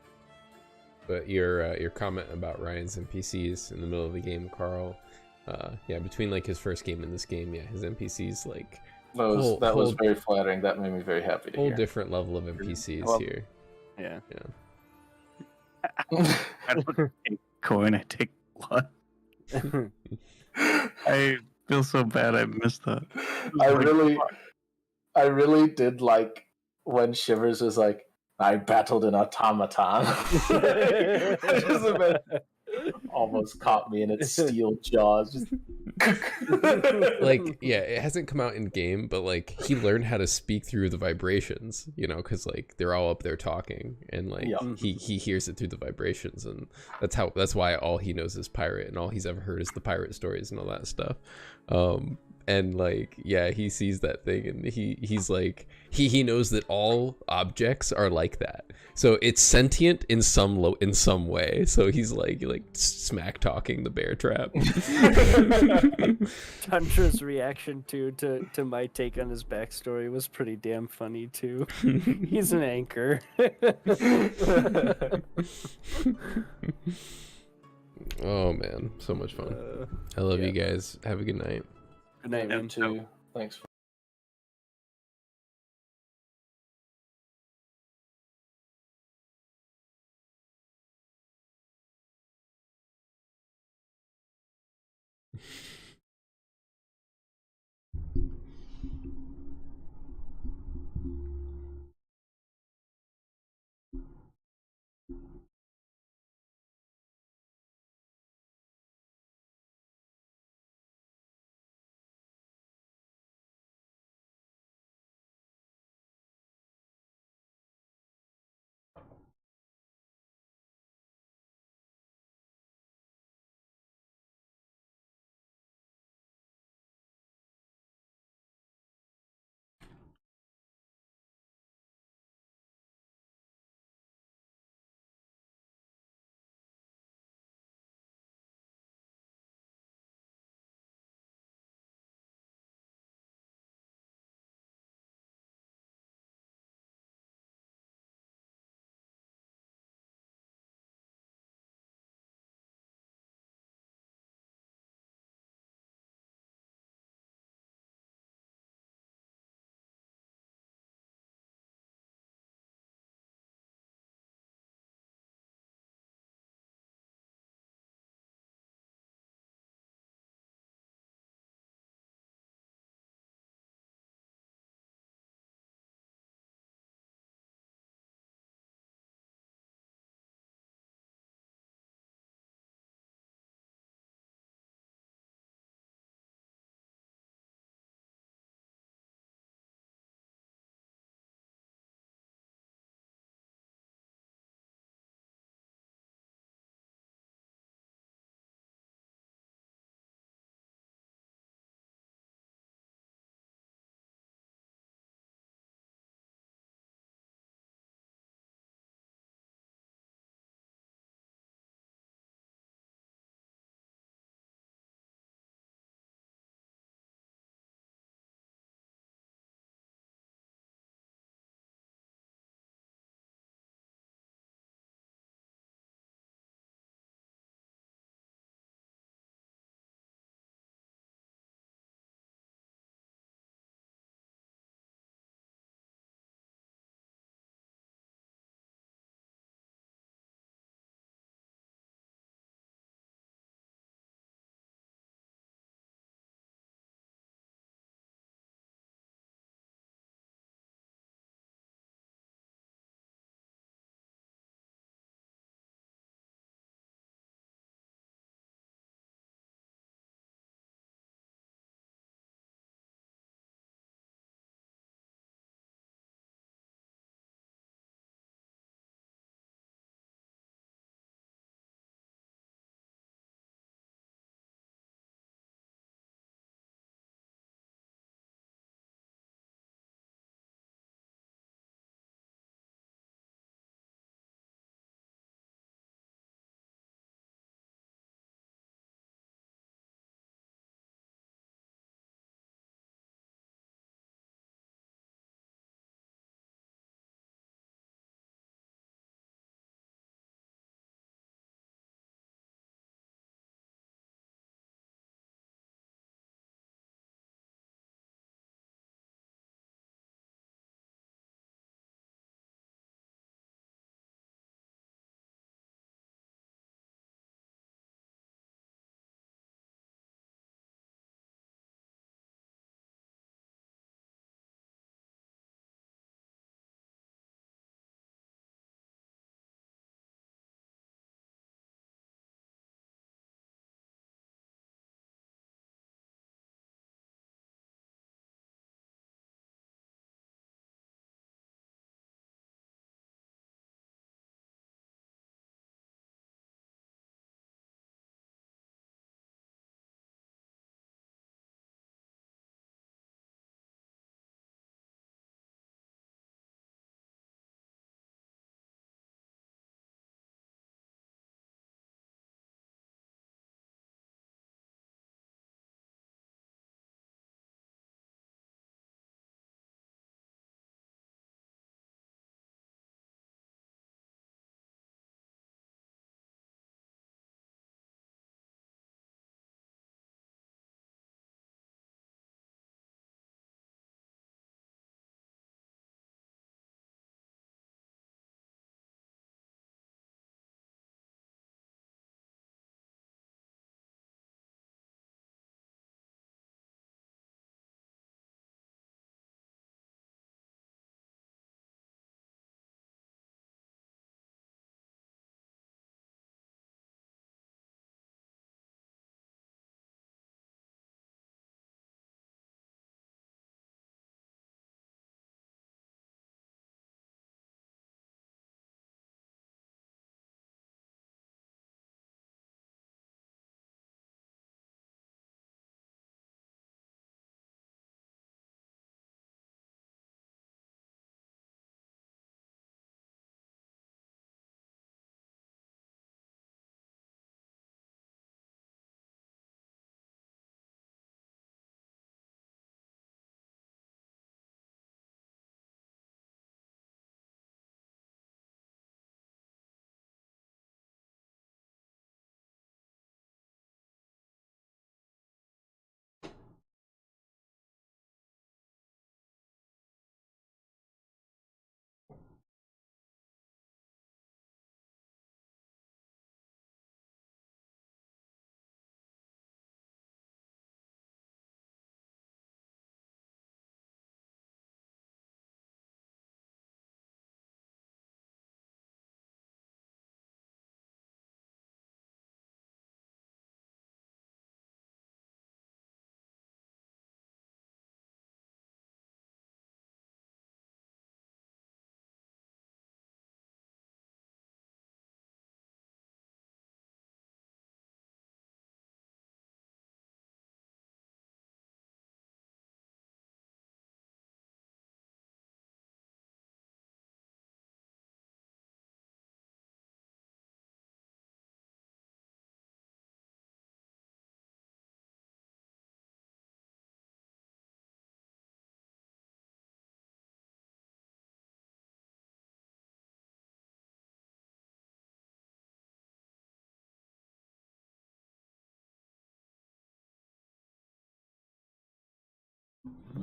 But your comment about Ryan's NPCs in the middle of the game, Carl, yeah, between like his first game and this game, yeah, his NPCs like that was very flattering. That made me very happy to whole hear. different level of NPCs here. Yeah. I don't take coin, I take blood. I feel so bad I missed that. I really did like when Shivers was like, I battled an automaton. It just almost caught me in its steel jaws. Just... Like, yeah, it hasn't come out in game, but like he learned how to speak through the vibrations, you know, because like they're all up there talking, and like he hears it through the vibrations, and that's why all he knows is pirate, and all he's ever heard is the pirate stories and all that stuff. And like, yeah, he sees that thing, and he's like, he knows that all objects are like that, so it's sentient in some way. So he's like smack talking the bear trap. Tundra's reaction to my take on his backstory was pretty damn funny too. He's an anchor. Oh man, so much fun. I love you guys. Have a good night. Good night, man. too. Thanks.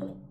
Oh.